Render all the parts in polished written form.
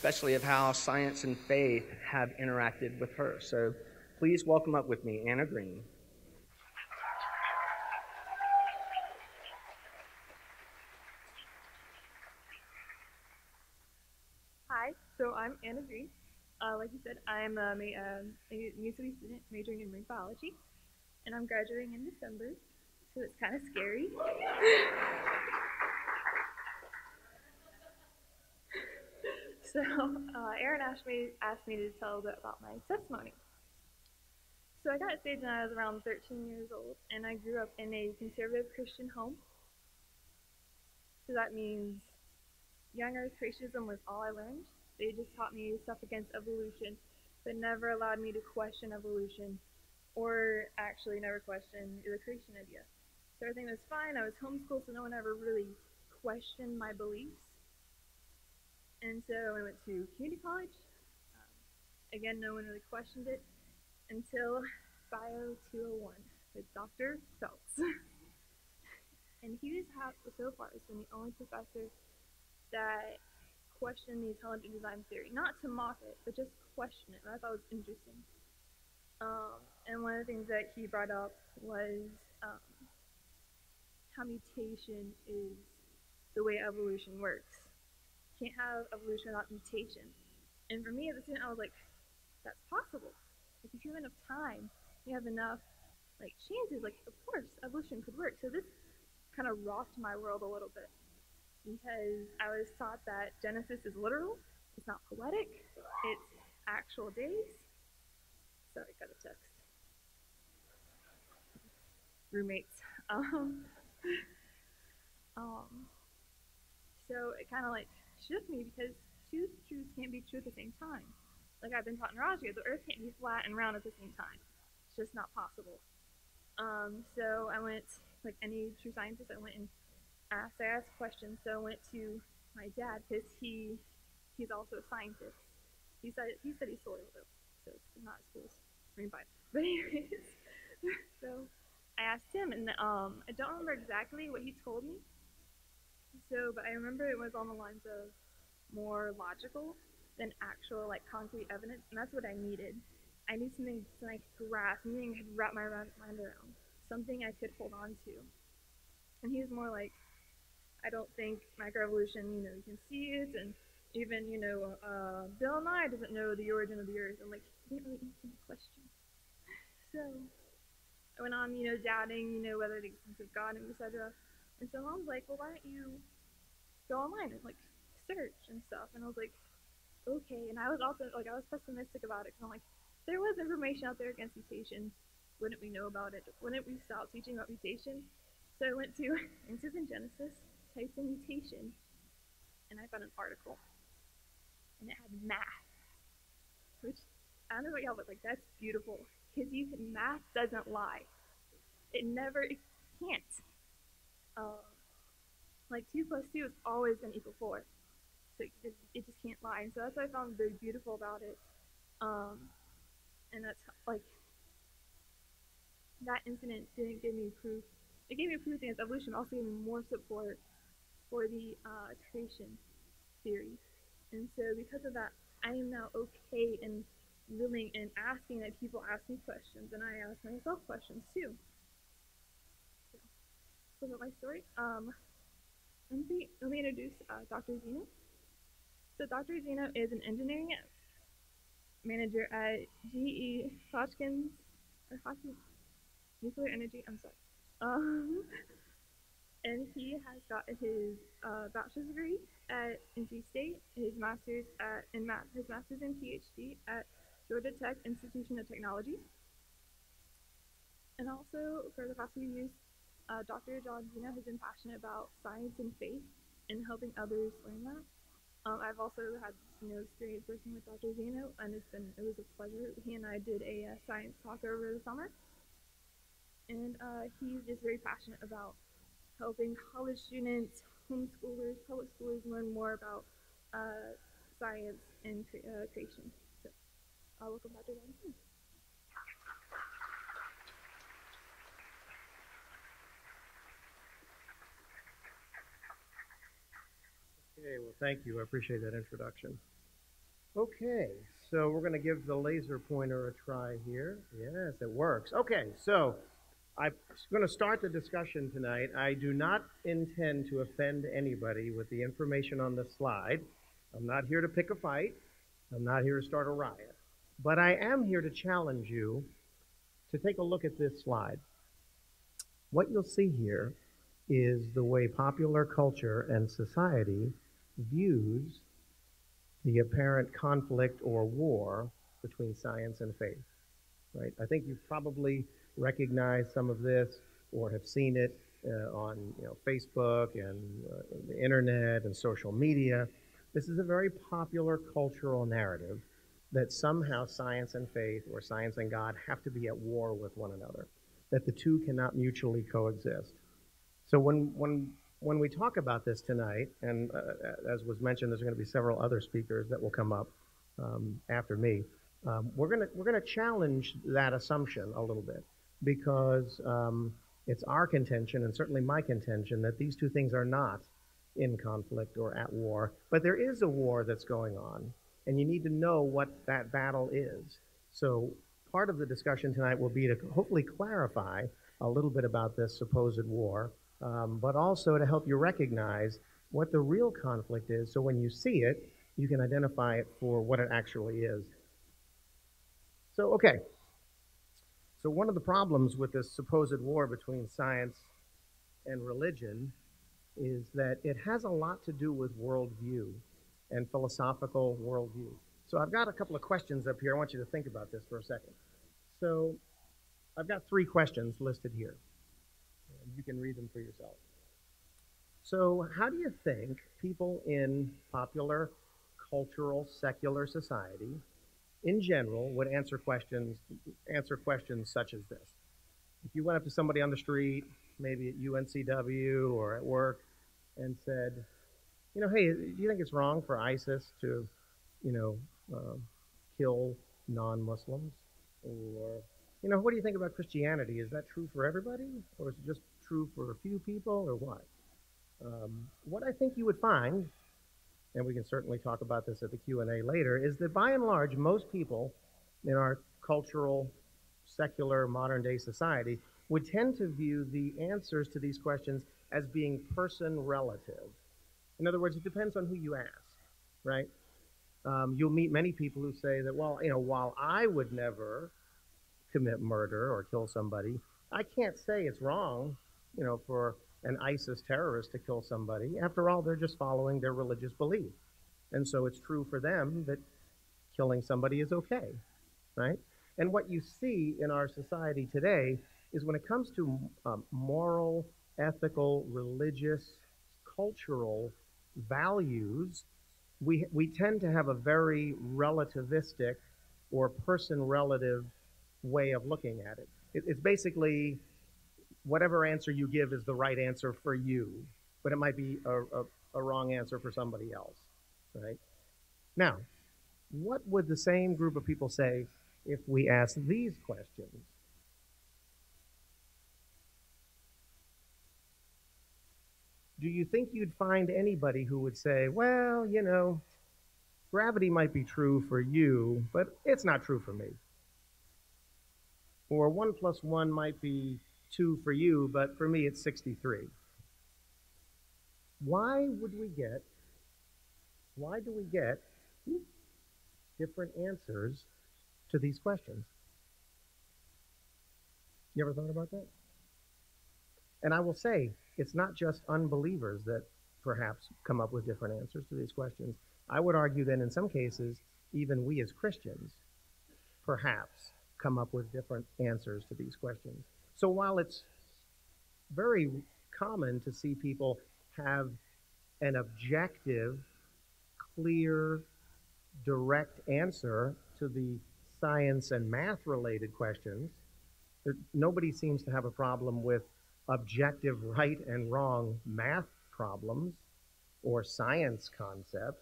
especially of how science and faith have interacted with her. So please welcome up with me Anna Green. Hi, so I'm Anna Green. Like you said, I'm a UNCW student majoring in marine biology, and I'm graduating in December, so it's kind of scary. So Aaron asked me to tell a bit about my testimony. So I got saved when I was around 13 years old, and I grew up in a conservative Christian home. So that means young Earth creationism was all I learned. They just taught me stuff against evolution, but never allowed me to question evolution, or actually never question the creation idea. So everything was fine. I was homeschooled, so no one ever really questioned my beliefs. And so I went to community college. Again, no one really questioned it until Bio 201 with Dr. Phelps. And he so far has been the only professor that questioned the intelligent design theory. Not to mock it, but just question it. And I thought it was interesting. And one of the things that he brought up was how mutation is the way evolution works. You can't have evolution without mutation. And for me as a student, I was like, that's possible. Like if you have enough time, you have enough chances, of course evolution could work. So this kind of rocked my world a little bit, because I was taught that Genesis is literal, it's not poetic, it's actual days. Sorry, got a text. Roommates. So it kind of shook me, because two truths can't be true at the same time. Like I've been taught in neurology, the earth can't be flat and round at the same time. It's just not possible. So I went, like any true scientist, I went and I asked questions. So I went to my dad, because he's also a scientist. He studies soil though, so it's not as cool as marine bio. But anyways, so I asked him, and I don't remember exactly what he told me. So, but I remember it was on the lines of more logical than actual concrete evidence, and that's what I needed. I need something I could grasp, something I could wrap my mind around, something I could hold on to. And he was more like, I don't think microevolution, you can see it, and even, Bill Nye doesn't know the origin of the earth. I'm like, he didn't really answer the question. So I went on, doubting, whether the existence of God, and etc. And so Mom's like, well, why don't you go online and search and stuff? And I was like, okay. And I was also I was pessimistic about it, because I'm like, there was information out there against mutation. Wouldn't we know about it? Wouldn't we stop teaching about mutation? So I went to Answers in Genesis, typed in mutation, and I found an article, and it had math, which I don't know about y'all, but that's beautiful, because math doesn't lie. It can't. 2 plus 2 is always going to equal 4. So it just can't lie. And so that's what I found very beautiful about it. And that's that incident didn't give me proof. It gave me proof against evolution, but also gave me more support for the creation theory. And so because of that, I am now okay and willing and asking that people ask me questions, and I ask myself questions too. So about my story, let me introduce Dr. Zino. So Dr. Zino is an engineering manager at GE Hotchkiss Nuclear Energy. I'm sorry. And he has got his bachelor's degree at NC State, his master's and PhD at Georgia Tech Institution of Technology. And also, for the past few years, Dr. John Zino has been passionate about science and faith and helping others learn that. I've also had experience working with Dr. Zino, and it was a pleasure. He and I did a science talk over the summer, and he's just very passionate about helping college students, homeschoolers, public schoolers learn more about science and creation. So, welcome, Dr. Zino. Okay, well, thank you. I appreciate that introduction. Okay, so we're going to give the laser pointer a try here. Yes, it works. Okay, so I'm going to start the discussion tonight. I do not intend to offend anybody with the information on this slide. I'm not here to pick a fight. I'm not here to start a riot. But I am here to challenge you to take a look at this slide. What you'll see here is the way popular culture and society views the apparent conflict or war between science and faith, right? I think you've probably recognized some of this or have seen it on Facebook and the internet and social media. This is a very popular cultural narrative that somehow science and faith or science and God have to be at war with one another, that the two cannot mutually coexist. So when we talk about this tonight, and as was mentioned, there's going to be several other speakers that will come up after me. We're going to challenge that assumption a little bit because it's our contention, and certainly my contention, that these two things are not in conflict or at war, but there is a war that's going on, and you need to know what that battle is. So part of the discussion tonight will be to hopefully clarify a little bit about this supposed war, but also to help you recognize what the real conflict is, so when you see it, you can identify it for what it actually is. So, okay. So one of the problems with this supposed war between science and religion is that it has a lot to do with worldview and philosophical worldview. So I've got a couple of questions up here. I want you to think about this for a second. So I've got 3 questions listed here. You can read them for yourself. So how do you think people in popular, cultural, secular society, in general, would answer questions such as this? If you went up to somebody on the street, maybe at UNCW or at work, and said, hey, do you think it's wrong for ISIS to, kill non-Muslims? Or, what do you think about Christianity? Is that true for everybody? Or is it just true for a few people, or what? What I think you would find, and we can certainly talk about this at the Q&A later, is that by and large, most people in our cultural, secular, modern-day society would tend to view the answers to these questions as being person-relative. In other words, it depends on who you ask, right? You'll meet many people who say that, well, while I would never commit murder or kill somebody, I can't say it's wrong, for an ISIS terrorist to kill somebody. After all, they're just following their religious belief. And so it's true for them that killing somebody is okay, right? And what you see in our society today is when it comes to moral, ethical, religious, cultural values, we tend to have a very relativistic or person-relative way of looking at it. It's basically whatever answer you give is the right answer for you, but it might be a wrong answer for somebody else, right? Now, what would the same group of people say if we asked these questions? Do you think you'd find anybody who would say, well, gravity might be true for you, but it's not true for me? Or 1 + 1 might be 2 for you, but for me it's 63. Why do we get different answers to these questions? You ever thought about that? And I will say, it's not just unbelievers that perhaps come up with different answers to these questions. I would argue that in some cases, even we as Christians perhaps come up with different answers to these questions. So while it's very common to see people have an objective, clear, direct answer to the science and math-related questions, nobody seems to have a problem with objective right and wrong math problems or science concepts.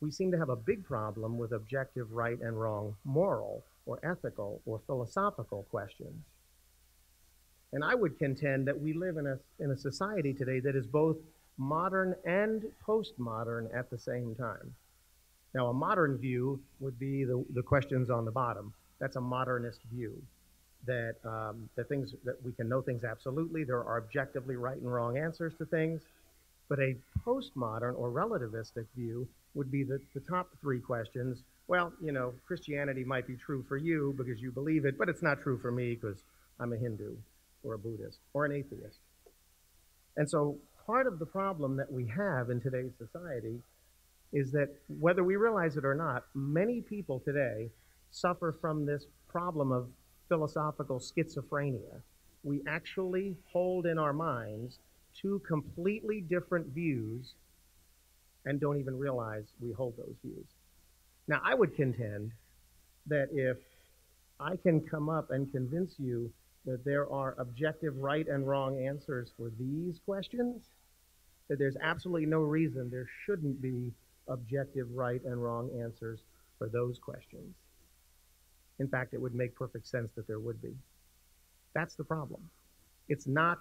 We seem to have a big problem with objective right and wrong moral or ethical or philosophical questions. And I would contend that we live in a society today that is both modern and postmodern at the same time. Now, a modern view would be the questions on the bottom. That's a modernist view, that that we can know things absolutely. There are objectively right and wrong answers to things. But a postmodern or relativistic view would be the top three questions. Well, Christianity might be true for you because you believe it, but it's not true for me because I'm a Hindu or a Buddhist or an atheist. And so part of the problem that we have in today's society is that whether we realize it or not, many people today suffer from this problem of philosophical schizophrenia. We actually hold in our minds two completely different views and don't even realize we hold those views. Now, I would contend that if I can come up and convince you that there are objective right and wrong answers for these questions, that there's absolutely no reason there shouldn't be objective right and wrong answers for those questions. In fact, it would make perfect sense that there would be. That's the problem. It's not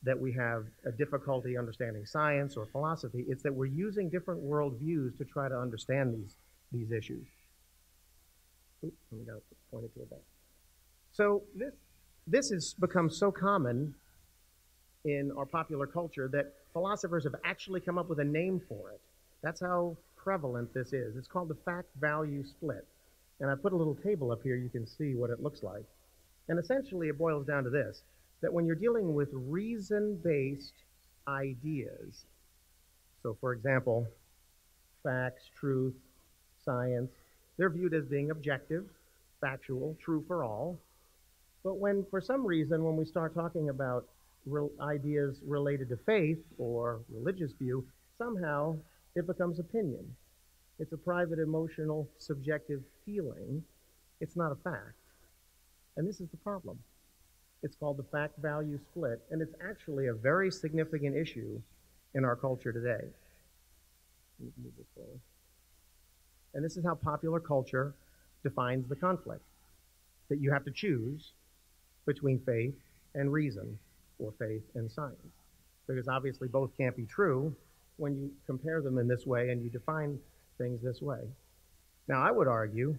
that we have a difficulty understanding science or philosophy. It's that we're using different worldviews to try to understand these issues. Oops, we got to point it to that. So this has become so common in our popular culture that philosophers have actually come up with a name for it. That's how prevalent this is. It's called the fact-value split. And I put a little table up here. You can see what it looks like. And essentially it boils down to this, that when you're dealing with reason-based ideas, so for example, facts, truth, science, they're viewed as being objective, factual, true for all. But when, for some reason, when we start talking about ideas related to faith or religious view, somehow it becomes opinion. It's a private, emotional, subjective feeling. It's not a fact. And this is the problem. It's called the fact-value split, and it's actually a very significant issue in our culture today. Move this forward. And this is how popular culture defines the conflict, that you have to choose between faith and reason, or faith and science. Because obviously both can't be true when you compare them in this way and you define things this way. Now, I would argue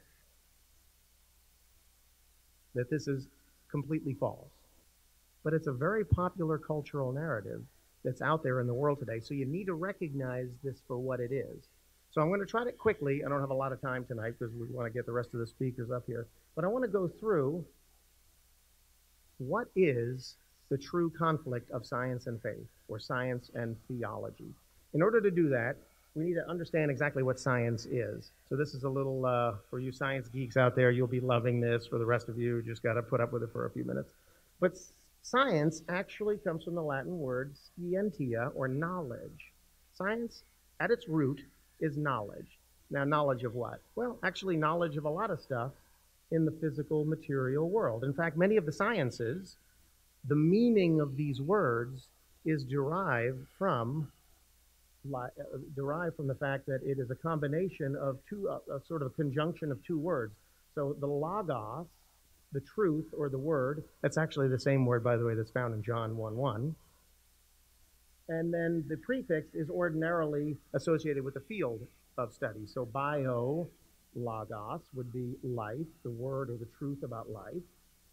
that this is completely false. But it's a very popular cultural narrative that's out there in the world today. So you need to recognize this for what it is. So I'm going to try to quickly, I don't have a lot of time tonight because we want to get the rest of the speakers up here, but I want to go through what is the true conflict of science and faith, or science and theology. In order to do that, we need to understand exactly what science is. So this is a little, for you science geeks out there, you'll be loving this. For the rest of you, just got to put up with it for a few minutes. But science actually comes from the Latin word scientia, or knowledge. Science, at its root, is knowledge. Now, knowledge of what? Well, actually knowledge of a lot of stuff in the physical, material world. In fact, many of the sciences, the meaning of these words is derived from the fact that it is a combination of a sort of conjunction of two words. So the logos, the truth or the word, that's actually the same word, by the way, that's found in John 1:1. And then the prefix is ordinarily associated with the field of study. So bio, logos, would be life, the word or the truth about life.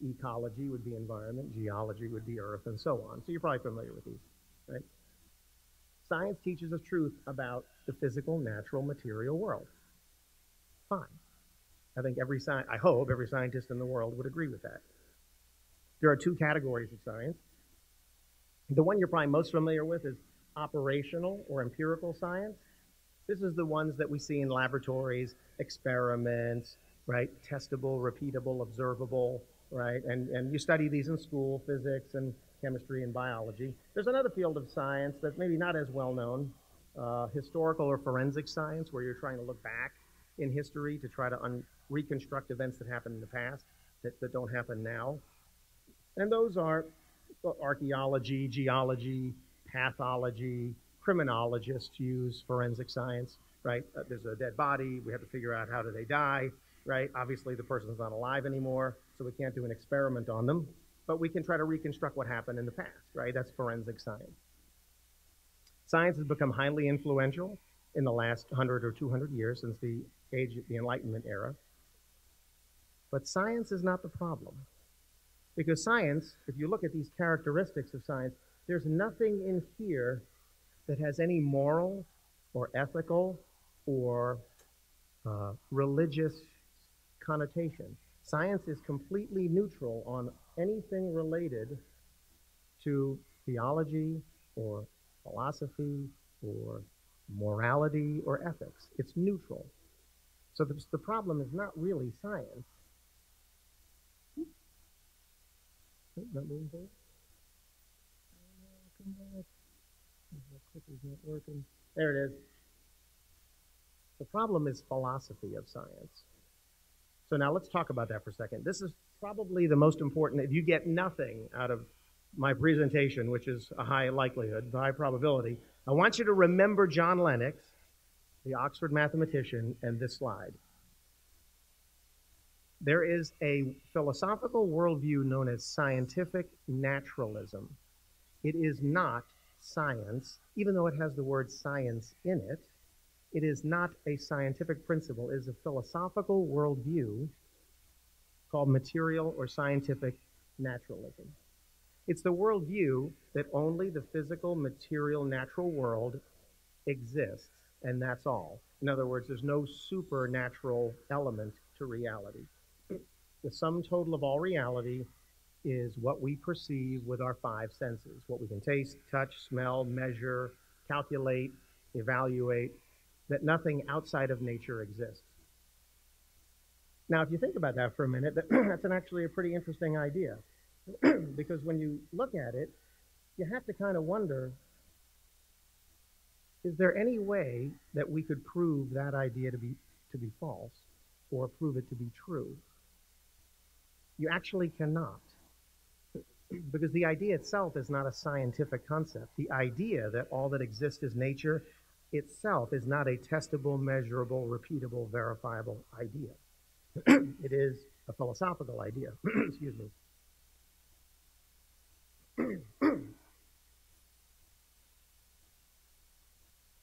Ecology would be environment. Geology would be earth, and so on. So you're probably familiar with these, right? Science teaches us truth about the physical, natural, material world. Fine. I think I hope every scientist in the world would agree with that. There are two categories of science. The one you're probably most familiar with is operational or empirical science. This is the ones that we see in laboratories, experiments, right? Testable, repeatable, observable, right? And you study these in school, physics and chemistry and biology. There's another field of science that's maybe not as well known, historical or forensic science, where you're trying to look back in history to try to reconstruct events that happened in the past that don't happen now. And those are archaeology, geology, pathology. Criminologists use forensic science, right? There's a dead body. We have to figure out how did they die, right? Obviously, the person's not alive anymore, so we can't do an experiment on them. But we can try to reconstruct what happened in the past, right? That's forensic science. Science has become highly influential in the last 100 or 200 years since the age, the Enlightenment era. But science is not the problem. Because science, if you look at these characteristics of science, there's nothing in here that has any moral or ethical or religious connotation. Science is completely neutral on anything related to theology or philosophy or morality or ethics. It's neutral. So the problem is not really science. Not moving forward? Come back. The clicker's not working. There it is. The problem is philosophy of science. So now let's talk about that for a second. This is probably the most important. If you get nothing out of my presentation, which is a high likelihood, high probability, I want you to remember John Lennox, the Oxford mathematician, and this slide. There is a philosophical worldview known as scientific naturalism. It is not science, even though it has the word science in it. It is not a scientific principle. It is a philosophical worldview called material or scientific naturalism. It's the worldview that only the physical, material, natural world exists, and that's all. In other words, there's no supernatural element to reality. The sum total of all reality is what we perceive with our five senses, what we can taste, touch, smell, measure, calculate, evaluate, that nothing outside of nature exists. Now, if you think about that for a minute, that's actually a pretty interesting idea. Because when you look at it, you have to kind of wonder, is there any way that we could prove that idea to be false or prove it to be true? You actually cannot. Because the idea itself is not a scientific concept. The idea that all that exists is nature itself is not a testable, measurable, repeatable, verifiable idea. It is a philosophical idea. Excuse me.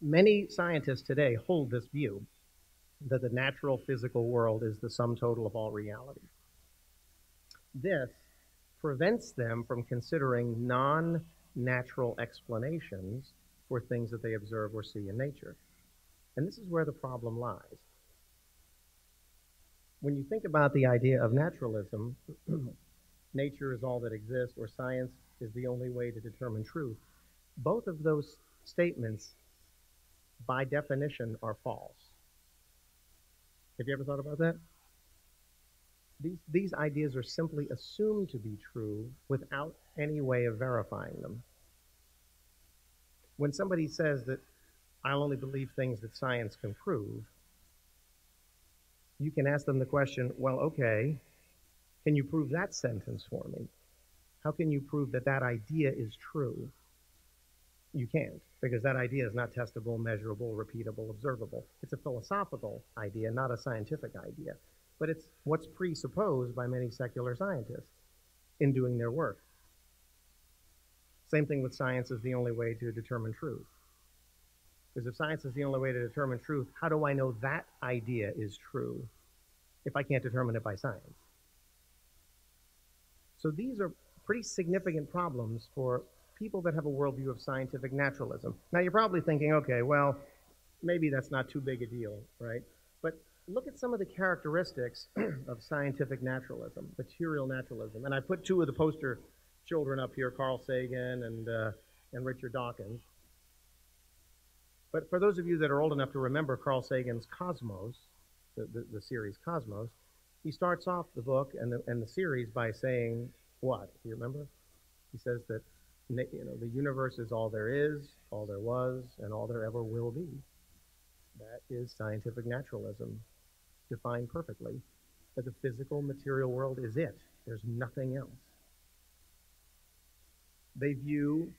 Many scientists today hold this view that the natural physical world is the sum total of all reality. This prevents them from considering non-natural explanations for things that they observe or see in nature. And this is where the problem lies. When you think about the idea of naturalism, nature is all that exists, or science is the only way to determine truth, both of those statements, by definition, are false. Have you ever thought about that? These ideas are simply assumed to be true without any way of verifying them. When somebody says that I'll only believe things that science can prove, you can ask them the question, well, okay, can you prove that sentence for me? How can you prove that that idea is true? You can't, because that idea is not testable, measurable, repeatable, observable. It's a philosophical idea, not a scientific idea. But it's what's presupposed by many secular scientists in doing their work. Same thing with science is the only way to determine truth. Because if science is the only way to determine truth, how do I know that idea is true if I can't determine it by science? So these are pretty significant problems for people that have a worldview of scientific naturalism. Now you're probably thinking, okay, well, maybe that's not too big a deal, right? But look at some of the characteristics of scientific naturalism, material naturalism. And I put two of the poster children up here, Carl Sagan and Richard Dawkins. But for those of you that are old enough to remember Carl Sagan's Cosmos, the series Cosmos, he starts off the book and the series by saying what? Do you remember? He says that the universe is all there is, all there was, and all there ever will be. That is scientific naturalism, defined perfectly, that the physical material world is it. There's nothing else. They view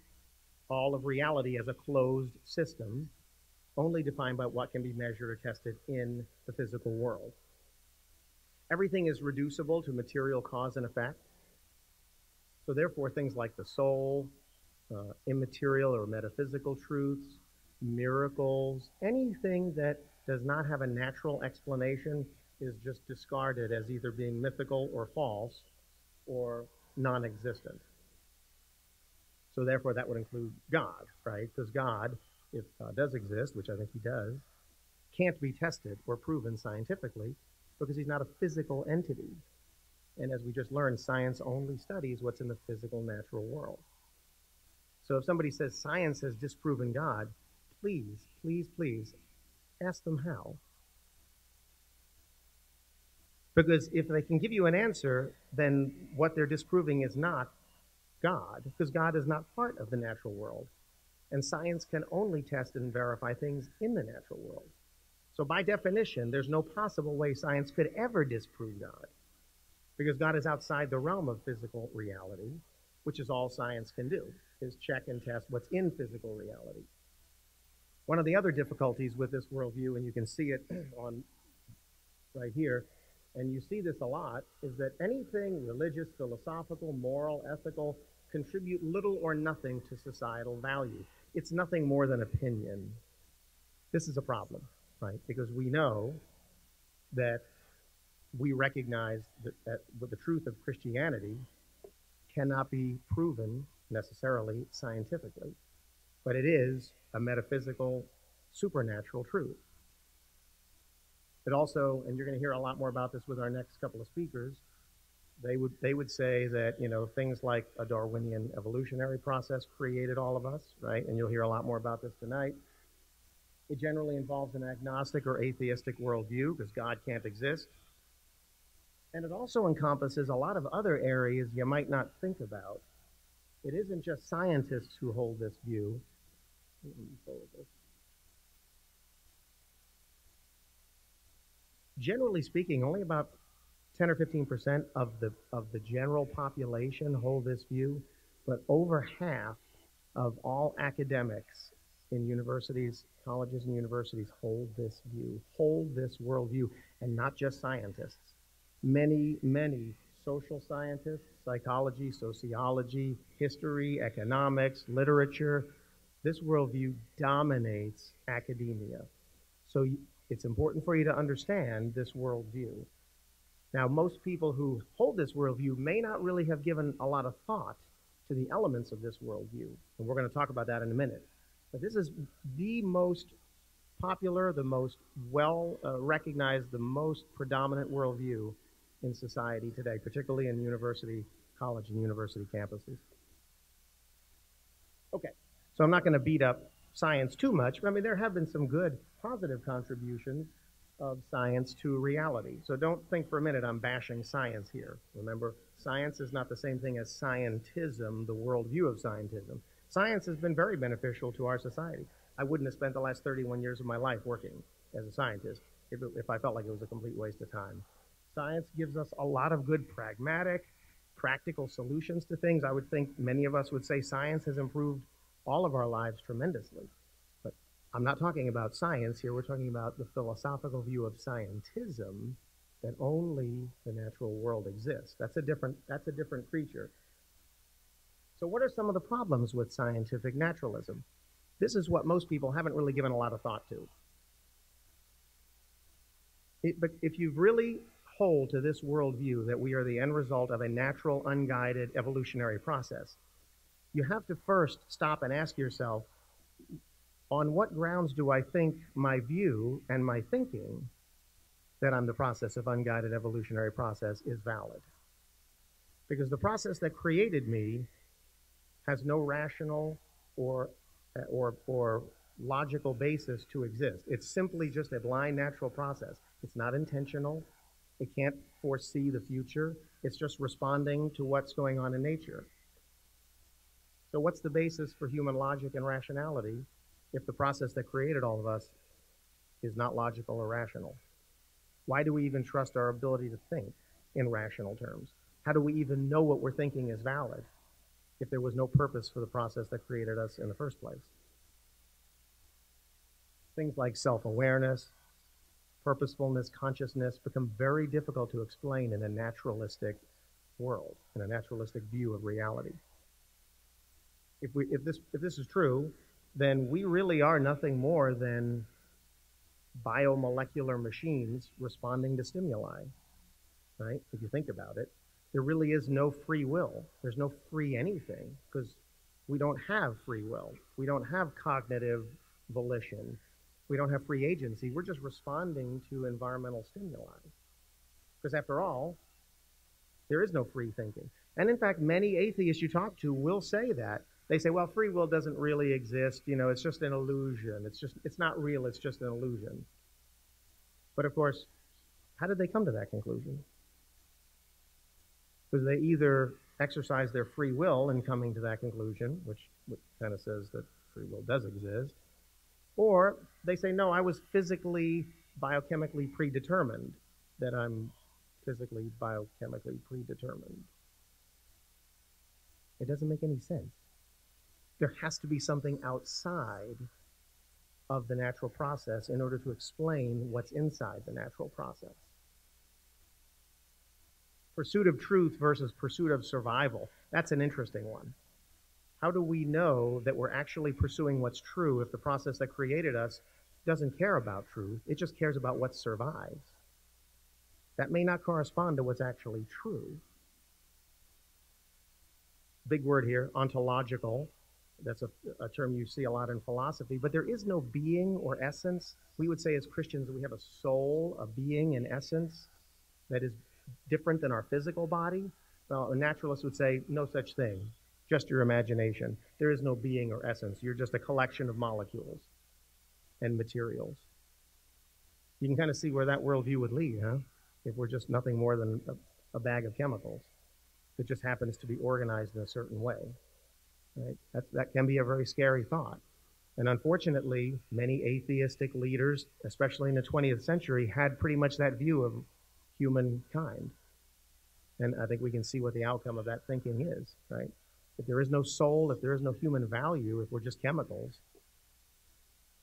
all of reality as a closed system, only defined by what can be measured or tested in the physical world. Everything is reducible to material cause and effect. So therefore, things like the soul, immaterial or metaphysical truths, miracles, anything that does not have a natural explanation is just discarded as either being mythical or false or non-existent. So therefore, that would include God, right? Because God, if God does exist, which I think he does, can't be tested or proven scientifically because he's not a physical entity. And as we just learned, science only studies what's in the physical, natural world. So if somebody says science has disproven God, please, please, please ask them how. Because if they can give you an answer, then what they're disproving is not God, because God is not part of the natural world. And science can only test and verify things in the natural world. So by definition, there's no possible way science could ever disprove God, because God is outside the realm of physical reality, which is all science can do, is check and test what's in physical reality. One of the other difficulties with this worldview, and you can see it on right here, and you see this a lot, is that anything religious, philosophical, moral, ethical contribute little or nothing to societal value. It's nothing more than opinion. This is a problem, right? Because we know that we recognize that the truth of Christianity cannot be proven necessarily scientifically, but it is a metaphysical, supernatural truth. But also, and you're going to hear a lot more about this with our next couple of speakers, they would say that, you know, things like a Darwinian evolutionary process created all of us, right? And you'll hear a lot more about this tonight. It generally involves an agnostic or atheistic worldview because God can't exist. And it also encompasses a lot of other areas you might not think about. It isn't just scientists who hold this view. Generally speaking, only about 10 or 15% of the general population hold this view, but over half of all academics in universities, colleges and universities hold this view, hold this worldview, and not just scientists. Many, many social scientists, psychology, sociology, history, economics, literature, this worldview dominates academia. So it's important for you to understand this worldview. Now, most people who hold this worldview may not really have given a lot of thought to the elements of this worldview, and we're going to talk about that in a minute. But this is the most popular, the most well-recognized, the most predominant worldview in society today, particularly in university, college and university campuses. Okay, so I'm not going to beat up science too much. I mean, there have been some good positive contributions of science to reality. So don't think for a minute I'm bashing science here. Remember, science is not the same thing as scientism, the worldview of scientism. Science has been very beneficial to our society. I wouldn't have spent the last 31 years of my life working as a scientist if I felt like it was a complete waste of time. Science gives us a lot of good pragmatic, practical solutions to things. I would think many of us would say science has improved all of our lives tremendously. But I'm not talking about science here. We're talking about the philosophical view of scientism, that only the natural world exists. That's a different creature. So what are some of the problems with scientific naturalism? This is what most people haven't really given a lot of thought to. But if you really hold to this worldview that we are the end result of a natural, unguided evolutionary process, you have to first stop and ask yourself, on what grounds do I think my view and my thinking that I'm the process of unguided evolutionary process is valid? Because the process that created me has no rational or logical basis to exist. It's simply just a blind natural process. It's not intentional. It can't foresee the future. It's just responding to what's going on in nature. So what's the basis for human logic and rationality if the process that created all of us is not logical or rational? Why do we even trust our ability to think in rational terms? How do we even know what we're thinking is valid if there was no purpose for the process that created us in the first place? Things like self-awareness, purposefulness, consciousness become very difficult to explain in a naturalistic world, in a naturalistic view of reality. If this is true, then we really are nothing more than biomolecular machines responding to stimuli, right? If you think about it, there really is no free will. There's no free anything because we don't have free will. We don't have cognitive volition. We don't have free agency. We're just responding to environmental stimuli. Because after all, there is no free thinking. And in fact, many atheists you talk to will say that. They say, well, free will doesn't really exist. You know, it's just an illusion. It's not real. It's just an illusion. But of course, how did they come to that conclusion? Because they either exercise their free will in coming to that conclusion, which kind of says that free will does exist, or they say, no, I was physically, biochemically predetermined, that I'm physically, biochemically predetermined. It doesn't make any sense. There has to be something outside of the natural process in order to explain what's inside the natural process. Pursuit of truth versus pursuit of survival. That's an interesting one. How do we know that we're actually pursuing what's true if the process that created us doesn't care about truth? It just cares about what survives. That may not correspond to what's actually true. Big word here, ontological. That's a term you see a lot in philosophy, but there is no being or essence. We would say as Christians we have a soul, a being, an essence that is different than our physical body. Well, a naturalist would say no such thing, just your imagination. There is no being or essence. You're just a collection of molecules and materials. You can kind of see where that worldview would lead, huh? If we're just nothing more than a bag of chemicals that just happens to be organized in a certain way. Right? That can be a very scary thought. And unfortunately, many atheistic leaders, especially in the 20th century, had pretty much that view of humankind. And I think we can see what the outcome of that thinking is, right? If there is no soul, if there is no human value, if we're just chemicals,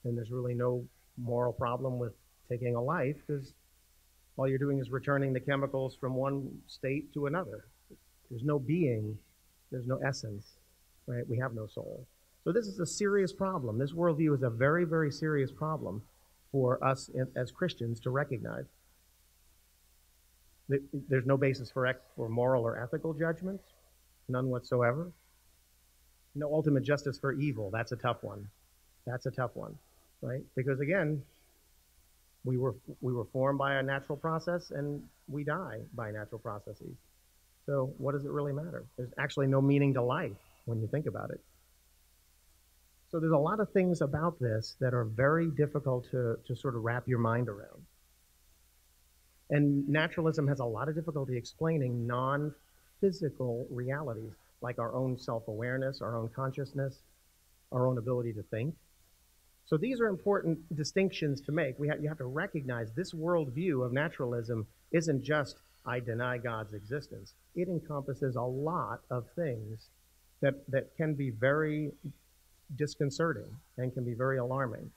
then there's really no moral problem with taking a life, because all you're doing is returning the chemicals from one state to another. There's no being, there's no essence, right? We have no soul. So this is a serious problem. This worldview is a very, very serious problem for us as Christians to recognize. There's no basis for moral or ethical judgments, none whatsoever. No ultimate justice for evil. That's a tough one. That's a tough one, right? Because again, we were formed by a natural process and we die by natural processes. So what does it really matter? There's actually no meaning to life when you think about it. So there's a lot of things about this that are very difficult to sort of wrap your mind around. And naturalism has a lot of difficulty explaining non-physical realities, like our own self-awareness, our own consciousness, our own ability to think. So these are important distinctions to make. You have to recognize this worldview of naturalism isn't just, I deny God's existence. It encompasses a lot of things that can be very disconcerting and can be very alarming.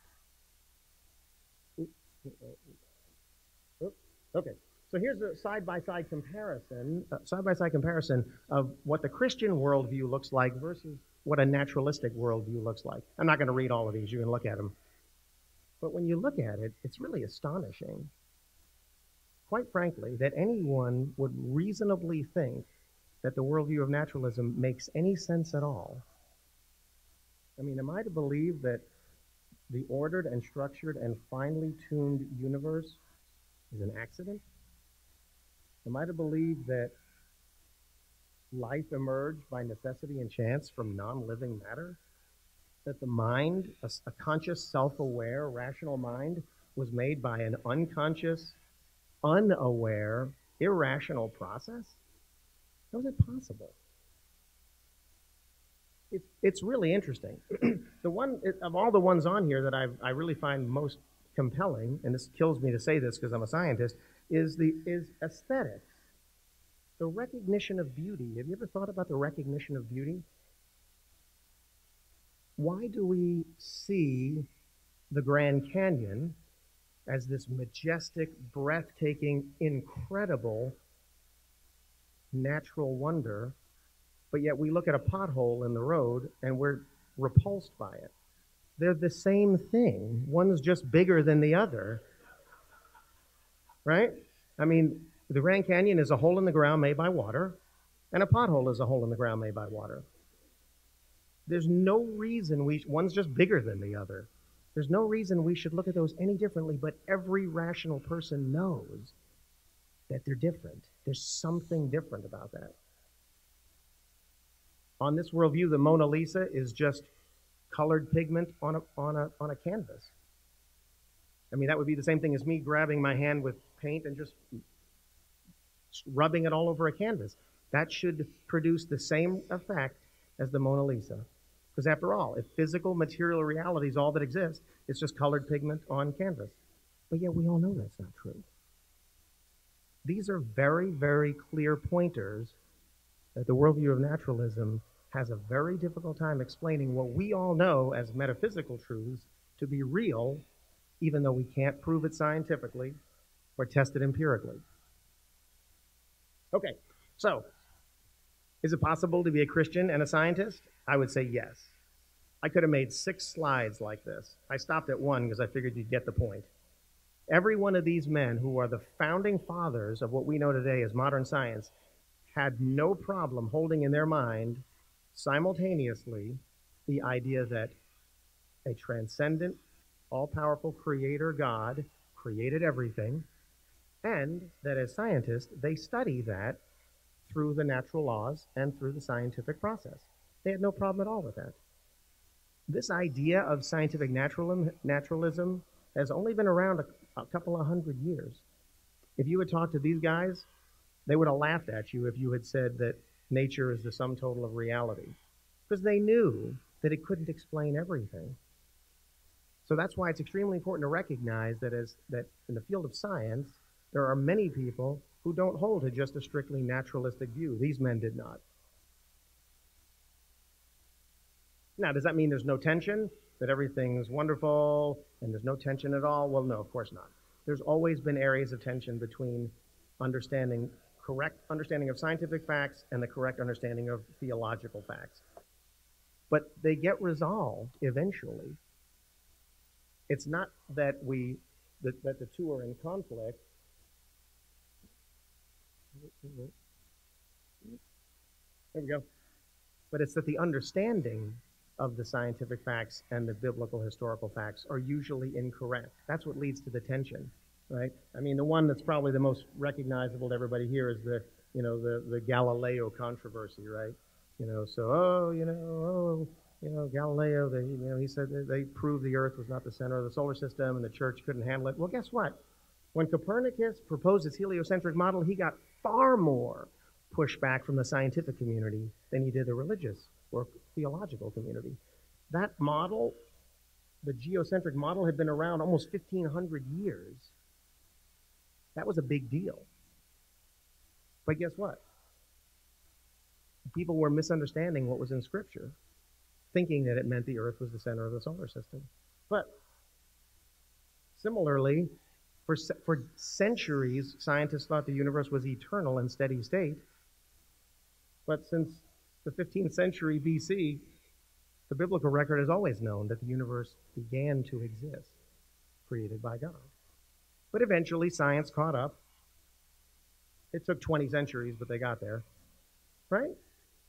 Okay, so here's a side-by-side comparison of what the Christian worldview looks like versus what a naturalistic worldview looks like. I'm not going to read all of these. You can look at them. But when you look at it, it's really astonishing, quite frankly, that anyone would reasonably think that the worldview of naturalism makes any sense at all. I mean, am I to believe that the ordered and structured and finely tuned universe is an accident? Am I to believe that life emerged by necessity and chance from non-living matter? That the mind, a conscious, self-aware, rational mind, was made by an unconscious, unaware, irrational process? How is it possible? It's really interesting. The one of all the ones on here that I really find most compelling, and this kills me to say this because I'm a scientist, is aesthetics. The recognition of beauty. Have you ever thought about the recognition of beauty? Why do we see the Grand Canyon as this majestic, breathtaking, incredible natural wonder, but yet we look at a pothole in the road and we're repulsed by it? They're the same thing. One's just bigger than the other, right? I mean, the Grand Canyon is a hole in the ground made by water, and a pothole is a hole in the ground made by water. There's no reason one's just bigger than the other. There's no reason we should look at those any differently, but every rational person knows that they're different. There's something different about that. On this worldview, the Mona Lisa is just colored pigment on a canvas. I mean, that would be the same thing as me grabbing my hand with paint and just rubbing it all over a canvas. That should produce the same effect as the Mona Lisa. Because after all, if physical material reality is all that exists, it's just colored pigment on canvas. But yet we all know that's not true. These are very, very clear pointers that the worldview of naturalism has a very difficult time explaining what we all know as metaphysical truths to be real, even though we can't prove it scientifically or test it empirically. Okay, so is it possible to be a Christian and a scientist? I would say yes. I could have made 6 slides like this. I stopped at 1 because I figured you'd get the point. Every one of these men who are the founding fathers of what we know today as modern science had no problem holding in their mind simultaneously the idea that a transcendent, all-powerful creator God created everything, and that as scientists, they study that through the natural laws and through the scientific process. They had no problem at all with that. This idea of scientific naturalism has only been around a couple of 100 years. If you had talked to these guys, they would have laughed at you if you had said that nature is the sum total of reality, because they knew that it couldn't explain everything. So that's why it's extremely important to recognize that in the field of science, there are many people who don't hold to just a strictly naturalistic view. These men did not. Now, does that mean there's no tension, that everything's wonderful and there's no tension at all? Well, no, of course not. There's always been areas of tension between correct understanding of scientific facts and the correct understanding of theological facts. But they get resolved eventually. It's not that the two are in conflict. There we go. But it's that the understanding of the scientific facts and the biblical historical facts are usually incorrect. That's what leads to the tension, right? I mean, the one that's probably the most recognizable to everybody here is the Galileo controversy, right? Galileo, he said they proved the Earth was not the center of the solar system and the church couldn't handle it. Well, guess what? When Copernicus proposed his heliocentric model, he got far more pushback from the scientific community than he did the religious or theological community. That model, the geocentric model, had been around almost 1,500 years. That was a big deal. But guess what? People were misunderstanding what was in Scripture, thinking that it meant the Earth was the center of the solar system. But similarly, for centuries, scientists thought the universe was eternal and steady state. But since the 15th century BC, the biblical record has always known that the universe began to exist, created by God. But eventually, science caught up. It took 20 centuries, but they got there, right?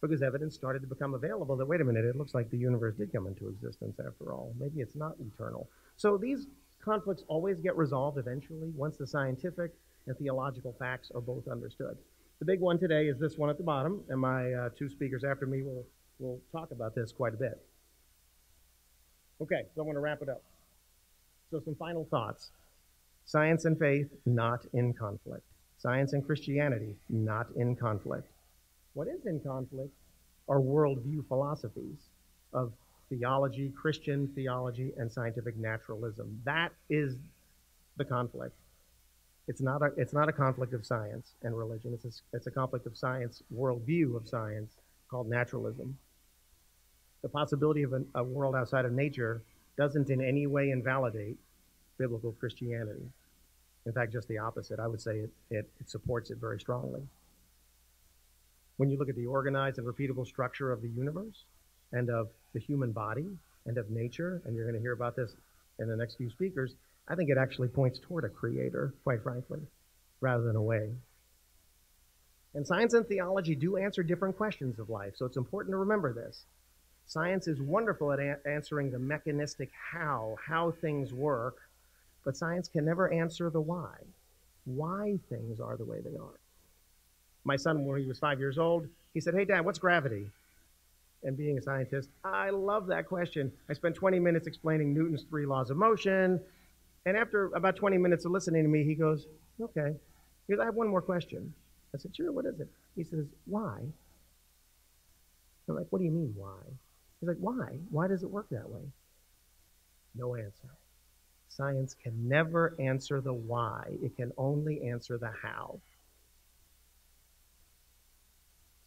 Because evidence started to become available that, wait a minute, it looks like the universe did come into existence after all. Maybe it's not eternal. So these conflicts always get resolved eventually once the scientific and theological facts are both understood. The big one today is this one at the bottom, and my 2 speakers after me will talk about this quite a bit. Okay, so I want to wrap it up. So some final thoughts. Science and faith, not in conflict. Science and Christianity, not in conflict. What is in conflict are worldview philosophies of theology, Christian theology, and scientific naturalism. That is the conflict. It's not a conflict of science and religion. It's a conflict of science, worldview of science, called naturalism. The possibility of a world outside of nature doesn't in any way invalidate biblical Christianity. In fact, just the opposite. I would say it supports it very strongly. When you look at the organized and repeatable structure of the universe and of the human body, and of nature, and you're going to hear about this in the next few speakers, I think it actually points toward a creator, quite frankly, rather than away. And science and theology do answer different questions of life, so it's important to remember this. Science is wonderful at answering the mechanistic how things work, but science can never answer the why things are the way they are. My son, when he was 5 years old, he said, "Hey, Dad, what's gravity?" And being a scientist, I love that question. I spent 20 minutes explaining Newton's 3 laws of motion, and after about 20 minutes of listening to me, he goes, "Okay." He goes, "I have one more question." I said, "Sure, what is it?" He says, "Why?" I'm like, "What do you mean, why?" He's like, "Why? Why does it work that way?" No answer. Science can never answer the why. It can only answer the how.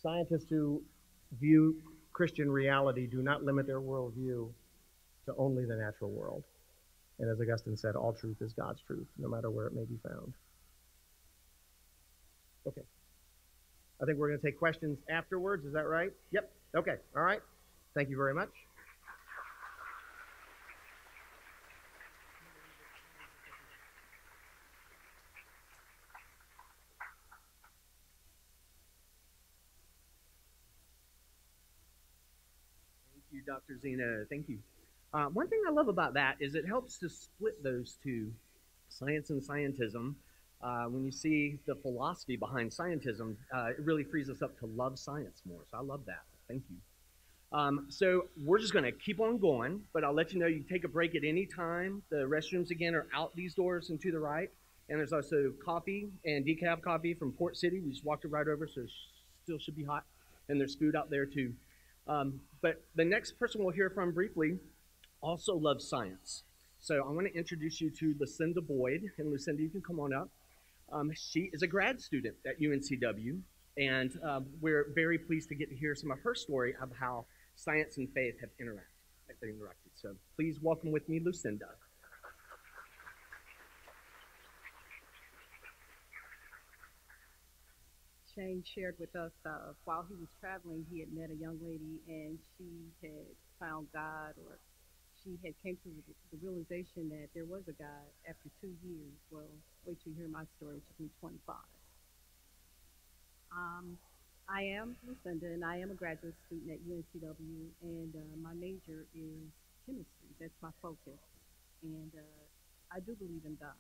Scientists who view Christian reality do not limit their worldview to only the natural world. And as Augustine said, all truth is God's truth, no matter where it may be found. Okay. I think we're going to take questions afterwards. Is that right? Yep. Okay. All right. Thank you very much. Thank you, Dr. Zino. Thank you. One thing I love about that is it helps to split those two, science and scientism. When you see the philosophy behind scientism, it really frees us up to love science more. So I love that. Thank you. So we're just going to keep on going, but I'll let you know you can take a break at any time. The restrooms, again, are out these doors and to the right. And there's also coffee and decaf coffee from Port City. We just walked it right over, so it still should be hot. And there's food out there, too. But the next person we'll hear from briefly also loves science. So I want to introduce you to Lucinda Boyd. And Lucinda, you can come on up. She is a grad student at UNCW. And we're very pleased to get to hear some of her story of how science and faith have interacted. So please welcome with me, Lucinda. Shane shared with us while he was traveling, he had met a young lady and she had found God, or she had came to the realization that there was a God after 2 years. Well, wait till you hear my story. It took me 25. I am Lucinda, and I am a graduate student at UNCW, and my major is chemistry. That's my focus. And I do believe in God,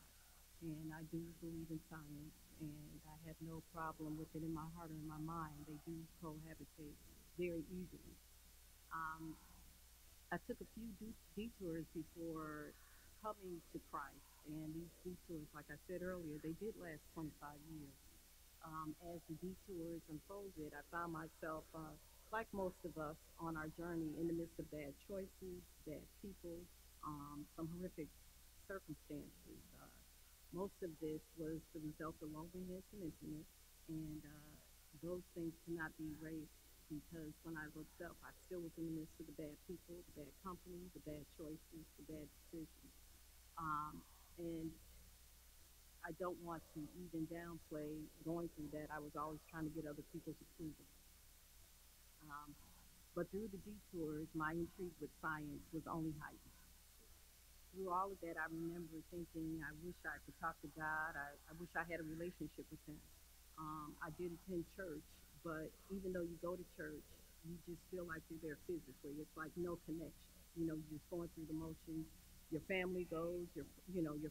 and I do believe in science, and I have no problem with it in my heart or in my mind. They do cohabitate very easily. I took a few detours before coming to Christ, and these detours, like I said earlier, they did last 25 years. As the detours unfolded, I found myself, like most of us, on our journey in the midst of bad choices, bad people, some horrific circumstances. Most of this was the result of loneliness and emptiness, and those things cannot be erased, because when I looked up, I still was in the midst of the bad people, the bad company, the bad choices, the bad decisions. And I don't want to even downplay going through that. I was always trying to get other people's approval. But through the detours, my intrigue with science was only heightened. Through all of that, I remember thinking, I wish I could talk to God. I wish I had a relationship with Him. I did attend church, but even though you go to church, you just feel like you're there physically. It's like no connection. You're just going through the motions. Your family goes, your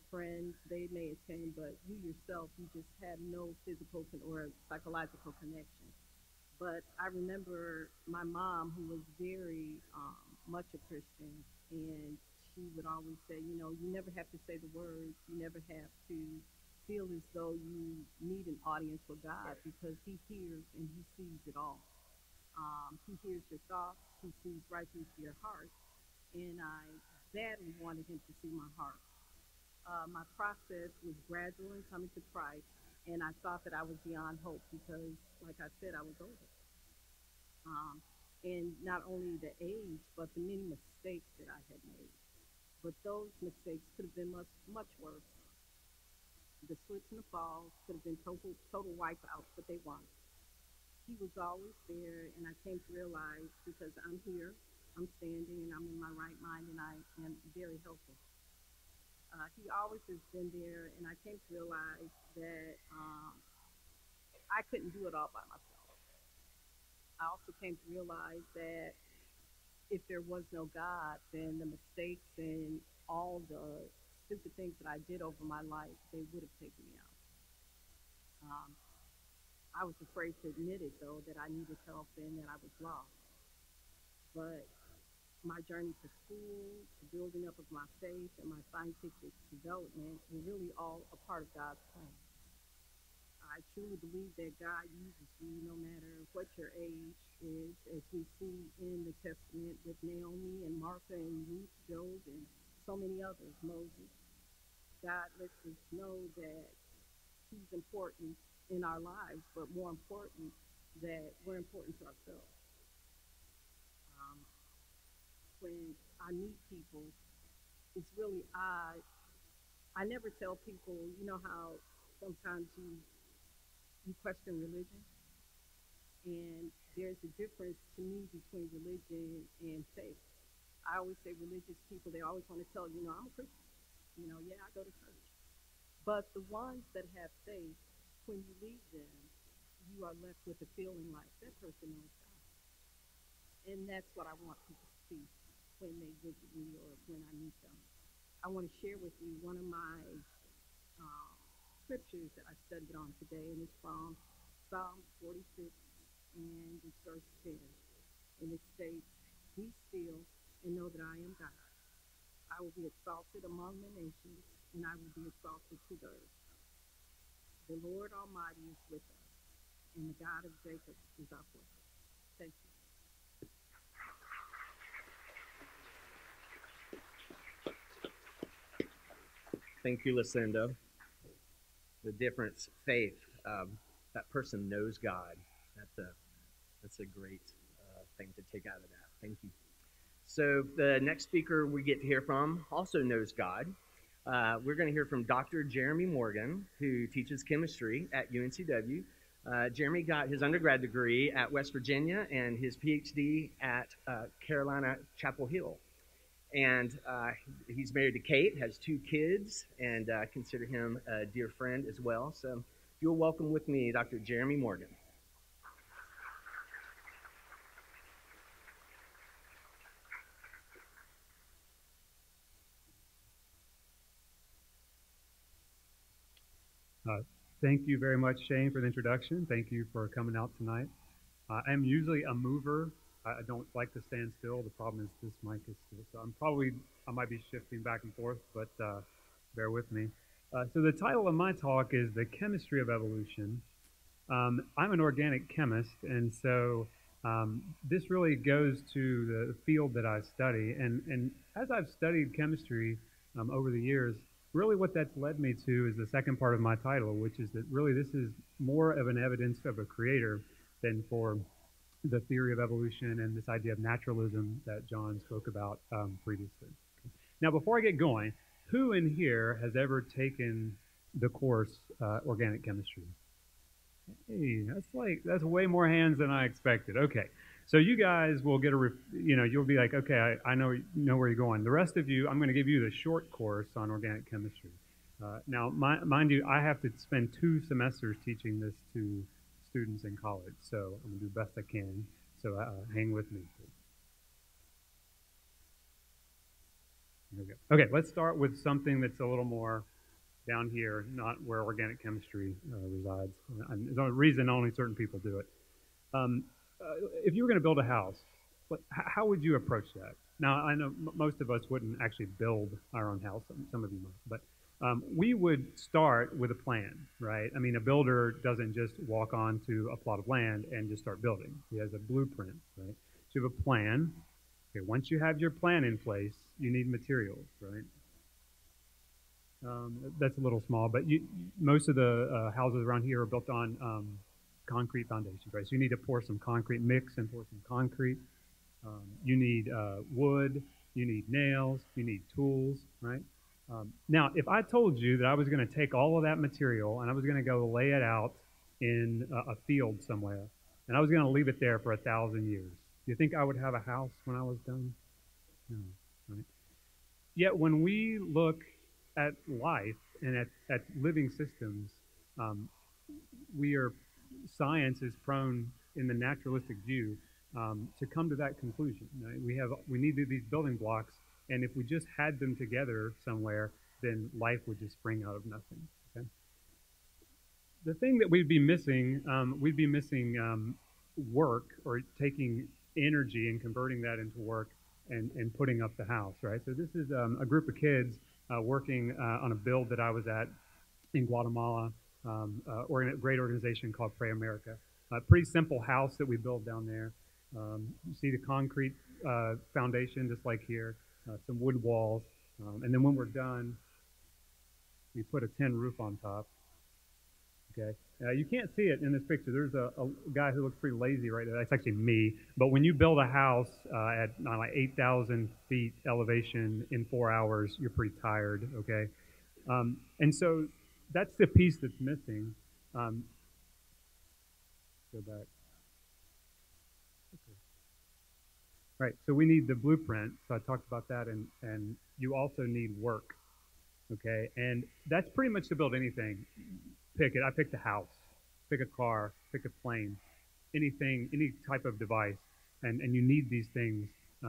friends, they may attend, but you yourself, you just have no physical or psychological connection. But I remember my mom, who was very much a Christian, and she would always say, you never have to say the words, you never have to feel as though you need an audience with God, because He hears and He sees it all. He hears your thoughts, He sees right through to your heart, and I badly wanted Him to see my heart. My process was gradual in coming to Christ, and I thought that I was beyond hope because, like I said, I was older. And not only the age, but the many mistakes that I had made. But those mistakes could have been much, much worse. The slips and the falls could have been total wipeouts, but they weren't. He was always there, and I came to realize, because I'm here, I'm standing and I'm in my right mind and I am very healthy. He always has been there, and I came to realize that I couldn't do it all by myself. I also came to realize that if there was no God, then the mistakes and all the stupid things that I did over my life, they would have taken me out. Um, I was afraid to admit it, though, that I needed help and that I was lost. But my journey to school, to building up of my faith and my scientific development were really all a part of God's plan. I truly believe that God uses you no matter what your age is, as we see in the Testament with Naomi and Martha and Ruth, Job, and so many others, Moses. God lets us know that he's important in our lives, but more important, that we're important to ourselves. When I meet people, it's really odd. I never tell people, you know how sometimes you question religion, and there's a difference to me between religion and faith. I always say religious people, they always want to tell you, I'm a Christian. Yeah, I go to church. But the ones that have faith, when you leave them, you are left with a feeling like that person knows God. And that's what I want people to see when they visit me or when I meet them. I want to share with you one of my scriptures that I studied on today, and it's from Psalm 46 and it's verse 10. And it states, "Be still and know that I am God. I will be exalted among the nations, and I will be exalted to the earth. The Lord Almighty is with us, and the God of Jacob is our fortress." Thank you. Thank you, Lucinda. The difference, faith. That person knows God. That's a great thing to take out of that. Thank you. So the next speaker we get to hear from also knows God. We're going to hear from Dr. Jeremy Morgan, who teaches chemistry at UNCW. Jeremy got his undergrad degree at West Virginia and his PhD at Carolina Chapel Hill. And he's married to Kate, has 2 kids, and I consider him a dear friend as well. So if you'll welcome with me Dr. Jeremy Morgan. Thank you very much, Shane, for the introduction. Thank you for coming out tonight. I'm usually a mover. I don't like to stand still. The problem is this mic is still, so I might be shifting back and forth, but bear with me. So the title of my talk is The Chemistry of Evolution. I'm an organic chemist, and so this really goes to the field that I study. And as I've studied chemistry over the years, really what that's led me to is the second part of my title, which is that really this is more of an evidence of a creator than for the theory of evolution and this idea of naturalism that John spoke about previously. Now, before I get going, who in here has ever taken the course organic chemistry? Hey, that's way more hands than I expected. Okay, so you guys will get you'll be like, okay, I know where you're going. The rest of you, I'm going to give you the short course on organic chemistry. Now, mind you, I have to spend 2 semesters teaching this to students in college, so I'm going to do the best I can. So hang with me, please. There we go. Okay, let's start with something that's a little more down here, not where organic chemistry resides. And there's a reason only certain people do it. If you were going to build a house, how would you approach that? Now, I know most of us wouldn't actually build our own house. Some of you might, but we would start with a plan, right? I mean, a builder doesn't just walk onto a plot of land and just start building. He has a blueprint, right? So you have a plan. Okay, once you have your plan in place, you need materials, right? That's a little small, but most of the houses around here are built on concrete foundations, right? So you need to pour some concrete, mix and pour some concrete. You need wood, you need nails, you need tools, right? Now, if I told you that I was going to take all of that material and I was going to go lay it out in a field somewhere, and I was going to leave it there for 1,000 years, You think I would have a house when I was done? No, right? Yet when we look at life and at living systems, um, we are science is prone in the naturalistic view to come to that conclusion. Right? We need these building blocks, and if we just had them together somewhere, then life would just spring out of nothing. Okay? The thing that we'd be missing work or taking energy and converting that into work and putting up the house, right? So this is a group of kids working on a build that I was at in Guatemala, or in a great organization called Pray America. A pretty simple house that we build down there. You see the concrete foundation just like here, some wood walls, and then when we're done, we put a tin roof on top. Okay, you can't see it in this picture. There's a guy who looks pretty lazy right there. That's actually me. But when you build a house at like 8,000 feet elevation in 4 hours, you're pretty tired. Okay, and so that's the piece that's missing. Go back. Okay. Right. So we need the blueprint. So I talked about that, and you also need work. Okay, and that's pretty much to build anything. Pick it. I picked a house, pick a car, pick a plane, anything, any type of device, and you need these things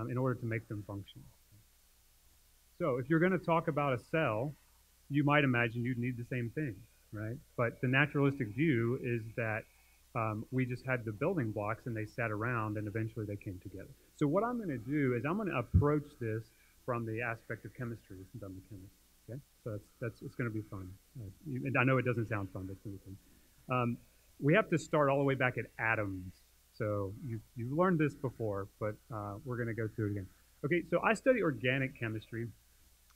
in order to make them function. So if you're going to talk about a cell, you might imagine you'd need the same thing, right? But the naturalistic view is that we just had the building blocks and they sat around and eventually they came together. So what I'm going to do is I'm going to approach this from the aspect of chemistry, since I'm a chemist. Okay, so it's going to be fun. And I know it doesn't sound fun, but it's going to be fun. We have to start all the way back at atoms. So you've learned this before, but we're going to go through it again. Okay, so I study organic chemistry,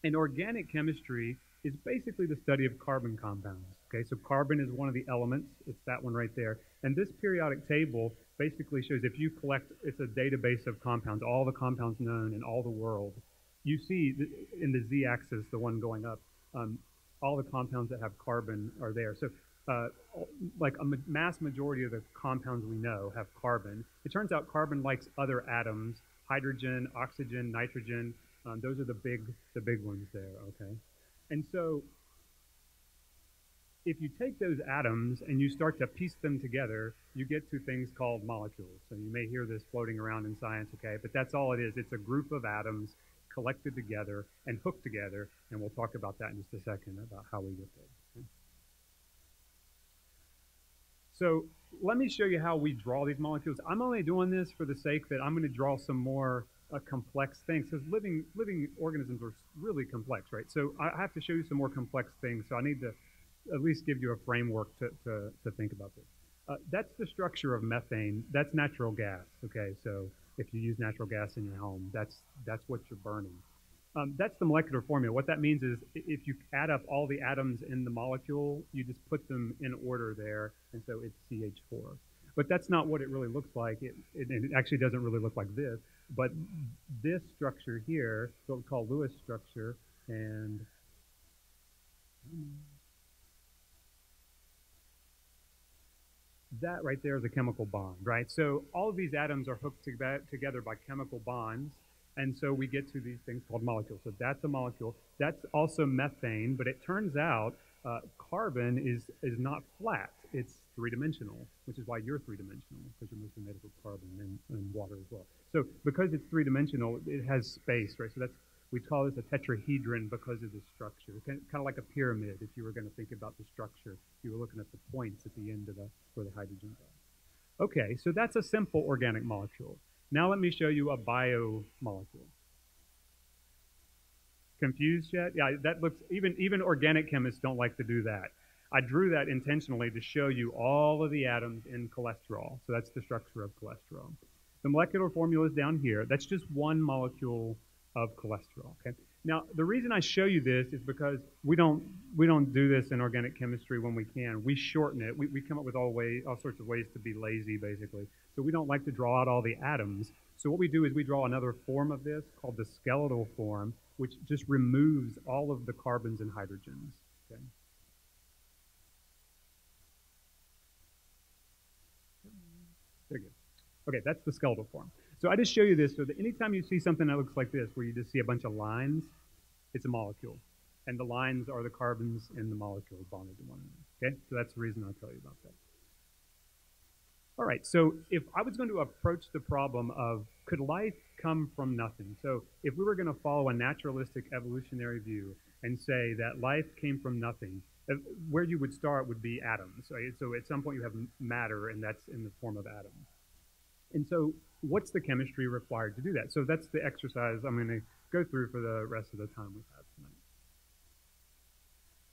and organic chemistry is basically the study of carbon compounds. Okay, so carbon is one of the elements. It's that one right there. And this periodic table basically shows if you collect, it's a database of compounds, all the compounds known in all the world. You see in the z-axis, the one going up, all the compounds that have carbon are there. So like a mass majority of the compounds we know have carbon. It turns out carbon likes other atoms, hydrogen, oxygen, nitrogen. Those are the big ones there, okay? And so if you take those atoms and you start to piece them together, you get to things called molecules. So you may hear this floating around in science, okay? But that's all it is. It's a group of atoms collected together and hooked together, and we'll talk about that in just a second, about how we get there. Okay? So let me show you how we draw these molecules. I'm only doing this for the sake that I'm going to draw some more complex things, because living organisms are really complex, right? So I have to show you some more complex things, so I need to at least give you a framework to think about this. That's the structure of methane. That's natural gas, okay? So if you use natural gas in your home, that's what you're burning. That's the molecular formula. What that means is if you add up all the atoms in the molecule, you just put them in order there, and so it's CH4. But that's not what it really looks like. It actually doesn't really look like this. But this structure here is what we call Lewis structure, and that right there is a chemical bond, right? So all of these atoms are hooked together by chemical bonds, and so we get to these things called molecules. So that's a molecule. That's also methane, but it turns out carbon is not flat. It's three-dimensional, which is why you're three-dimensional, because you're mostly made up of carbon and water as well. So because it's three-dimensional, it has space, right? So we call this a tetrahedron because of the structure. Kind of like a pyramid, if you were going to think about the structure. You were looking at the points at the end of where the hydrogens are. Okay, so that's a simple organic molecule. Now let me show you a biomolecule. Confused yet? Yeah, that looks, even organic chemists don't like to do that. I drew that intentionally to show you all of the atoms in cholesterol. So that's the structure of cholesterol. The molecular formula is down here. That's just one molecule of cholesterol, okay? Now, the reason I show you this is because we don't do this in organic chemistry when we can. We shorten it. We come up with all sorts of ways to be lazy, basically. So we don't like to draw out all the atoms. So what we do is we draw another form of this called the skeletal form, which just removes all of the carbons and hydrogens, okay? Very good. Okay, that's the skeletal form. So I just show you this so that anytime you see something that looks like this, where you just see a bunch of lines, it's a molecule. And the lines are the carbons in the molecule bonded to one another. Okay? So that's the reason I'll tell you about that. All right, so if I was going to approach the problem of could life come from nothing? So if we were going to follow a naturalistic evolutionary view and say that life came from nothing, where you would start would be atoms. Right? So at some point you have matter, and that's in the form of atoms. And so what's the chemistry required to do that? So that's the exercise I'm going to go through for the rest of the time we have tonight.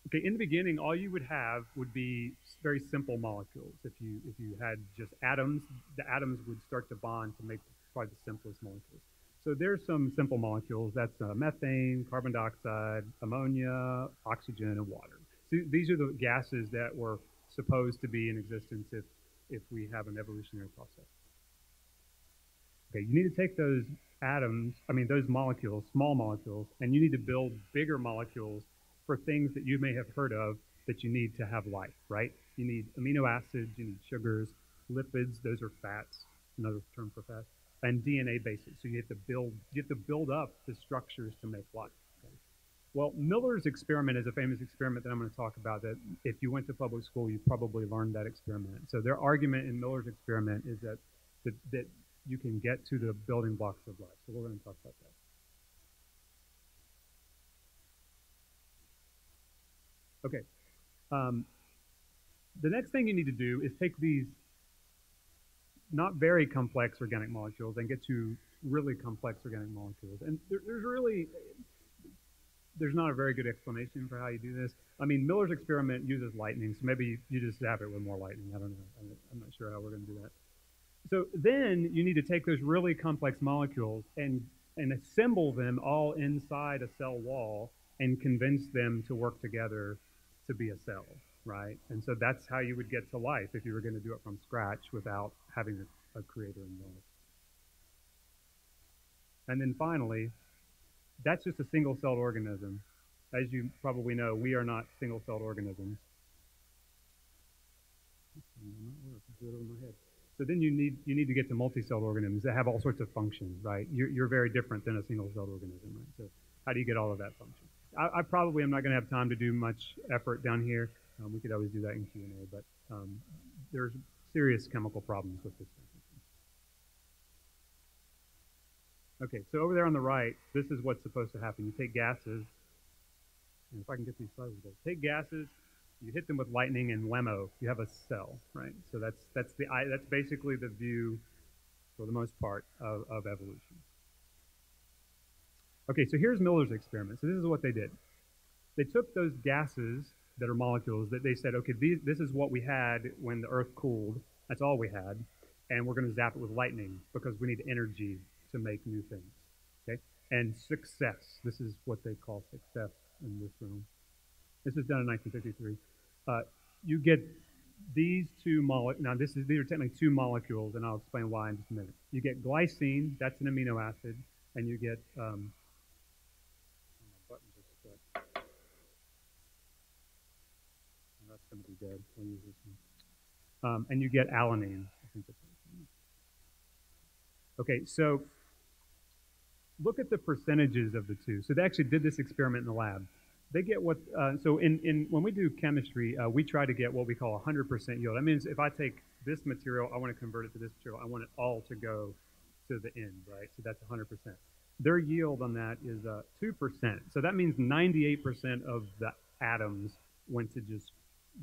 Okay, in the beginning, all you would have would be very simple molecules. If you had just atoms, the atoms would start to bond to make probably the simplest molecules. So there's some simple molecules. That's methane, carbon dioxide, ammonia, oxygen, and water. So these are the gases that were supposed to be in existence if we have an evolutionary process. Okay, you need to take those those molecules, small molecules, and you need to build bigger molecules for things that you may have heard of that you need to have life, right? You need amino acids, you need sugars, lipids, those are fats, another term for fats, and DNA bases. So you have to build up the structures to make life. Okay? Well, Miller's experiment is a famous experiment that I'm going to talk about that if you went to public school, you probably learned that experiment. So their argument in Miller's experiment is that you can get to the building blocks of life. So we're going to talk about that. Okay. The next thing you need to do is take these not very complex organic molecules and get to really complex organic molecules. And there's not a very good explanation for how you do this. I mean, Miller's experiment uses lightning, so maybe you just zap it with more lightning. I don't know. I'm not sure how we're going to do that. So then you need to take those really complex molecules and assemble them all inside a cell wall and convince them to work together to be a cell, right? And so that's how you would get to life if you were going to do it from scratch without having a creator involved. And then finally, that's just a single-celled organism. As you probably know, we are not single-celled organisms. So then you need to get to multi-celled organisms that have all sorts of functions, right? You're very different than a single-celled organism, right? So how do you get all of that function? I probably am not going to have time to do much effort down here. We could always do that in Q&A, but there's serious chemical problems with this. Okay, so over there on the right, this is what's supposed to happen. You take gases, and if I can get these slides, take gases, you hit them with lightning and whammo, you have a cell, right? So that's basically the view, for the most part, of evolution. Okay, so here's Miller's experiment. So this is what they did. They took those gases that are molecules that they said, okay, this is what we had when the Earth cooled. That's all we had. And we're going to zap it with lightning because we need energy to make new things. Okay? And success. This is what they call success in this room. This was done in 1953. You get these two molecules. Now, these are technically two molecules, and I'll explain why in just a minute. You get glycine. That's an amino acid. And you get that's going to be dead. I'll use this one. And you get alanine. I think that's okay, so look at the percentages of the two. So they actually did this experiment in the lab. They get what, so when we do chemistry, we try to get what we call 100% yield. That means if I take this material, I want to convert it to this material, I want it all to go to the end, right? So that's 100%. Their yield on that is 2%. So that means 98% of the atoms went to just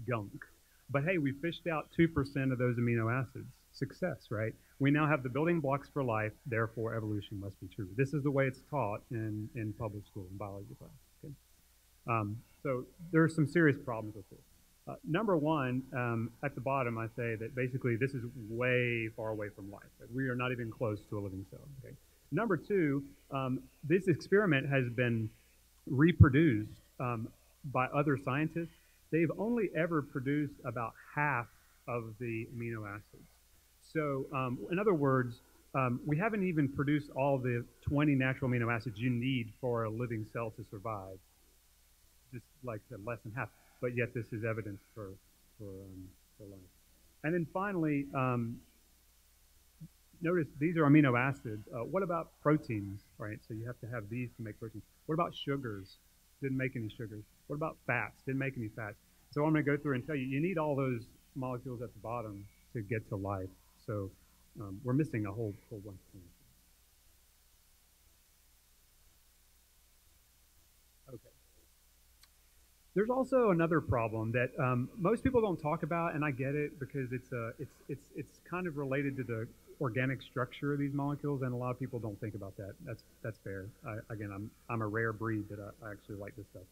gunk. But hey, we fished out 2% of those amino acids. Success, right? We now have the building blocks for life, therefore evolution must be true. This is the way it's taught in public school, in biology class. Okay? So there are some serious problems with this. Number one, at the bottom, I say that basically this is way far away from life. That we are not even close to a living cell. Okay? Number two, this experiment has been reproduced by other scientists. They've only ever produced about half of the amino acids. So, in other words, we haven't even produced all the 20 natural amino acids you need for a living cell to survive. Just like I said, less than half. But yet this is evidence for life. And then finally, notice these are amino acids. What about proteins, right? So you have to have these to make proteins. What about sugars? Didn't make any sugars. What about fats? Didn't make any fats. So I'm going to go through and tell you, you need all those molecules at the bottom to get to life. So we're missing a whole bunch of things. Okay. There's also another problem that most people don't talk about, and I get it because it's kind of related to the organic structure of these molecules, and a lot of people don't think about that. That's fair. Again, I'm a rare breed that I actually like this stuff.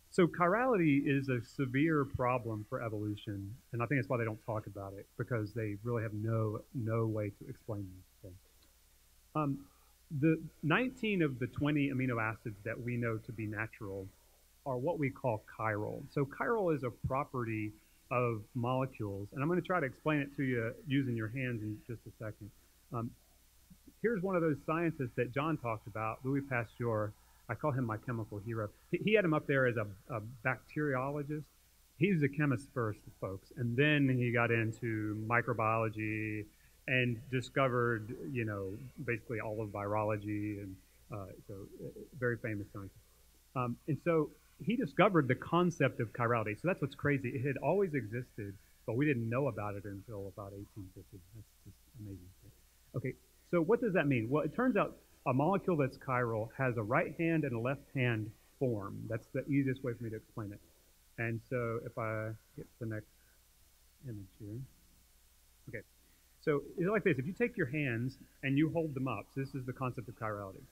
So chirality is a severe problem for evolution, and I think that's why they don't talk about it, because they really have no way to explain this. Okay. The 19 of the 20 amino acids that we know to be natural are what we call chiral. So chiral is a property of molecules, and I'm going to try to explain it to you using your hands in just a second. Here's one of those scientists that John talked about, Louis Pasteur. I call him my chemical hero. He had him up there as a bacteriologist. He was a chemist first, folks, and then he got into microbiology and discovered, basically all of virology, and so very famous scientist. And so he discovered the concept of chirality. So that's what's crazy. It had always existed, but we didn't know about it until about 1850. That's just amazing. Okay, so what does that mean? Well, it turns out a molecule that's chiral has a right hand and a left hand form. That's the easiest way for me to explain it. And so if I get the next image here. Okay, so it's like this. If you take your hands and you hold them up, so this is the concept of chirality.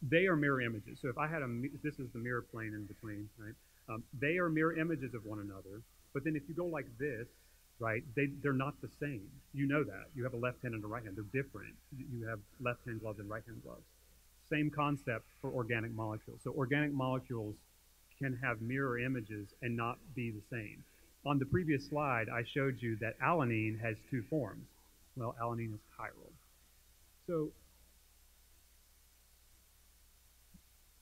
They are mirror images. So if I had this is the mirror plane in between, right? They are mirror images of one another. But then if you go like this, right, they're not the same. You know that. You have a left hand and a right hand. They're different. You have left hand gloves and right hand gloves. Same concept for organic molecules. So organic molecules can have mirror images and not be the same. On the previous slide, I showed you that alanine has two forms. Well, alanine is chiral. So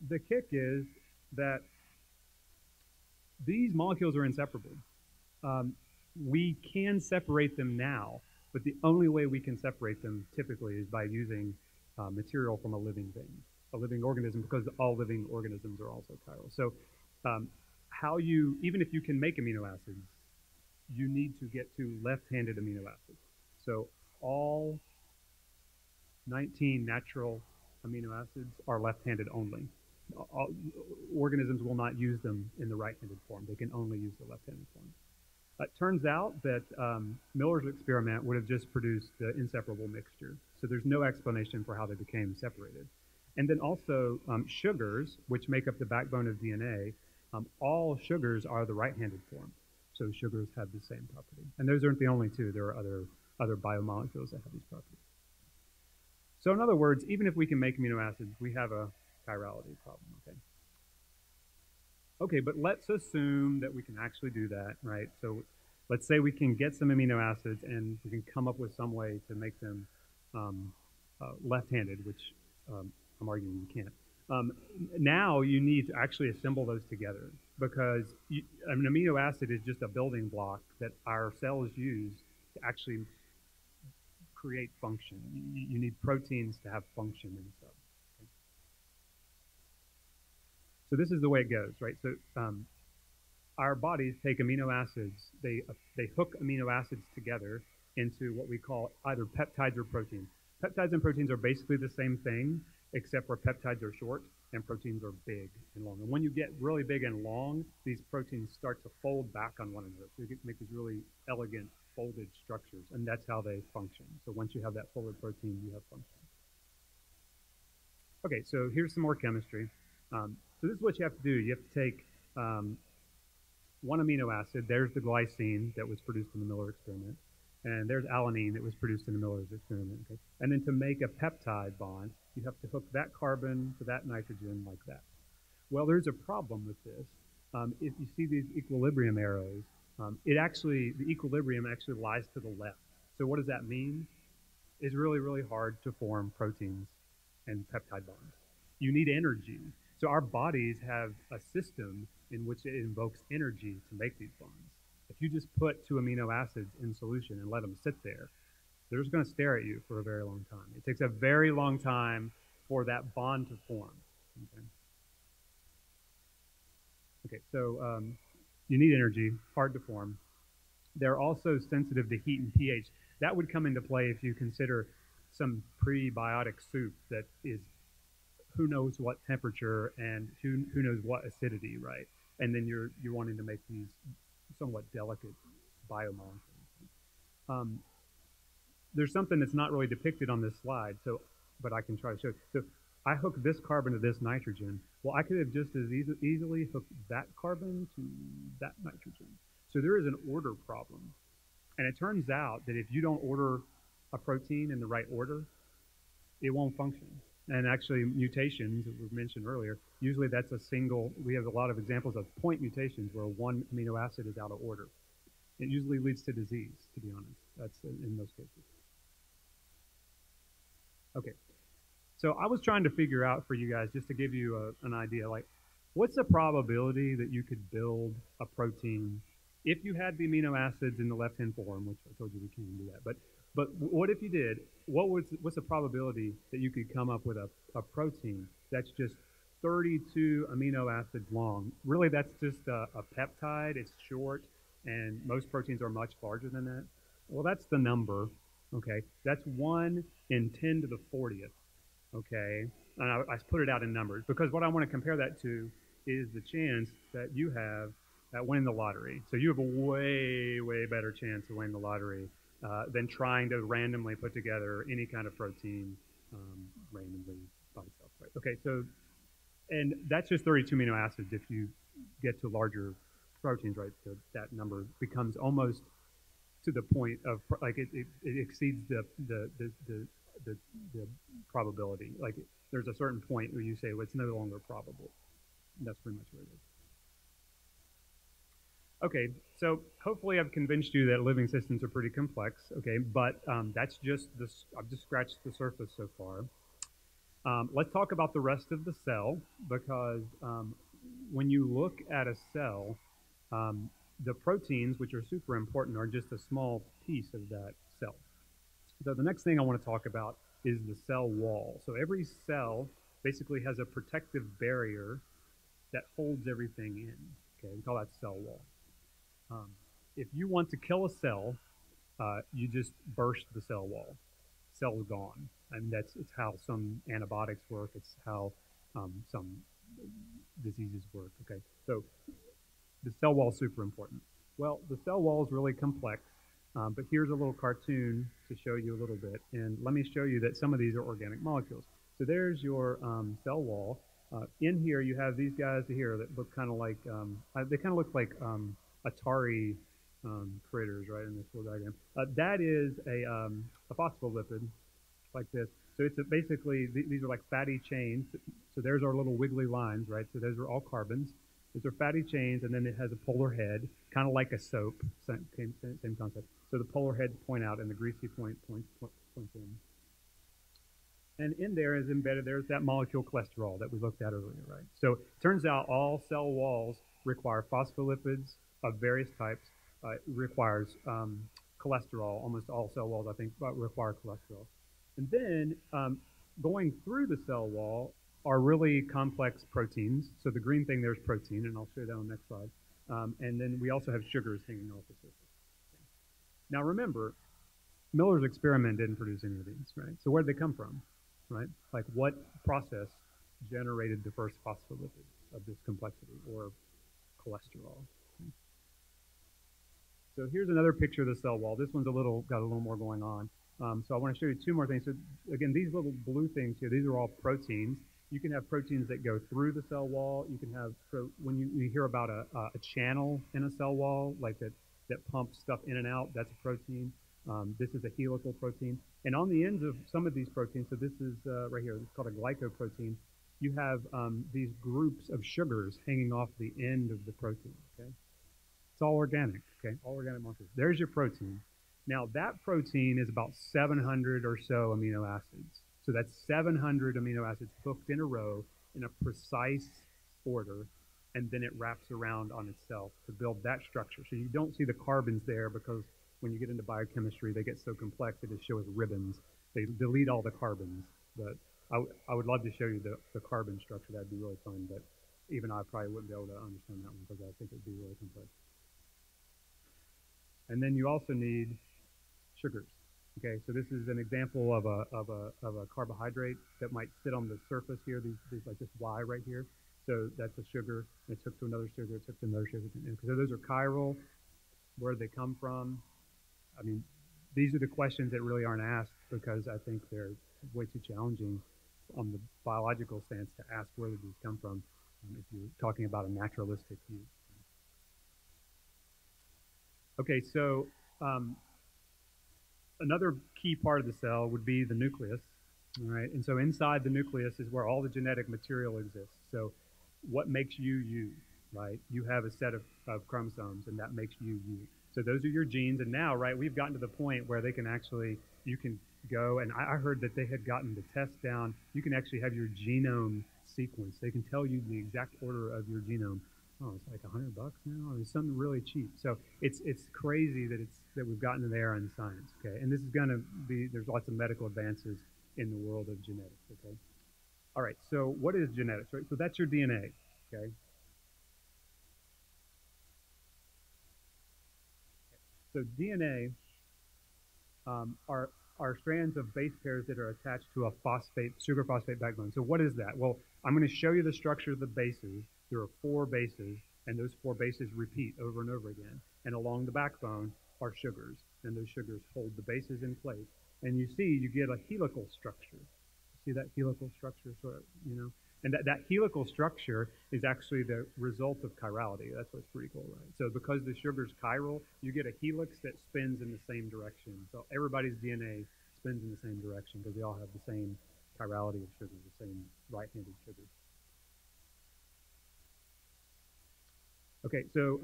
the kick is that these molecules are inseparable. We can separate them now, but the only way we can separate them typically is by using material from a living thing, a living organism, because all living organisms are also chiral. So even if you can make amino acids, you need to get to left-handed amino acids. So all 19 natural amino acids are left-handed only. Organisms will not use them in the right-handed form. They can only use the left-handed form. It turns out that Miller's experiment would have just produced the inseparable mixture. So there's no explanation for how they became separated. And then also sugars, which make up the backbone of DNA, all sugars are the right-handed form. So sugars have the same property. And those aren't the only two. There are other biomolecules that have these properties. So in other words, even if we can make amino acids, we have a chirality problem, okay? Okay, but let's assume that we can actually do that, right? So let's say we can get some amino acids and we can come up with some way to make them left-handed, which I'm arguing you can't. Now you need to actually assemble those together, because an amino acid is just a building block that our cells use to actually create function. You need proteins to have function in the cell. Okay? So this is the way it goes, right? So our bodies take amino acids, they hook amino acids together into what we call either peptides or proteins. Peptides and proteins are basically the same thing, except for peptides are short and proteins are big and long. And when you get really big and long, these proteins start to fold back on one another. So you make these really elegant folded structures, and that's how they function. So once you have that folded protein, you have function. Okay, so here's some more chemistry. So this is what you have to do. You have to take one amino acid. There's the glycine that was produced in the Miller experiment. And there's alanine that was produced in the Miller's experiment. Okay? And then to make a peptide bond, you have to hook that carbon to that nitrogen like that. Well, there's a problem with this. If you see these equilibrium arrows, the equilibrium actually lies to the left. So what does that mean? It's really, really hard to form proteins and peptide bonds. You need energy. So our bodies have a system in which it invokes energy to make these bonds. If you just put two amino acids in solution and let them sit there, They're just going to stare at you for a very long time. It takes a very long time for that bond to form. Okay, so you need energy, hard to form. They're also sensitive to heat and pH. That would come into play if you consider some prebiotic soup that is who knows what temperature and who knows what acidity, right? And then you're wanting to make these somewhat delicate biomolecules. There's something that's not really depicted on this slide, but I can try to show. So I hook this carbon to this nitrogen. Well, I could have just as easily hooked that carbon to that nitrogen. So there is an order problem. And it turns out that if you don't order a protein in the right order, it won't function. And actually, mutations that were mentioned earlier, usually that's a single, we have a lot of examples of point mutations where one amino acid is out of order. It usually leads to disease, to be honest. That's in most cases. Okay, so I was trying to figure out for you guys, just to give you an idea, like, what's the probability that you could build a protein if you had the amino acids in the left-hand form, which I told you we can't do that, but what if you did? What's the probability that you could come up with a protein that's just 32 amino acids long? Really, that's just a peptide. It's short, and most proteins are much larger than that. Well, that's the number, okay? That's 1 in 10 to the 40th, okay? And I put it out in numbers because what I want to compare that to is the chance that you have at winning the lottery. So you have a way, way better chance of winning the lottery than trying to randomly put together any kind of protein randomly by itself, right? Okay, so, and that's just 32 amino acids. If you get to larger proteins, right, so that number becomes almost to the point of, like, it exceeds the probability. Like, there's a certain point where you say, well, it's no longer probable. And that's pretty much what it is. Okay, so hopefully I've convinced you that living systems are pretty complex, okay, but that's just this, I've just scratched the surface so far. Let's talk about the rest of the cell, because when you look at a cell, the proteins, which are super important, are just a small piece of that cell. So the next thing I want to talk about is the cell wall. So every cell basically has a protective barrier that holds everything in, okay, we call that cell wall. If you want to kill a cell, you just burst the cell wall. Cell's gone. And it's how some antibiotics work. It's how some diseases work. Okay, so the cell wall is super important. Well, the cell wall is really complex, but here's a little cartoon to show you a little bit. And let me show you that some of these are organic molecules. So there's your cell wall. In here, you have these guys here that look kind of like, they kind of look like Atari critters, right, in this little diagram. That is a phospholipid, like this. So it's basically, these are like fatty chains. So there's our little wiggly lines, right? So those are all carbons. Those are fatty chains, and then it has a polar head, kind of like a soap, same concept. So the polar heads point out, and the greasy points in. And in there is embedded, there's that molecule cholesterol that we looked at earlier, right? So it turns out all cell walls require phospholipids of various types. It requires cholesterol. Almost all cell walls, I think, require cholesterol. And then going through the cell wall are really complex proteins. So the green thing there is protein, and I'll show you that on the next slide. And then we also have sugars hanging off the surface. Now remember, Miller's experiment didn't produce any of these, right? So where did they come from, right? Like, what process generated the first phospholipid of this complexity, or cholesterol? Okay. So here's another picture of the cell wall. This one's got a little more going on. So I want to show you two more things. So again, these little blue things here, these are all proteins. You can have proteins that go through the cell wall. You can have, so when you hear about a channel in a cell wall, like that pumps stuff in and out, that's a protein. This is a helical protein. And on the ends of some of these proteins, so this is right here, it's called a glycoprotein, you have these groups of sugars hanging off the end of the protein, okay? It's all organic, okay? All organic molecules. There's your protein. Now, that protein is about 700 or so amino acids. So that's 700 amino acids hooked in a row in a precise order, and then it wraps around on itself to build that structure. So you don't see the carbons there because when you get into biochemistry, they get so complex they just show us ribbons. They delete all the carbons. But I would love to show you the carbon structure. That'd be really fun. But even I probably wouldn't be able to understand that one because I think it'd be really complex. And then you also need sugars. Okay, so this is an example of a carbohydrate that might sit on the surface here. These like this Y right here. So that's a sugar. It took to another sugar. It took to another sugar. So those are chiral. Where they come from? I mean, these are the questions that really aren't asked because I think they're way too challenging on the biological stance to ask where did these come from if you're talking about a naturalistic view. Okay, so another key part of the cell would be the nucleus, all right? And so inside the nucleus is where all the genetic material exists. So what makes you you, right? You have a set of chromosomes, and that makes you you. So those are your genes, and now, right, we've gotten to the point where they can actually, you can go, and I heard that they had gotten the test down. You can actually have your genome sequenced. They can tell you the exact order of your genome. Oh, it's like $100 now. It's something really cheap. So it's crazy that we've gotten there in science. Okay, and this is going to be, there's lots of medical advances in the world of genetics. Okay, all right. So what is genetics? Right. So that's your DNA. Okay. So DNA are strands of base pairs that are attached to a sugar phosphate backbone. So what is that? Well, I'm going to show you the structure of the bases. There are 4 bases, and those 4 bases repeat over and over again. And along the backbone are sugars, and those sugars hold the bases in place. And you see, you get a helical structure. See that helical structure, sort of, you know? And that helical structure is actually the result of chirality. That's what's pretty cool, right? So because the sugar's chiral, you get a helix that spins in the same direction. So everybody's DNA spins in the same direction because they all have the same chirality of sugar, the same right-handed sugar. Okay, so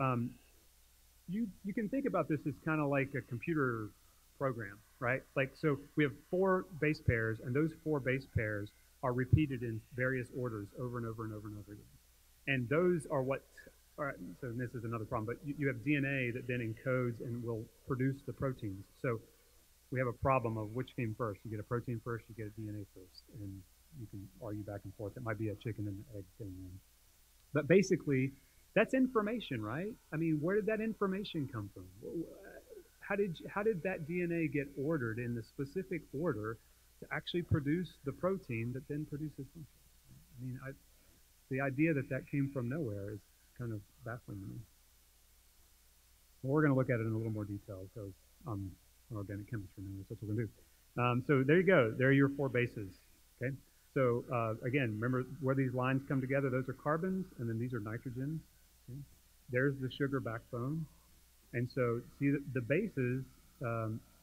you can think about this as kind of like a computer program, right? Like, so we have 4 base pairs, and those 4 base pairs are repeated in various orders over and over and over and over again. And those are what, all right, so this is another problem, but you have DNA that then encodes and will produce the proteins. So we have a problem of which came first. You get a protein first, you get a DNA first, and you can argue back and forth. It might be a chicken and egg thing. But basically, that's information, right? I mean, where did that information come from? How did that DNA get ordered in the specific order to actually produce the protein that then produces function? I mean, the idea that came from nowhere is kind of baffling to me. Well, we're going to look at it in a little more detail because I'm an organic chemist for now, so that's what we're going to do. So there you go. There are your 4 bases. Okay. So again, remember where these lines come together. Those are carbons, and then these are nitrogens. Okay. There's the sugar backbone, and so see the bases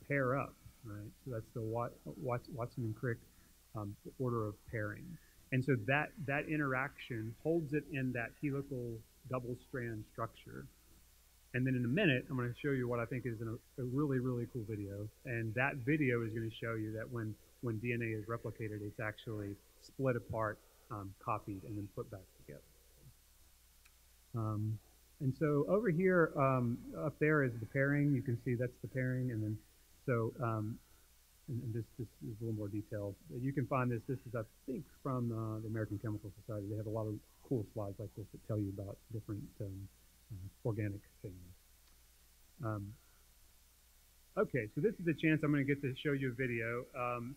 pair up. Right, so that's the Watson and Crick order of pairing, and so that interaction holds it in that helical double-strand structure. And then in a minute, I'm going to show you what I think is a really, really cool video. And that video is going to show you that when DNA is replicated, it's actually split apart, copied, and then put back together. And so over here, up there is the pairing. You can see that's the pairing, and then so, and this is a little more detailed. You can find this. This is, I think, from the American Chemical Society. They have a lot of cool slides like this that tell you about different organic things. Okay, so this is the chance I'm going to get to show you a video.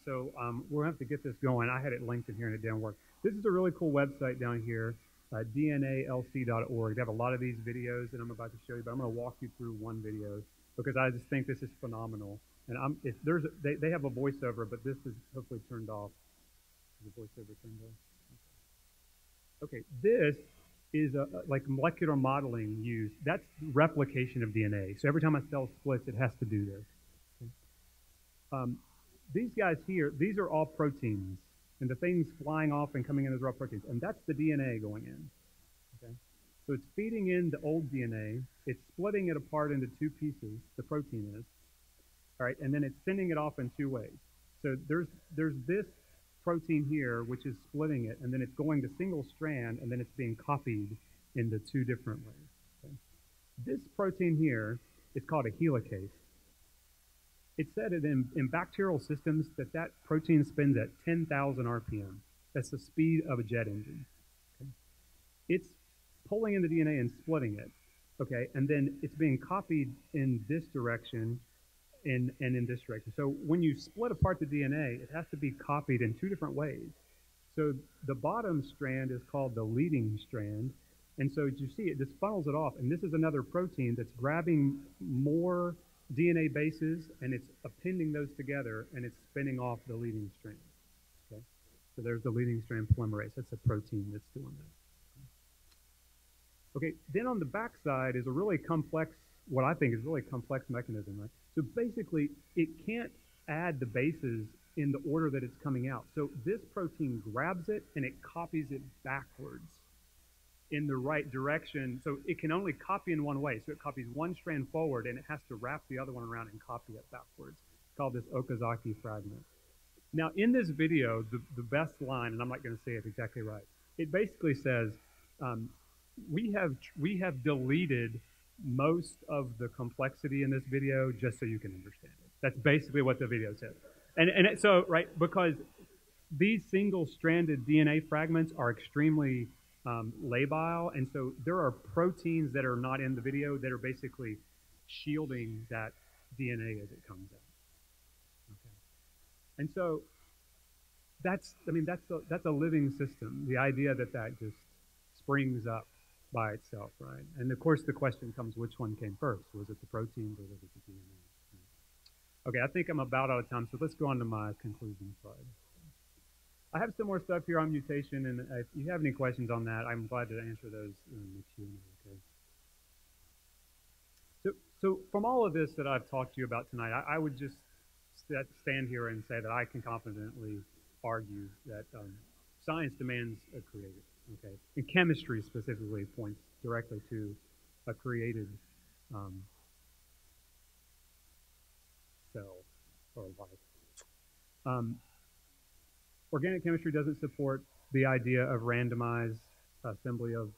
So we'll have to get this going. I had it linked in here and it didn't work. This is a really cool website down here, dnalc.org. They have a lot of these videos that I'm about to show you, but I'm going to walk you through one video because I just think this is phenomenal. And they have a voiceover, but this is hopefully turned off. Is the voiceover turned off? Okay, this is like molecular modeling used. That's replication of DNA. So every time a cell splits, it has to do this. Okay. These guys here, these are all proteins. And the things flying off and coming in, those are all proteins. And that's the DNA going in. Okay. So it's feeding in the old DNA. It's splitting it apart into 2 pieces, the protein is. All right, and then it's sending it off in 2 ways. So there's this protein here, which is splitting it, and then it's going to single strand, and then it's being copied into 2 different ways. Okay? This protein here is called a helicase. it said it in bacterial systems that protein spins at 10,000 RPM. That's the speed of a jet engine. Okay? It's pulling in the DNA and splitting it, okay? And then it's being copied in this direction and in this direction. So when you split apart the DNA, it has to be copied in two different ways. So the bottom strand is called the leading strand. And so as you see, it just funnels it off. And this is another protein that's grabbing more DNA bases, and it's appending those together, and it's spinning off the leading strand. Okay? So there's the leading strand polymerase. That's a protein that's doing that. Okay, then on the back side is a really complex, what I think is a really complex mechanism, right? So basically, it can't add the bases in the order that it's coming out. So this protein grabs it and it copies it backwards in the right direction. So it can only copy in one way. So it copies one strand forward and it has to wrap the other one around and copy it backwards. It's called this Okazaki fragment. Now in this video, the best line, and I'm not going to say it exactly right, it basically says, we have deleted most of the complexity in this video just so you can understand it. That's basically what the video says. So, right, because these single-stranded DNA fragments are extremely labile, and so there are proteins that are not in the video that are basically shielding that DNA as it comes out. Okay. And so that's a living system. The idea that just springs up by itself, right? And of course, the question comes: which one came first? Was it the proteins or was it the DNA? Okay, I think I'm about out of time, so let's go on to my conclusion slide. I have some more stuff here on mutation, and if you have any questions on that, I'm glad to answer those in the Q&A, okay? So from all of this that I've talked to you about tonight, I would just stand here and say that I can confidently argue that science demands a creator, okay? And chemistry specifically points directly to a created cell or life. Organic chemistry doesn't support the idea of randomized assembly of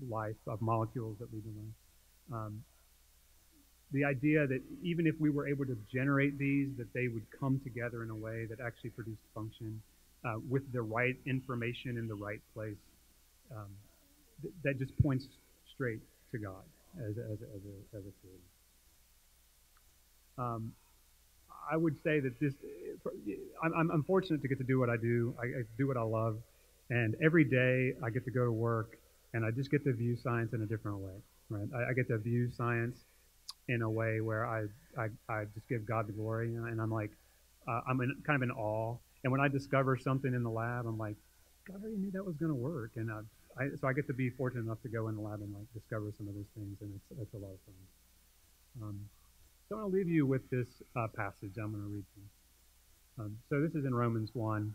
life, of molecules that lead to life. The idea that even if we were able to generate these, that they would come together in a way that actually produced function with the right information in the right place, that just points straight to God as a creator. I would say that I'm fortunate to get to do what I do. I do what I love. And every day I get to go to work and I just get to view science in a different way, right? I get to view science in a way where I just give God the glory. And I'm like, I'm kind of in awe. And when I discover something in the lab, I'm like, God, I already knew that was going to work. And so I get to be fortunate enough to go in the lab and like discover some of those things. And it's a lot of fun. So I'm going to leave you with this passage I'm going to read to you. So this is in Romans 1:1-20.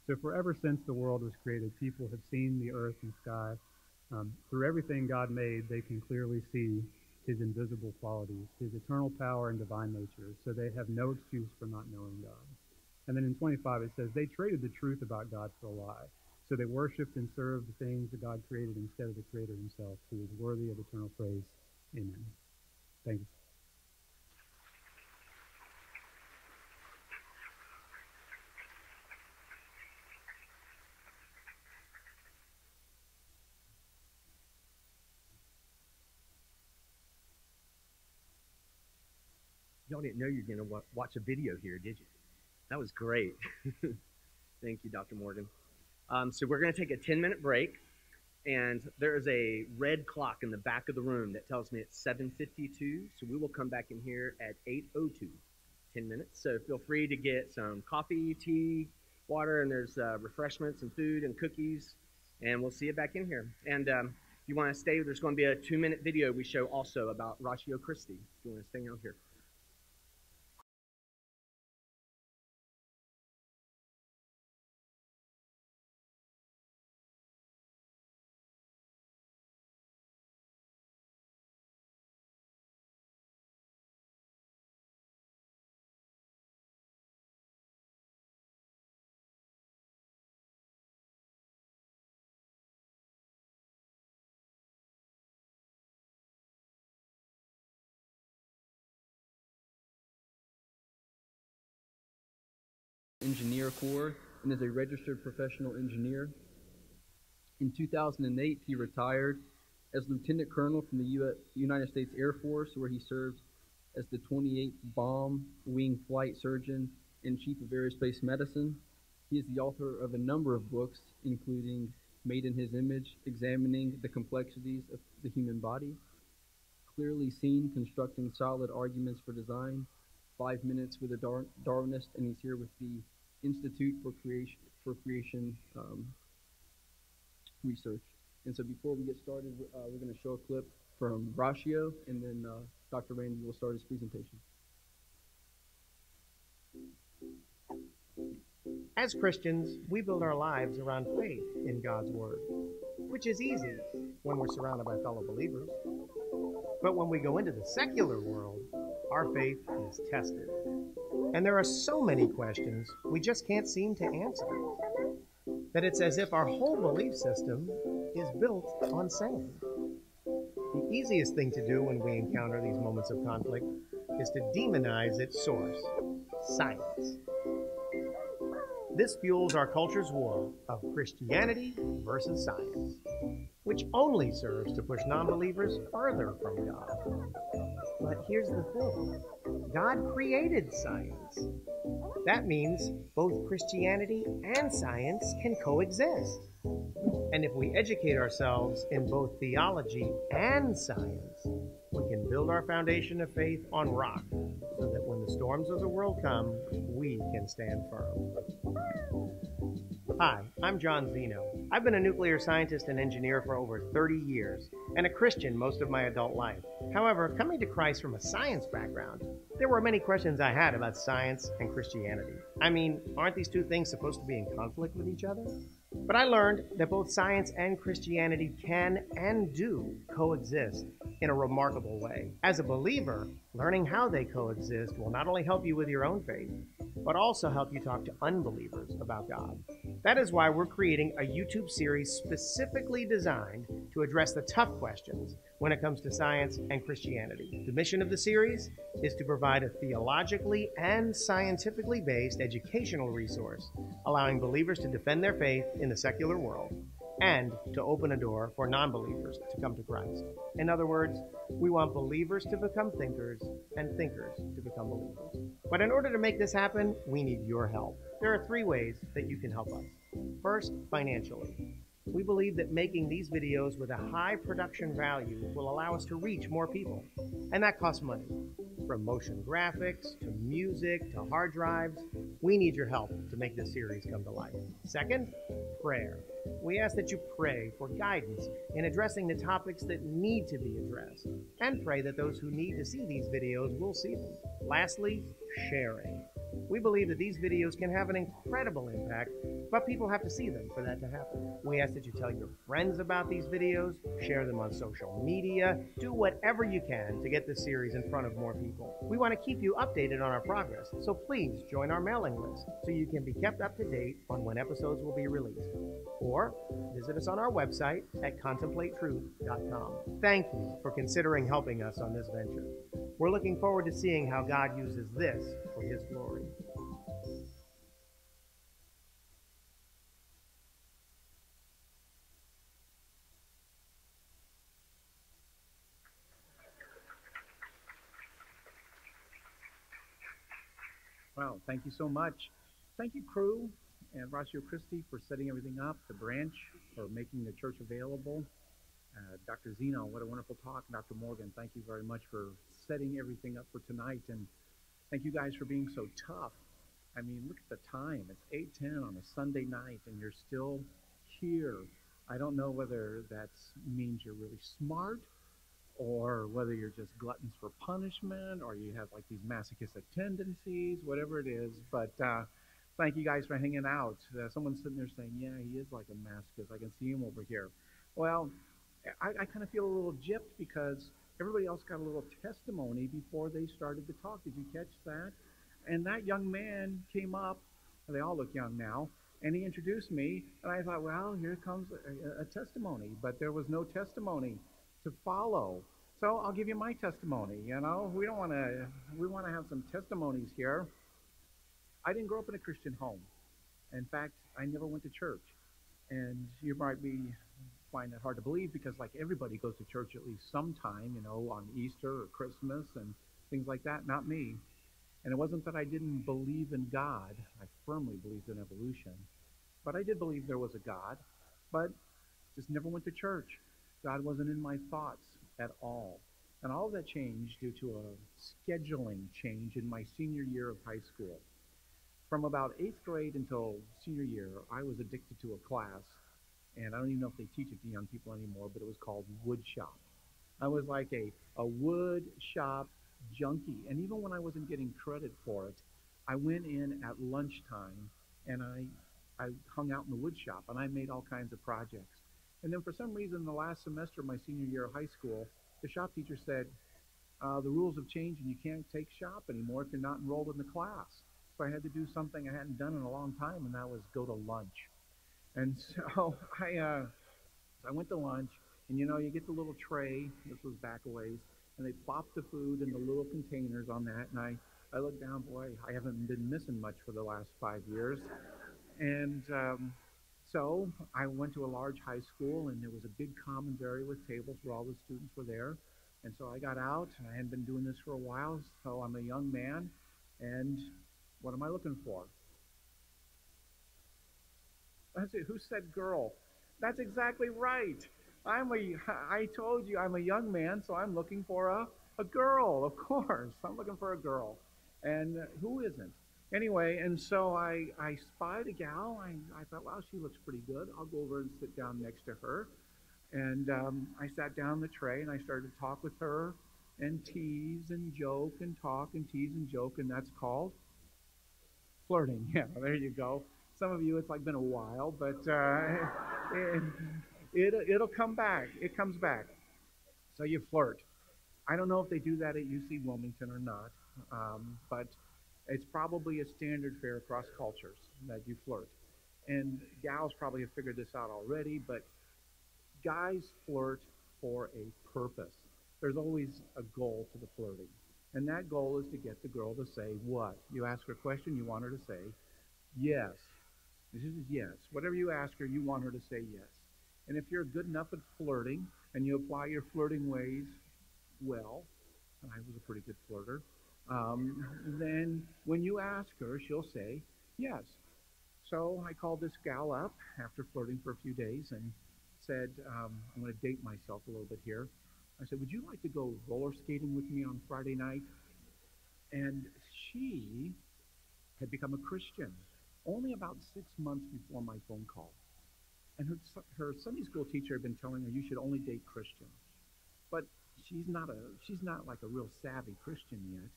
So for ever since the world was created, people have seen the earth and sky. Through everything God made, they can clearly see his invisible qualities, his eternal power and divine nature, so they have no excuse for not knowing God. And then in 25 it says, they traded the truth about God for a lie. So they worshipped and served the things that God created instead of the Creator himself, who is worthy of eternal praise. Amen. Thank you. Y'all didn't know you were going to watch a video here, did you? That was great. Thank you, Dr. Morgan. So we're going to take a 10-minute break, and there is a red clock in the back of the room that tells me it's 7:52, so we will come back in here at 8:02, 10 minutes. So feel free to get some coffee, tea, water, and there's refreshments and food and cookies, and we'll see you back in here. And if you want to stay, there's going to be a 2-minute video we show also about Ratio Christi, if you want to stay out here. Engineer Corps and is a registered professional engineer. In 2008, he retired as Lieutenant Colonel from the United States Air Force, where he served as the 28th Bomb Wing Flight Surgeon and Chief of Aerospace Medicine. He is the author of a number of books, including Made in His Image, Examining the Complexities of the Human Body, Clearly Seen, Constructing Solid Arguments for Design, 5 Minutes with a Darwinist, and he's here with the Institute for Creation Research. And so before we get started, we're going to show a clip from Ratio, and then Dr. Randy will start his presentation. As Christians, we build our lives around faith in God's Word, which is easy when we're surrounded by fellow believers. But when we go into the secular world, our faith is tested. And there are so many questions we just can't seem to answer, that it's as if our whole belief system is built on sand. The easiest thing to do when we encounter these moments of conflict is to demonize its source, science. This fuels our culture's war of Christianity versus science, which only serves to push non-believers further from God. But here's the thing. God created science. That means both Christianity and science can coexist. And if we educate ourselves in both theology and science, we can build our foundation of faith on rock so that when the storms of the world come, we can stand firm. Hi, I'm John Zino. I've been a nuclear scientist and engineer for over 30 years, and a Christian most of my adult life. However, coming to Christ from a science background, there were many questions I had about science and Christianity. I mean, aren't these two things supposed to be in conflict with each other? But I learned that both science and Christianity can and do coexist in a remarkable way. As a believer, learning how they coexist will not only help you with your own faith, but also help you talk to unbelievers about God. That is why we're creating a YouTube series specifically designed to address the tough questions when it comes to science and Christianity. The mission of the series is to provide a theologically and scientifically based educational resource, allowing believers to defend their faith in the secular world and to open a door for non-believers to come to Christ. In other words, we want believers to become thinkers and thinkers to become believers. But in order to make this happen, we need your help. There are 3 ways that you can help us. First, financially. We believe that making these videos with a high production value will allow us to reach more people, and that costs money. From motion graphics, to music, to hard drives, we need your help to make this series come to life. Second, prayer. We ask that you pray for guidance in addressing the topics that need to be addressed, and pray that those who need to see these videos will see them. Lastly, sharing. We believe that these videos can have an incredible impact, but people have to see them for that to happen. We ask that you tell your friends about these videos, share them on social media, do whatever you can to get this series in front of more people. We want to keep you updated on our progress, so please join our mailing list so you can be kept up to date on when episodes will be released. Or visit us on our website at contemplatetruth.com. Thank you for considering helping us on this venture. We're looking forward to seeing how God uses this for His glory. Wow, thank you so much. Thank you, crew and Ratio Christi, for setting everything up, the branch for making the church available. Dr. Zino, what a wonderful talk. Dr. Morgan, thank you very much for setting everything up for tonight. And thank you guys for being so tough. I mean, look at the time. It's 8:10 on a Sunday night, and you're still here. I don't know whether that means you're really smart, or whether you're just gluttons for punishment, or you have like these masochistic tendencies, whatever it is. But thank you guys for hanging out. Someone's sitting there saying, yeah, he is like a masochist. I can see him over here. Well, I kind of feel a little gypped because everybody else got a little testimony before they started to talk. Did you catch that? And that young man came up, and they all look young now, and he introduced me, and I thought, well, here comes a testimony. But there was no testimony to follow. So I'll give you my testimony. You know, we want to have some testimonies here. I didn't grow up in a Christian home. In fact, I never went to church. And you might be find that hard to believe because like everybody goes to church at least sometime, on Easter or Christmas and things like that. Not me. And it wasn't that I didn't believe in God. I firmly believed in evolution. But I did believe there was a God, but just never went to church. God wasn't in my thoughts at all. And all of that changed due to a scheduling change in my senior year of high school. From about 8th grade until senior year, I was addicted to a class, and I don't even know if they teach it to young people anymore, but it was called wood shop. I was like a wood shop junkie, and even when I wasn't getting credit for it, I went in at lunchtime and I hung out in the wood shop and I made all kinds of projects. And then for some reason, the last semester of my senior year of high school, the shop teacher said, the rules have changed and you can't take shop anymore if you're not enrolled in the class. So I had to do something I hadn't done in a long time, and that was go to lunch. And so I went to lunch, and you get the little tray. This was back a ways, and they plopped the food in the little containers on that. And I looked down, boy, I haven't been missing much for the last 5 years. And so I went to a large high school, and there was a big commissary with tables where all the students were there. And so I got out, and I hadn't been doing this for a while, so I'm a young man, and what am I looking for? That's it. Who said girl? That's exactly right. I told you I'm a young man, so I'm looking for a girl, of course. I'm looking for a girl. And who isn't? Anyway, and so I spied a gal. I thought, wow, she looks pretty good. I'll go over and sit down next to her. And I sat down the tray and I started to talk with her and tease and joke and talk and tease and joke, and that's called flirting. Yeah, there you go. Some of you, it's like been a while, but it'll come back. It comes back. So you flirt. I don't know if they do that at UC Wilmington or not, but it's probably a standard fare across cultures that you flirt. And gals probably have figured this out already, but guys flirt for a purpose. There's always a goal to the flirting. And that goal is to get the girl to say what? You ask her a question, you want her to say yes. This is yes. Whatever you ask her, you want her to say yes. And if you're good enough at flirting and you apply your flirting ways well, and I was a pretty good flirter, then when you ask her, she'll say yes. So I called this gal up after flirting for a few days and said, I'm going to date myself a little bit here. I said, would you like to go roller skating with me on Friday night? And she had become a Christian only about 6 months before my phone call. And her Sunday school teacher had been telling her you should only date Christians. But she's not like a real savvy Christian yet.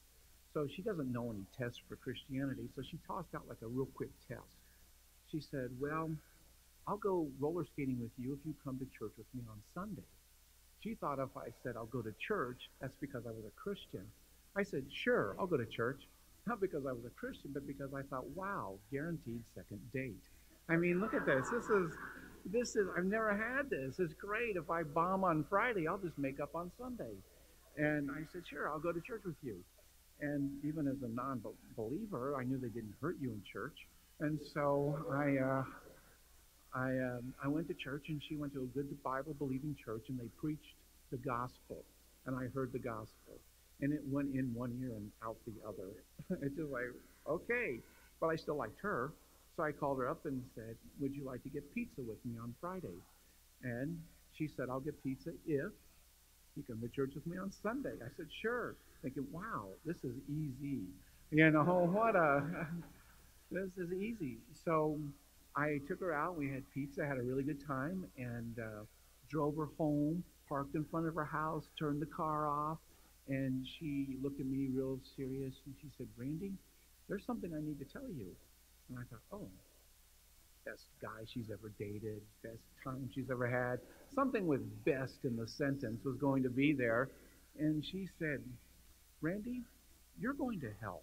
So she doesn't know any tests for Christianity. So she tossed out like a real quick test. She said, well, I'll go roller skating with you if you come to church with me on Sunday. She thought if I said I'll go to church, that's because I was a Christian. I said, sure, I'll go to church. Not because I was a Christian, but because I thought, wow, guaranteed second date. I mean, look at this. This is, I've never had this. It's great. If I bomb on Friday, I'll just make up on Sunday. And I said, sure, I'll go to church with you. And even as a non-believer, I knew they didn't hurt you in church. And so I went to church, and she went to a good Bible-believing church, and they preached the gospel. And I heard the gospel. And it went in one ear and out the other. It's just like, okay. But I still liked her. So I called her up and said, would you like to get pizza with me on Friday? And she said, I'll get pizza if you come to church with me on Sunday. I said, sure. Thinking, wow, this is easy. This is easy. So I took her out. We had pizza, had a really good time, and drove her home, parked in front of her house, turned the car off, and she looked at me real serious, and she said, Randy, there's something I need to tell you. And I thought, oh, best guy she's ever dated, best time she's ever had. Something with best in the sentence was going to be there. And she said, Randy, you're going to hell.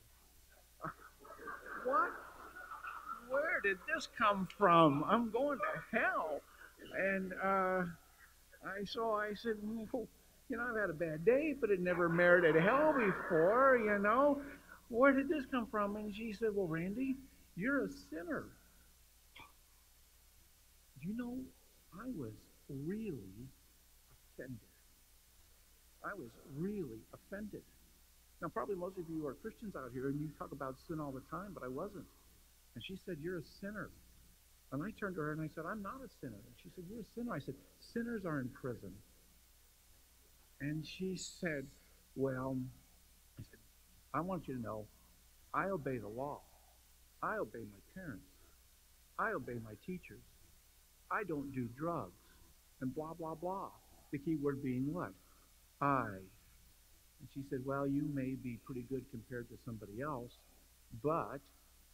What? Where did this come from? I'm going to hell. And I said, well, I've had a bad day, but it never merited hell before, where did this come from? And she said, well, Randy, you're a sinner. You know, I was really offended. I was really offended. Now, probably most of you are Christians out here, and you talk about sin all the time, but I wasn't. And she said, you're a sinner. And I turned to her and I said, I'm not a sinner. And she said, you're a sinner. I said, sinners are in prison. And she said, well, I said, I want you to know, I obey the law. I obey my parents. I obey my teachers. I don't do drugs. And blah, blah, blah. The key word being what? I. And she said, well, you may be pretty good compared to somebody else, but,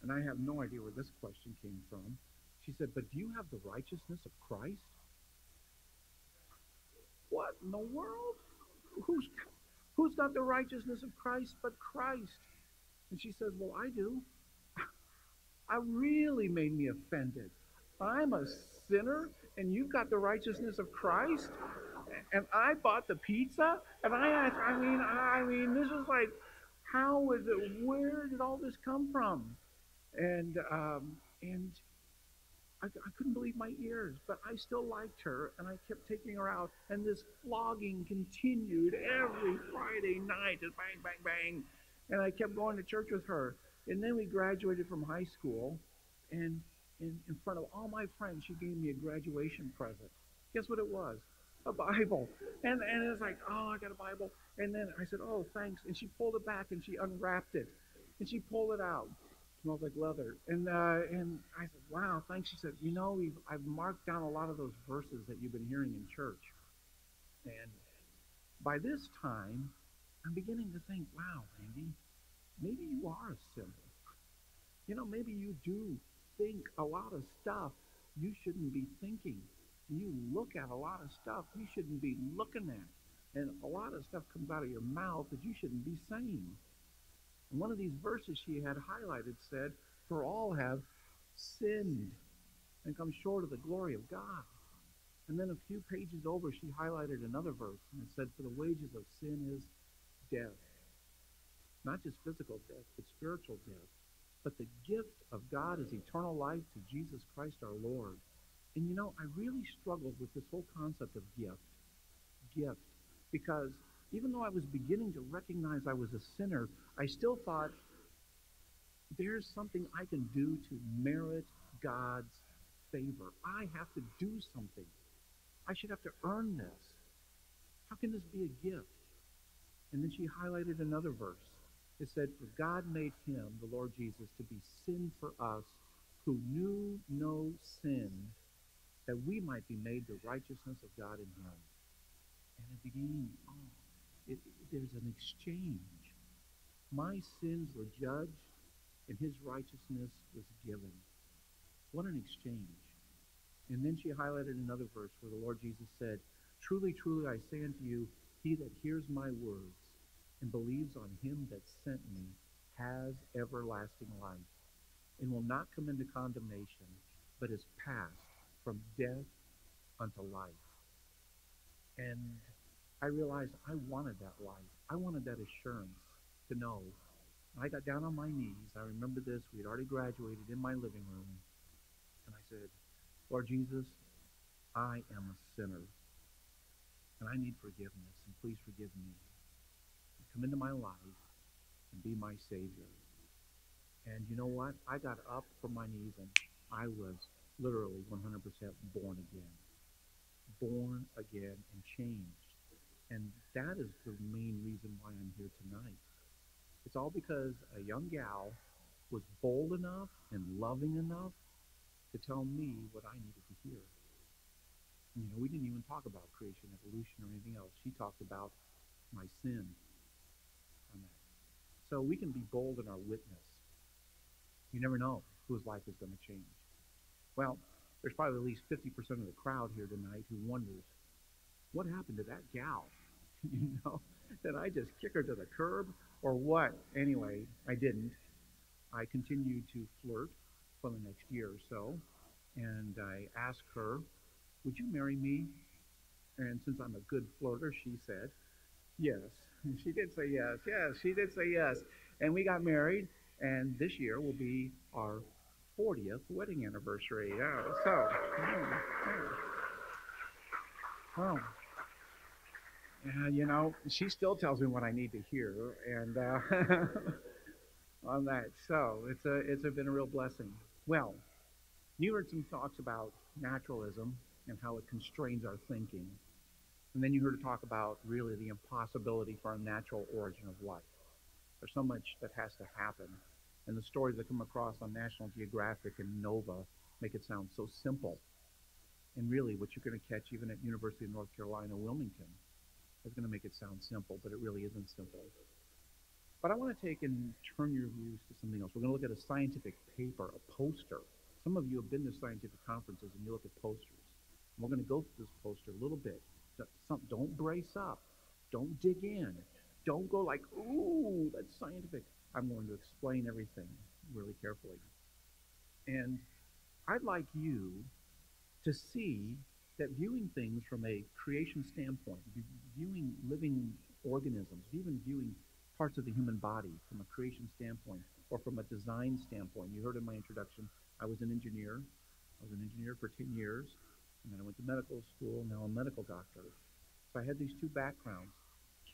and I have no idea where this question came from, she said, but do you have the righteousness of Christ? What in the world? Who's got the righteousness of Christ but Christ? And she says, well, I do. I really made me offended. I'm a sinner, and you've got the righteousness of Christ? And I bought the pizza, and I asked, I mean, this is like, how was it, where did all this come from? And I couldn't believe my ears, but I still liked her, and I kept taking her out, and this flogging continued every Friday night, just bang, bang, bang, and I kept going to church with her. And then we graduated from high school, and in front of all my friends, she gave me a graduation present. Guess what it was? A Bible. And it was like, oh, I got a Bible. And then I said, oh, thanks. And she pulled it back, and she unwrapped it, and she pulled it out. Smells like leather. And I said, wow, thanks. She said, you know, I've marked down a lot of those verses that you've been hearing in church. And by this time, I'm beginning to think, wow, Randy, maybe you are a sinner. You know, maybe you do think a lot of stuff you shouldn't be thinking. You look at a lot of stuff you shouldn't be looking at. And a lot of stuff comes out of your mouth that you shouldn't be saying. And one of these verses she had highlighted said, for all have sinned and come short of the glory of God. And then a few pages over, she highlighted another verse, and it said, for the wages of sin is death. Not just physical death, but spiritual death. But the gift of God is eternal life through Jesus Christ our Lord. And you know, I really struggled with this whole concept of gift, because even though I was beginning to recognize I was a sinner, I still thought, there's something I can do to merit God's favor. I have to do something. I should have to earn this. How can this be a gift? And then she highlighted another verse. It said, for God made him, the Lord Jesus, to be sin for us who knew no sin, that we might be made the righteousness of God in him. And it began, there's an exchange. My sins were judged, and his righteousness was given. What an exchange. And then she highlighted another verse where the Lord Jesus said, truly, truly, I say unto you, he that hears my words and believes on him that sent me has everlasting life, and will not come into condemnation, but is passed from death unto life. And I realized I wanted that life. I wanted that assurance to know. I got down on my knees. I remember this. We had already graduated in my living room. And I said, Lord Jesus, I am a sinner. And I need forgiveness. And please forgive me. Come into my life and be my Savior. And you know what? I got up from my knees and I was literally 100% born again. Born again and changed. And that is the main reason why I'm here tonight. It's all because a young gal was bold enough and loving enough to tell me what I needed to hear. You know, we didn't even talk about creation, evolution, or anything else. She talked about my sin. So we can be bold in our witness. You never know whose life is going to change. Well, there's probably at least 50% of the crowd here tonight who wonders, what happened to that gal? You know, did I just kick her to the curb or what? Anyway, I didn't. I continued to flirt for the next year or so, and I asked her, would you marry me? And since I'm a good flirter, she said, yes. And she did say yes. Yes, she did say yes. And we got married, and this year will be our 40th wedding anniversary. Yeah, so, well, yeah, you know, she still tells me what I need to hear, and on that. So it's been a real blessing. Well, you heard some talks about naturalism and how it constrains our thinking. And then you heard her talk about really the impossibility for a natural origin of life. There's so much that has to happen. And the stories that come across on National Geographic and Nova make it sound so simple. And really, what you're going to catch even at University of North Carolina, Wilmington, is going to make it sound simple, but it really isn't simple. But I want to take and turn your views to something else. We're going to look at a scientific paper, a poster. Some of you have been to scientific conferences and you look at posters. And we're going to go through this poster a little bit. Don't brace up. Don't dig in. Don't go like, ooh, that's scientific. I'm going to explain everything really carefully. And I'd like you to see that viewing things from a creation standpoint, viewing living organisms, even viewing parts of the human body from a creation standpoint or from a design standpoint. You heard in my introduction, I was an engineer. I was an engineer for 10 years, and then I went to medical school, now I'm a medical doctor. So I had these two backgrounds.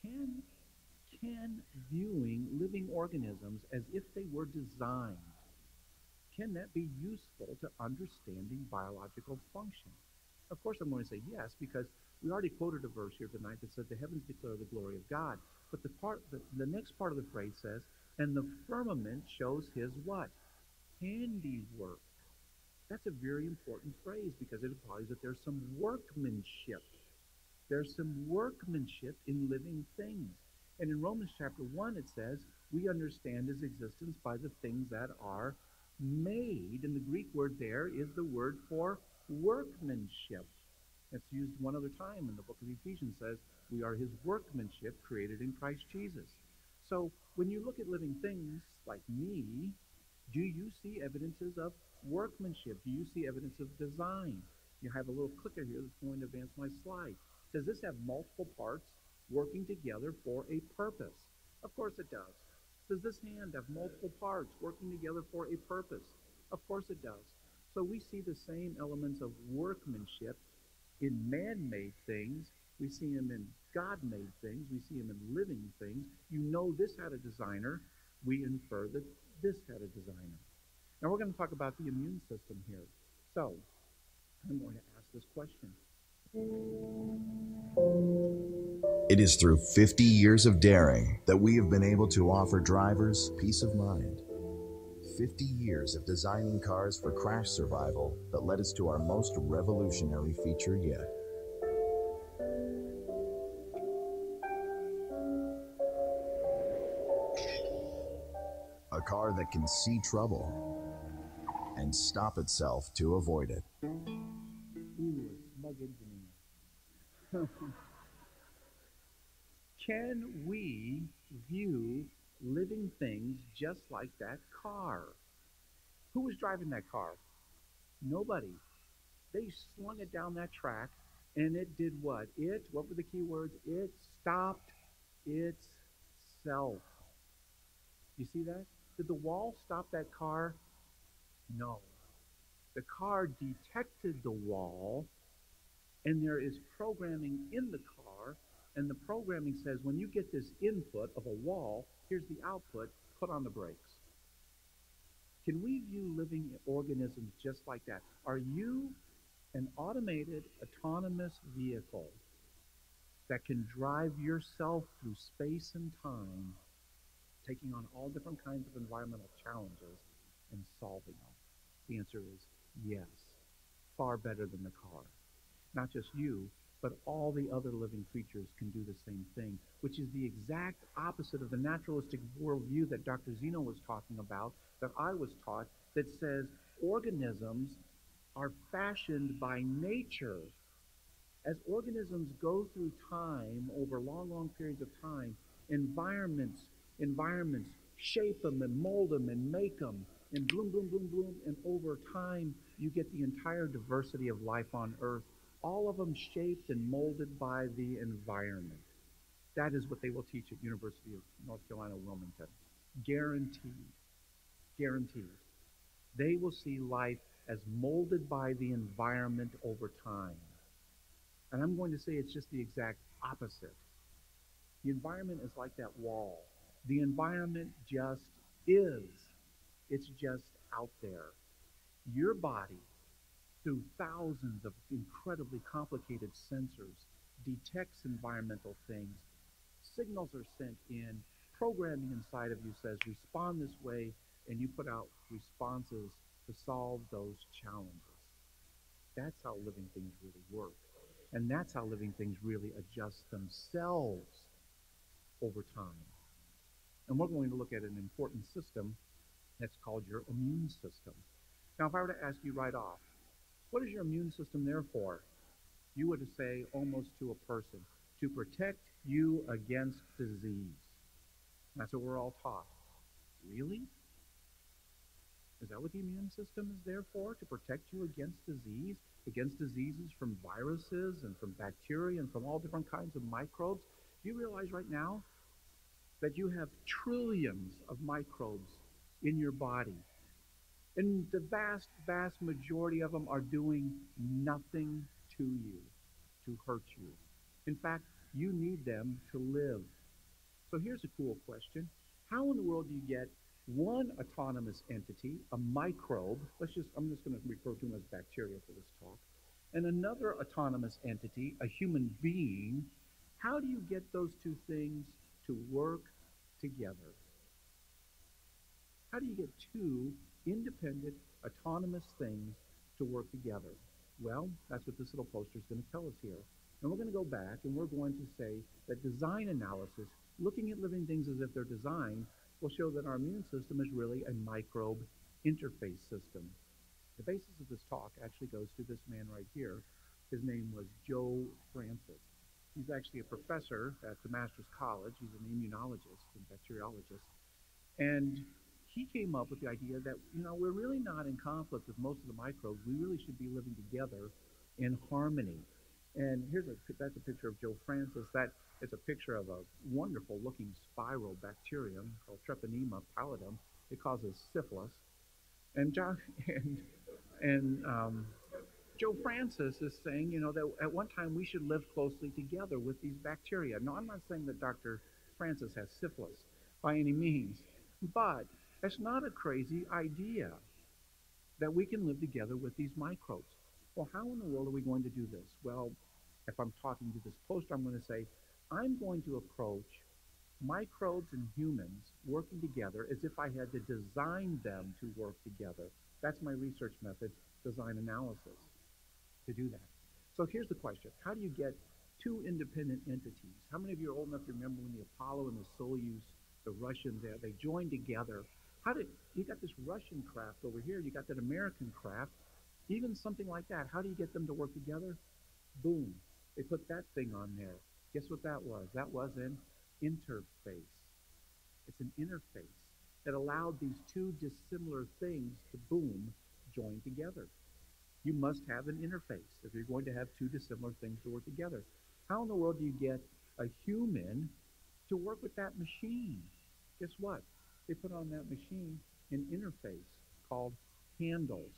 Can viewing living organisms as if they were designed, can that be useful to understanding biological function? Of course I'm going to say yes, because we already quoted a verse here tonight that said the heavens declare the glory of God. But the next part of the phrase says, and the firmament shows his what? Handiwork. That's a very important phrase because it implies that there's some workmanship. There's some workmanship in living things. And in Romans chapter 1 it says, we understand his existence by the things that are made. And the Greek word there is the word for workmanship. It's used one other time in the book of Ephesians. Says we are his workmanship created in Christ Jesus. So when you look at living things like me, do you see evidences of workmanship? Do you see evidence of design? You have a little clicker here that's going to advance my slide. Does this have multiple parts working together for a purpose? Of course it does. Does this hand have multiple parts working together for a purpose? Of course it does. So we see the same elements of workmanship in man-made things. We see them in God-made things. We see them in living things. You know this had a designer. We infer that this had a designer. Now we're going to talk about the immune system here. So I'm going to ask this question. It is through 50 years of daring that we have been able to offer drivers peace of mind. 50 years of designing cars for crash survival that led us to our most revolutionary feature yet. A car that can see trouble and stop itself to avoid it. Ooh, a smug engineer. Can we view living things just like that car? Who was driving that car? Nobody. They slung it down that track, and it did what? What were the key words? It stopped itself. You see that? Did the wall stop that car? No. The car detected the wall, and there is programming in the car, and the programming says when you get this input of a wall, here's the output, put on the brakes. Can we view living organisms just like that? Are you an automated, autonomous vehicle that can drive yourself through space and time, taking on all different kinds of environmental challenges and solving them? The answer is yes. Far better than the car. Not just you, but all the other living creatures can do the same thing, which is the exact opposite of the naturalistic worldview that Dr. Zino was talking about, that I was taught, that says organisms are fashioned by nature. As organisms go through time, over long, long periods of time, environments shape them and mold them and make them, and bloom, bloom, bloom, bloom, and over time you get the entire diversity of life on Earth, all of them shaped and molded by the environment. That is what they will teach at University of North Carolina, Wilmington. Guaranteed. Guaranteed. They will see life as molded by the environment over time. And I'm going to say it's just the exact opposite. The environment is like that wall. The environment just is. It's just out there. Your body, through thousands of incredibly complicated sensors, detects environmental things. Signals are sent in. Programming inside of you says respond this way, and you put out responses to solve those challenges. That's how living things really work. And that's how living things really adjust themselves over time. And we're going to look at an important system that's called your immune system. Now, if I were to ask you right off, what is your immune system there for? You would say almost to a person, to protect you against disease. That's what we're all taught. Really? Is that what the immune system is there for? To protect you against disease? Against diseases from viruses and from bacteria and from all different kinds of microbes? Do you realize right now that you have trillions of microbes in your body? And the vast, vast majority of them are doing nothing to you, to hurt you. In fact, you need them to live. So here's a cool question. How in the world do you get one autonomous entity, a microbe, I'm just going to refer to them as bacteria for this talk, and another autonomous entity, a human being? How do you get those two things to work together? How do you get two independent, autonomous things to work together? Well, that's what this little poster is going to tell us here. And we're going to go back and we're going to say that design analysis, looking at living things as if they're designed, will show that our immune system is really a microbe interface system. The basis of this talk actually goes to this man right here. His name was Joe Francis. He's actually a professor at the Master's College. He's an immunologist and bacteriologist. And he came up with the idea that, we're really not in conflict with most of the microbes. We really should be living together in harmony. And that's a picture of Joe Francis. That is a picture of a wonderful looking spiral bacterium called Treponema pallidum. It causes syphilis. And Joe Francis is saying, that at one time we should live closely together with these bacteria. No, I'm not saying that Dr. Francis has syphilis by any means, but it's not a crazy idea that we can live together with these microbes. Well, how in the world are we going to do this? Well, if I'm talking to this poster, I'm going to say, I'm going to approach microbes and humans working together as if I had to design them to work together. That's my research method, design analysis, to do that. So here's the question. How do you get two independent entities? How many of you are old enough to remember when the Apollo and the Soyuz, the Russians, they joined together? You got this Russian craft over here, you got that American craft, even something like that. How do you get them to work together? Boom. They put that thing on there. Guess what that was? That was an interface. It's an interface that allowed these two dissimilar things to, boom, join together. You must have an interface if you're going to have two dissimilar things to work together. How in the world do you get a human to work with that machine? Guess what? They put on that machine an interface called handles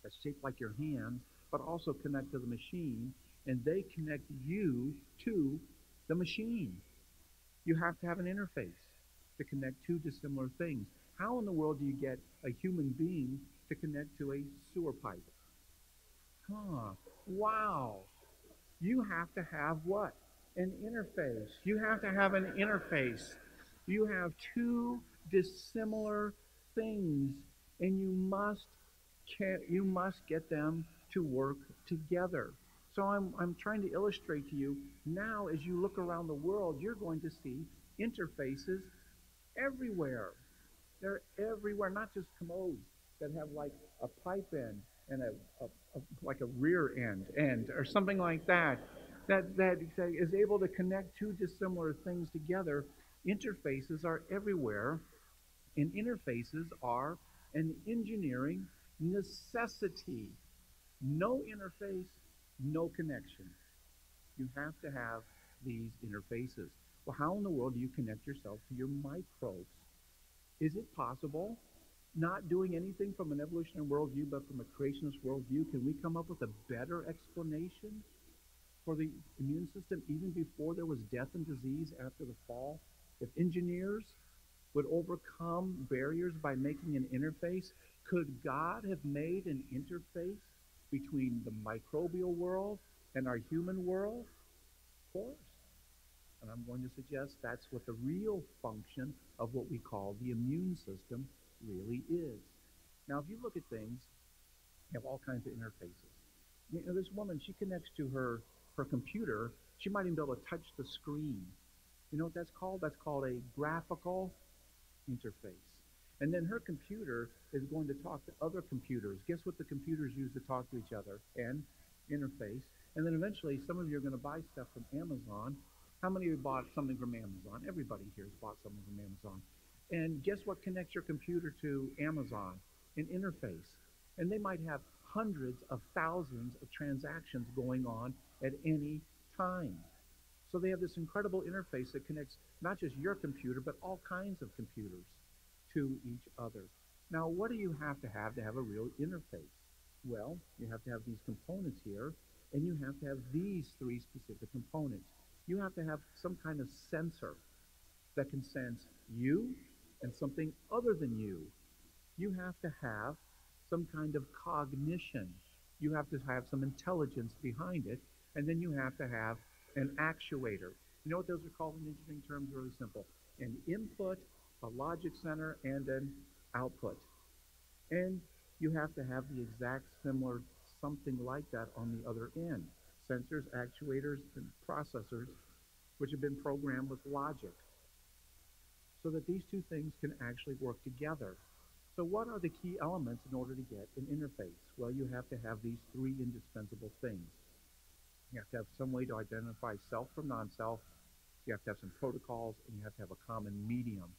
that's shaped like your hands, but also connect to the machine, and they connect you to the machine. You have to have an interface to connect two dissimilar things. How in the world do you get a human being to connect to a sewer pipe? Wow. You have to have what? An interface. You have to have an interface. You have two dissimilar things, and you must get them to work together. So I'm trying to illustrate to you now, as you look around the world, you're going to see interfaces everywhere. They're everywhere, not just commodes that have like a pipe end and like a rear end or something like that is able to connect two dissimilar things together. Interfaces are everywhere, and interfaces are an engineering necessity. No interface, no connection. You have to have these interfaces. Well, how in the world do you connect yourself to your microbes? Is it possible, not doing anything from an evolutionary worldview, but from a creationist worldview, can we come up with a better explanation for the immune system even before there was death and disease after the fall? If engineers would overcome barriers by making an interface, could God have made an interface between the microbial world and our human world? Of course. And I'm going to suggest that's what the real function of what we call the immune system really is. Now, if you look at things, you have all kinds of interfaces. You know, this woman, she connects to her computer. She might even be able to touch the screen. You know what that's called? That's called a graphical interface. And then her computer is going to talk to other computers. Guess what the computers use to talk to each other? An interface. And then eventually, some of you are going to buy stuff from Amazon. How many of you bought something from Amazon? Everybody here has bought something from Amazon. And guess what connects your computer to Amazon? An interface. And they might have hundreds of thousands of transactions going on at any time. So they have this incredible interface that connects not just your computer, but all kinds of computers to each other. Now, what do you have to have a real interface? Well, you have to have these components here, and you have to have these three specific components. You have to have some kind of sensor that can sense you and something other than you. You have to have some kind of cognition. You have to have some intelligence behind it, and then you have to have an actuator. You know what those are called in engineering terms? Really simple. An input, a logic center, and an output. And you have to have the exact similar something like that on the other end. Sensors, actuators, and processors, which have been programmed with logic, so that these two things can actually work together. So what are the key elements in order to get an interface? Well, you have to have these three indispensable things. You have to have some way to identify self from non-self. You have to have some protocols, and you have to have a common medium.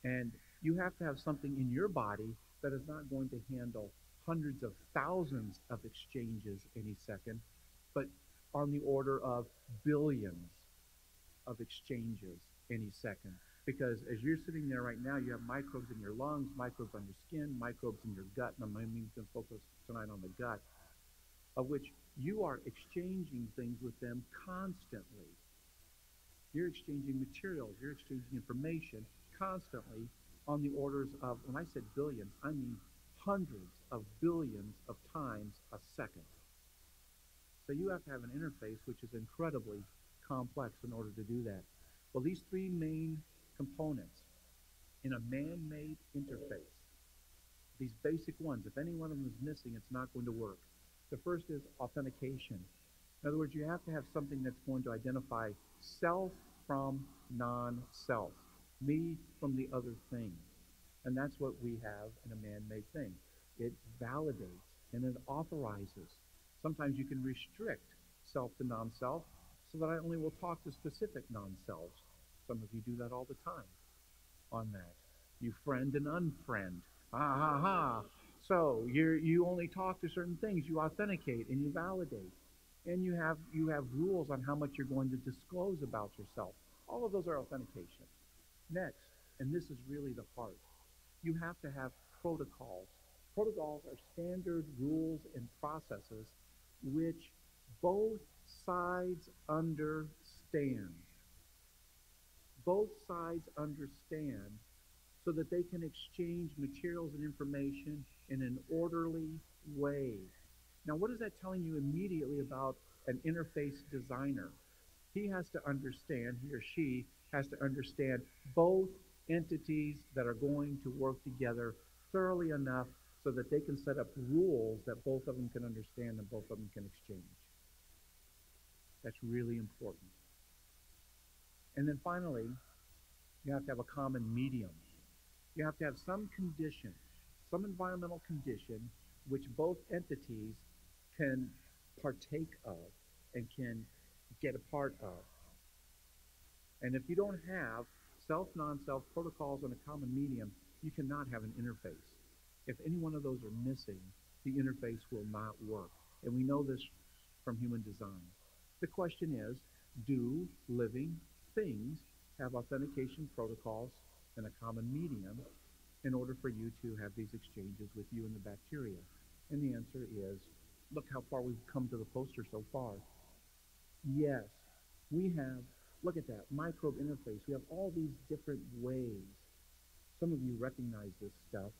And you have to have something in your body that is not going to handle hundreds of thousands of exchanges any second, but on the order of billions of exchanges any second. Because as you're sitting there right now, you have microbes in your lungs, microbes on your skin, microbes in your gut, and I'm going to focus tonight on the gut, of which you are exchanging things with them constantly. You're exchanging materials, you're exchanging information constantly on the orders of, when I said billions, I mean hundreds of billions of times a second. So you have to have an interface which is incredibly complex in order to do that. Well, these three main components in a man-made interface, these basic ones, if any one of them is missing, it's not going to work. The first is authentication. In other words, you have to have something that's going to identify self from non-self, me from the other thing. And that's what we have in a man-made thing. It validates and it authorizes. Sometimes you can restrict self to non-self so that I only will talk to specific non-selves. Some of you do that all the time on that. You friend and unfriend. So you only talk to certain things. You authenticate and you validate. And you have rules on how much you're going to disclose about yourself. All of those are authentication. Next, and this is really the heart, you have to have protocols. Protocols are standard rules and processes which both sides understand. Both sides understand so that they can exchange materials and information in an orderly way. Now, what is that telling you immediately about an interface designer? He has to understand, he or she has to understand both entities that are going to work together thoroughly enough so that they can set up rules that both of them can understand and both of them can exchange. That's really important. And then finally, you have to have a common medium. You have to have some condition, some environmental condition, which both entities can partake of and can get a part of. And if you don't have self, non-self protocols on a common medium, you cannot have an interface. If any one of those are missing, the interface will not work. And we know this from human design. The question is, do living things have authentication protocols and a common medium in order for you to have these exchanges with you and the bacteria? And the answer is, look how far we've come to the poster so far. Yes, we have, look at that, microbe interface. We have all these different ways. Some of you recognize this stuff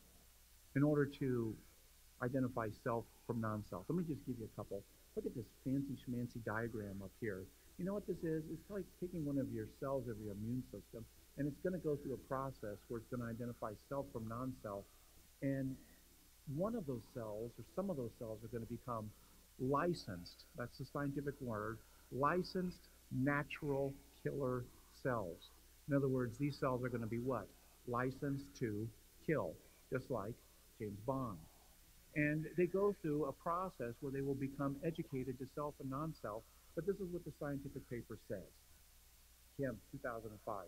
in order to identify self from non-self. Let me just give you a couple. Look at this fancy schmancy diagram up here. You know what this is? It's like taking one of your cells of your immune system, and it's going to go through a process where it's going to identify self from non-self. And one of those cells, or some of those cells, are going to become licensed. That's the scientific word. Licensed natural killer cells. In other words, these cells are going to be what? Licensed to kill, just like James Bond. And they go through a process where they will become educated to self and non-self, but this is what the scientific paper says. Kim, 2005.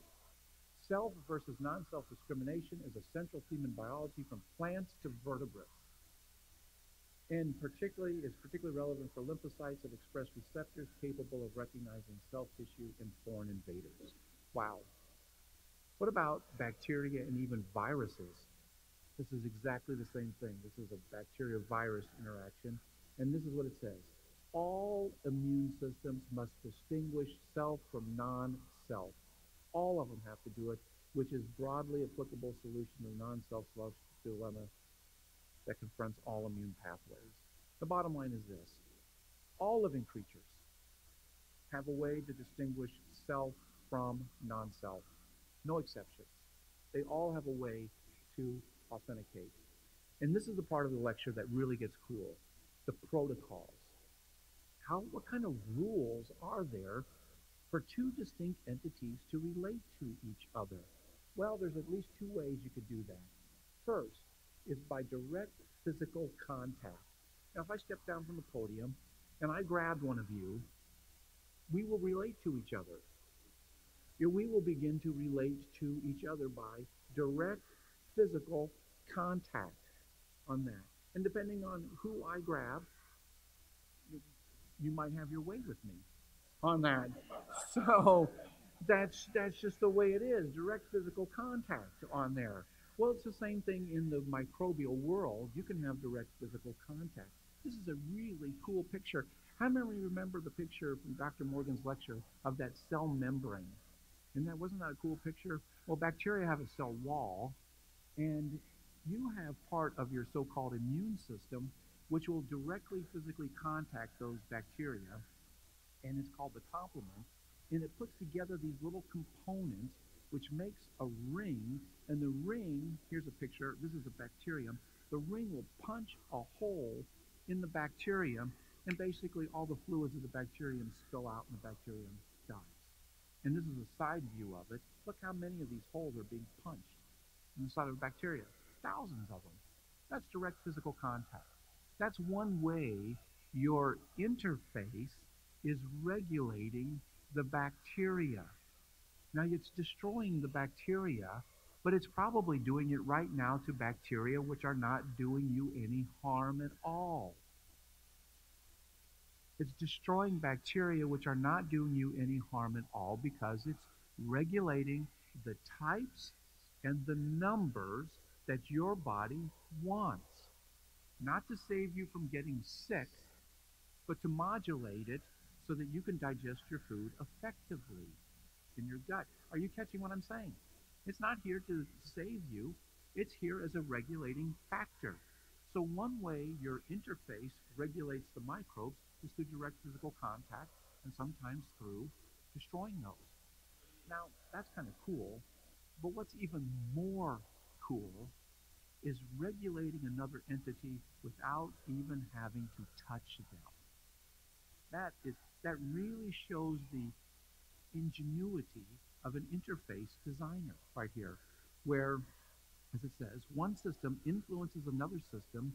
Self versus non-self discrimination is a central theme in biology from plants to vertebrates. And is particularly relevant for lymphocytes that express receptors capable of recognizing cell tissue in foreign invaders. Wow. What about bacteria and even viruses? This is exactly the same thing. This is a bacteria-virus interaction, and this is what it says. All immune systems must distinguish self from non-self. All of them have to do it, which is broadly applicable solution to the non-self dilemma that confronts all immune pathways. The bottom line is this. All living creatures have a way to distinguish self from non-self. No exceptions. They all have a way to authenticate. And this is the part of the lecture that really gets cool. The protocols. What kind of rules are there for two distinct entities to relate to each other? Well, there's at least two ways you could do that. First is by direct physical contact. Now, if I step down from the podium and I grabbed one of you, we will relate to each other. We will begin to relate to each other by direct physical contact on that. And depending on who I grab, you might have your way with me on that. So that's just the way it is, direct physical contact on there. Well, it's the same thing in the microbial world. You can have direct physical contact. This is a really cool picture. How many remember the picture from Dr. Morgan's lecture of that cell membrane? Wasn't that a cool picture? Well, bacteria have a cell wall, and you have part of your so-called immune system which will directly physically contact those bacteria, and it's called the complement, and it puts together these little components which makes a ring, and the ring, here's a picture, this is a bacterium, the ring will punch a hole in the bacterium, and basically all the fluids of the bacterium spill out and the bacterium dies. And this is a side view of it. Look how many of these holes are being punched in the side of a bacteria. Thousands of them. That's direct physical contact. That's one way your interface is regulating the bacteria. Now, it's destroying the bacteria, but it's probably doing it right now to bacteria which are not doing you any harm at all. It's destroying bacteria which are not doing you any harm at all because it's regulating the types and the numbers that your body wants. Not to save you from getting sick, but to modulate it so that you can digest your food effectively in your gut. Are you catching what I'm saying? It's not here to save you. It's here as a regulating factor. So one way your interface regulates the microbes is through direct physical contact and sometimes through destroying those. Now, that's kind of cool, but what's even more cool is regulating another entity without even having to touch them. That really shows the ingenuity of an interface designer right here, where, as it says, one system influences another system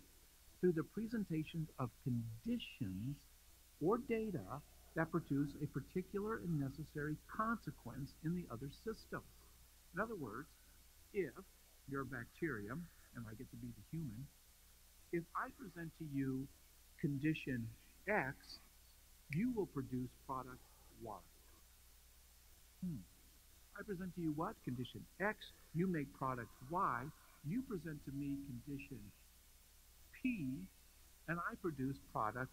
through the presentation of conditions or data that produce a particular and necessary consequence in the other system. In other words, if you're a bacterium, and I get to be the human, if I present to you condition X, you will produce product Y. I present to you what? Condition X, you make product Y, You present to me condition P, and I produce product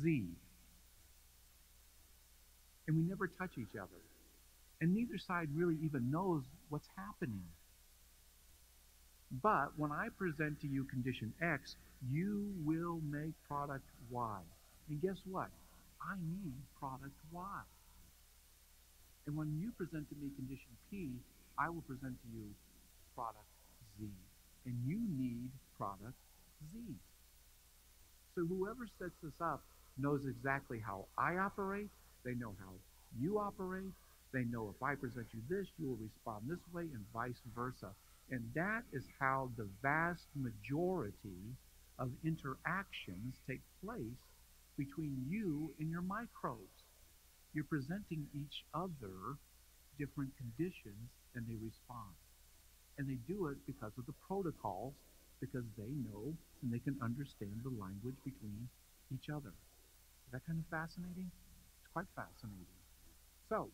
Z. And we never touch each other. And neither side really even knows what's happening. But when I present to you condition X, you will make product Y. And guess what? I need product Y. And when you present to me condition P, I will present to you product Z. And you need product Z. So whoever sets this up knows exactly how I operate. They know how you operate. They know if I present you this, you will respond this way, and vice versa. And that is how the vast majority of interactions take place between you and your microbes. You're presenting each other different conditions, and they respond. And they do it because of the protocols, because they know and they can understand the language between each other. Is that kind of fascinating? It's quite fascinating. So,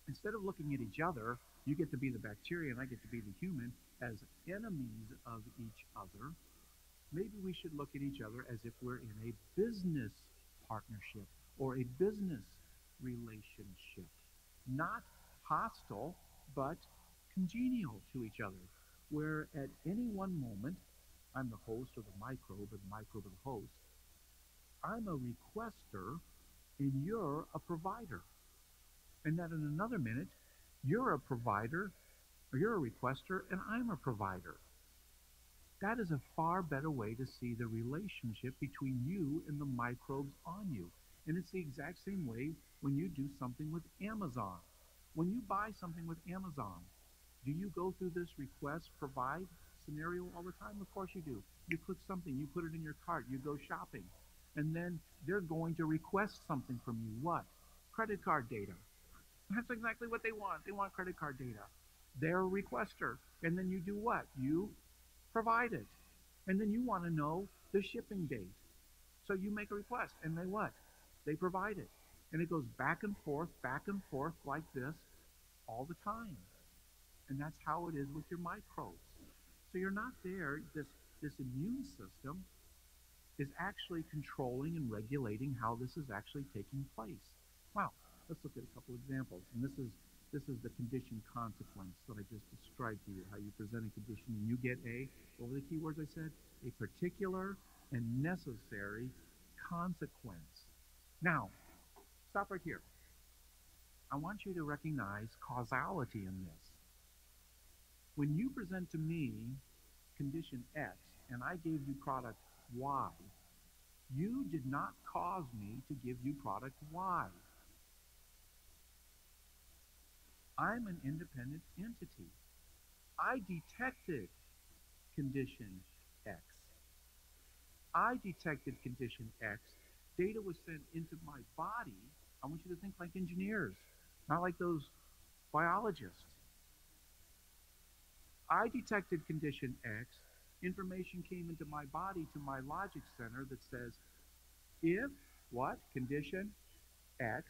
instead of looking at each other, you get to be the bacteria and I get to be the human as enemies of each other. Maybe we should look at each other as if we're in a business partnership or a business relationship. Not hostile, but congenial to each other, where at any one moment, I'm the host or the microbe, or the microbe or the host. I'm a requester, and you're a provider. And that in another minute, you're a provider, or you're a requester, and I'm a provider. That is a far better way to see the relationship between you and the microbes on you. And it's the exact same way when you do something with Amazon. When you buy something with Amazon, do you go through this request, provide scenario all the time? Of course you do. You click something, you put it in your cart, you go shopping. And then they're going to request something from you. What? Credit card data. That's exactly what they want. They want credit card data. They're a requester. And then you do what? You provide it. And then you want to know the shipping date. So you make a request. And they what? They provide it. And it goes back and forth like this all the time. And that's how it is with your microbes. So you're not there. This immune system is actually controlling and regulating how this is actually taking place. Wow. Let's look at a couple examples. And this is the condition consequence that I just described to you, how you present a condition and you get what were the key words I said? A particular and necessary consequence. Now, stop right here. I want you to recognize causality in this. When you present to me condition X and I gave you product Y, you did not cause me to give you product Y. I'm an independent entity. I detected condition X. I detected condition X. Data was sent into my body. I want you to think like engineers, not like those biologists. I detected condition X. Information came into my body to my logic center that says, if what? Condition X,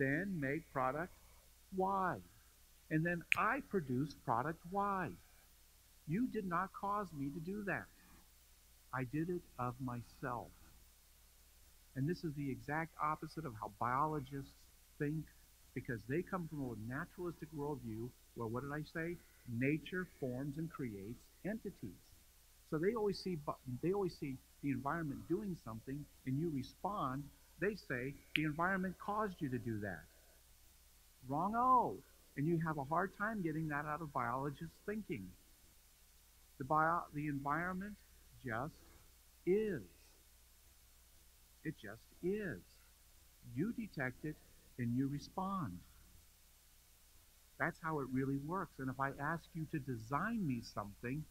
then make product Y. And then I produce product Y. You did not cause me to do that. I did it of myself. And this is the exact opposite of how biologists think, because they come from a naturalistic worldview where, what did I say? Nature forms and creates entities. So they always see the environment doing something and you respond. They say the environment caused you to do that. Wrong-o. And you have a hard time getting that out of biologists' thinking. The environment just is. It just is. You detect it and you respond. That's how it really works. And if I ask you to design me something,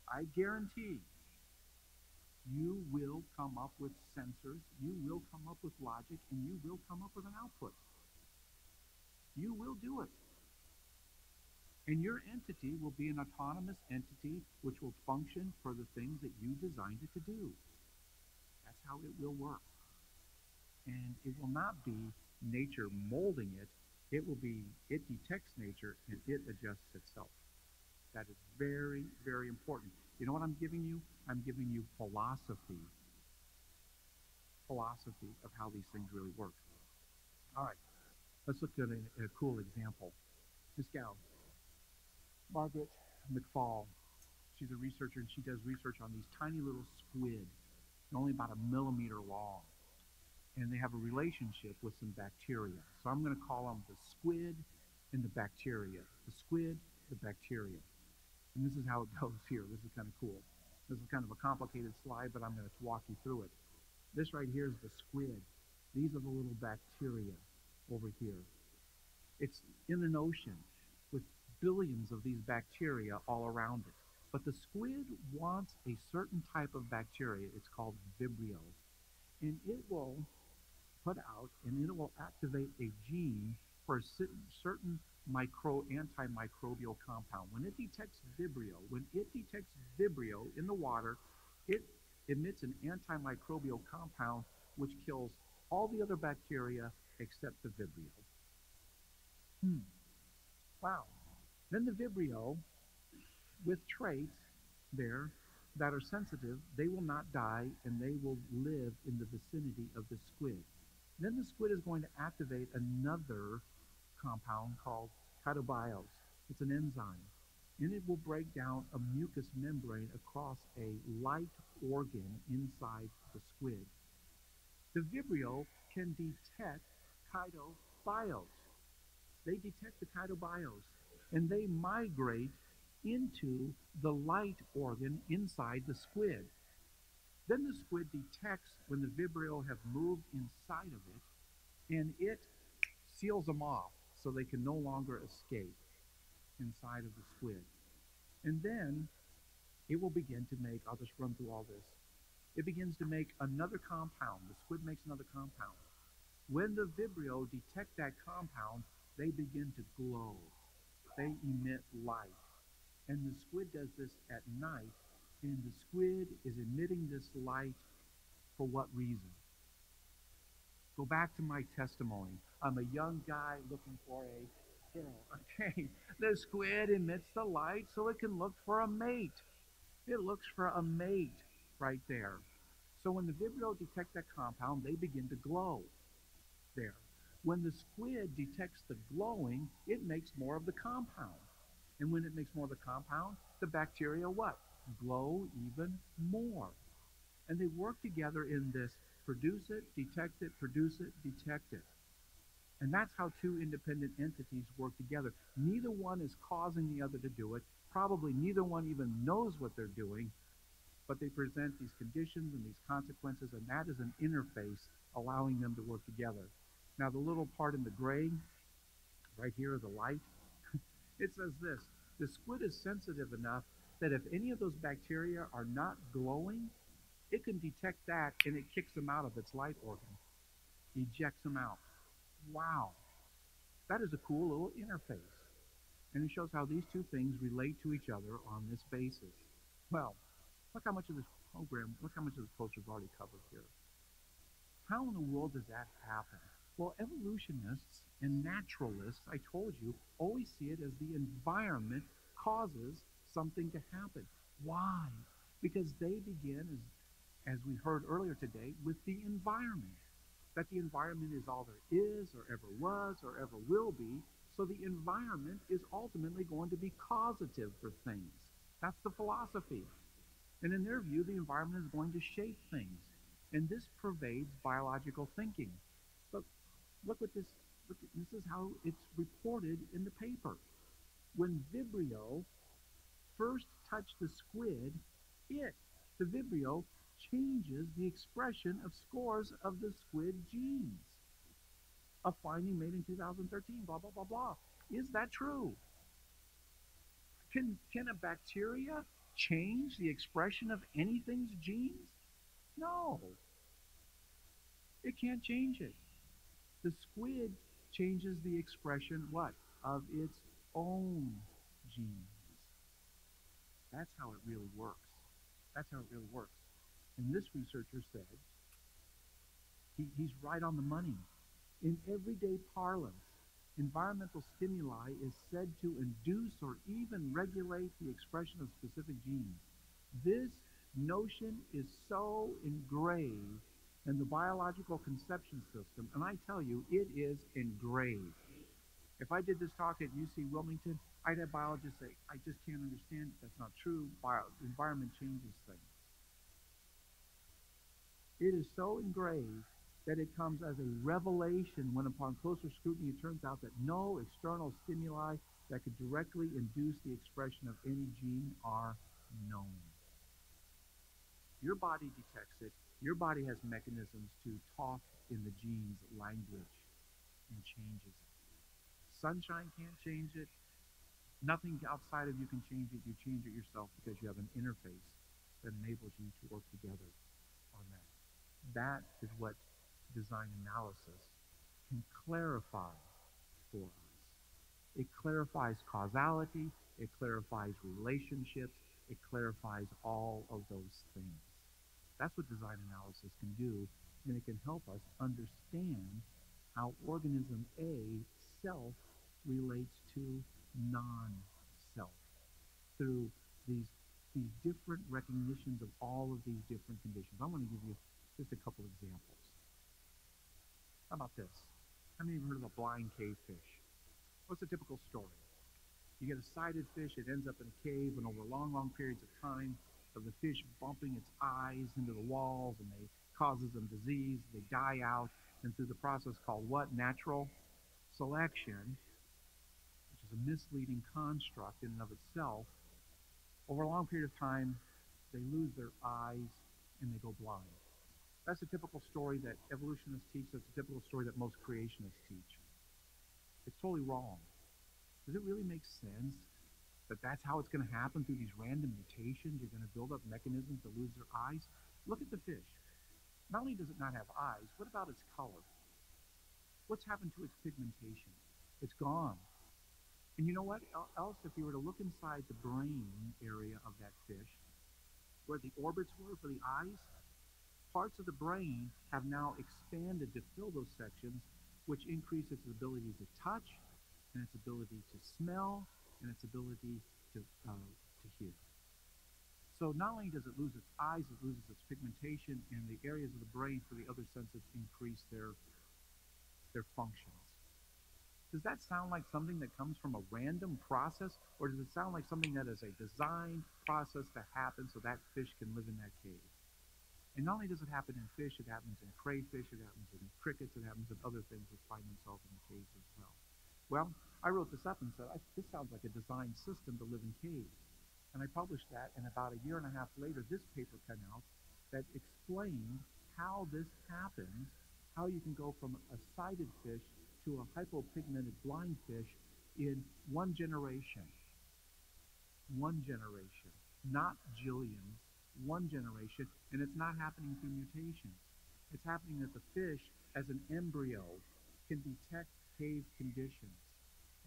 I guarantee you will come up with sensors, you will come up with logic, and you will come up with an output. You will do it. And your entity will be an autonomous entity which will function for the things that you designed it to do. That's how it will work. And it will not be nature molding it. It will be, it detects nature and it adjusts itself. That is very, very important. You know what I'm giving you? I'm giving you philosophy of how these things really work. All right, let's look at a cool example. This gal, Margaret McFall, she's a researcher and she does research on these tiny little squid, only about a millimeter long. And they have a relationship with some bacteria. So I'm going to call them the squid and the bacteria. The squid, the bacteria. And this is how it goes here. This is kind of cool. This is kind of a complicated slide, but I'm going to walk you through it. This right here is the squid. These are the little bacteria over here. It's in an ocean with billions of these bacteria all around it. But the squid wants a certain type of bacteria. It's called Vibrio. And it will put out and it will activate a gene for a certain antimicrobial compound. When it detects Vibrio in the water, it emits an antimicrobial compound which kills all the other bacteria except the Vibrio. Wow. Then the Vibrio, with traits there that are sensitive, they will not die and they will live in the vicinity of the squid. Then the squid is going to activate another compound called chitobiose. It's an enzyme. And it will break down a mucous membrane across a light organ inside the squid. The Vibrio can detect chitobiose. They detect the chitobiose and they migrate into the light organ inside the squid. Then the squid detects when the Vibrio have moved inside of it, and it seals them off so they can no longer escape inside of the squid. And then it will begin to make, I'll just run through all this, it begins to make another compound. The squid makes another compound. When the Vibrio detect that compound, they begin to glow. They emit light. And the squid does this at night, and the squid is emitting this light for what reason? Go back to my testimony. I'm a young guy looking for a girl. Okay, the squid emits the light so it can look for a mate. It looks for a mate right there. So when the Vibrio detect that compound, they begin to glow there. When the squid detects the glowing, it makes more of the compound. And when it makes more of the compound, the bacteria what? Glow even more. And they work together in this produce it, detect it, produce it, detect it. And that's how two independent entities work together. Neither one is causing the other to do it. Probably neither one even knows what they're doing, but they present these conditions and these consequences, and that is an interface allowing them to work together. Now the little part in the gray, right here, the light, it says this: the squid is sensitive enough that if any of those bacteria are not glowing, it can detect that and it kicks them out of its light organ, ejects them out. Wow, that is a cool little interface. And it shows how these two things relate to each other on this basis. Well, look how much of this program, look how much of this poster we've already covered here. How in the world does that happen? Well, evolutionists and naturalists, I told you, always see it as the environment causes something to happen. Why? Because they begin, as we heard earlier today, with the environment. That the environment is all there is, or ever was, or ever will be. So the environment is ultimately going to be causative for things. That's the philosophy. And in their view, the environment is going to shape things. And this pervades biological thinking. But look at this. This is how it's reported in the paper. When Vibrio first touched the squid, the Vibrio, changes the expression of scores of the squid genes. A finding made in 2013, blah, blah, blah, blah. Is that true? Can a bacteria change the expression of anything's genes? No. It can't change it. The squid changes the expression, what? Of its own genes. That's how it really works. That's how it really works. And this researcher said, he's right on the money. In everyday parlance, Environmental stimuli is said to induce or even regulate the expression of specific genes. This notion is so engraved in the biological conception system, and I tell you, it is engraved. If I did this talk at UC Wilmington, I'd have biologists say, I just can't understand it. That's not true. Environment changes things. It is so engraved that it comes as a revelation when upon closer scrutiny it turns out that no external stimuli that could directly induce the expression of any gene are known. Your body detects it. Your body has mechanisms to talk in the gene's language and changes it. Sunshine can't change it. Nothing outside of you can change it. You change it yourself because you have an interface that enables you to work together on that. That is what design analysis can clarify for us. It clarifies causality. It clarifies relationships. It clarifies all of those things. That's what design analysis can do, and it can help us understand how organism A, self, relates to non-self through these different recognitions of all of these different conditions. I want to give you just a couple examples. How about this? How many of you heard of a blind cavefish? What's a typical story? You get a sighted fish, it ends up in a cave, and over long, long periods of time, of the fish bumping its eyes into the walls, and they causes them disease, they die out, and through the process called what? Natural selection, which is a misleading construct in and of itself. Over a long period of time, they lose their eyes and they go blind. That's a typical story that evolutionists teach. That's a typical story that most creationists teach. It's totally wrong. Does it really make sense that that's how it's going to happen through these random mutations? You're going to build up mechanisms to lose their eyes? Look at the fish. Not only does it not have eyes, what about its color? What's happened to its pigmentation? It's gone. And you know what else? If you were to look inside the brain area of that fish, where the orbits were for the eyes, parts of the brain have now expanded to fill those sections, which increase its ability to touch, and its ability to smell, and its ability to hear. So not only does it lose its eyes, it loses its pigmentation, and the areas of the brain for the other senses increase their functions. Does that sound like something that comes from a random process, or does it sound like something that is a designed process to happen so that fish can live in that cave? And not only does it happen in fish, it happens in crayfish, it happens in crickets, it happens in other things that find themselves in the caves as well. Well, I wrote this up and said, this sounds like a designed system to live in caves. And I published that, and about a year and a half later, this paper came out that explained how this happens, how you can go from a sighted fish to a hypopigmented blind fish in one generation. One generation, not jillions, one generation, and it's not happening through mutations. It's happening that the fish, as an embryo, can detect cave conditions.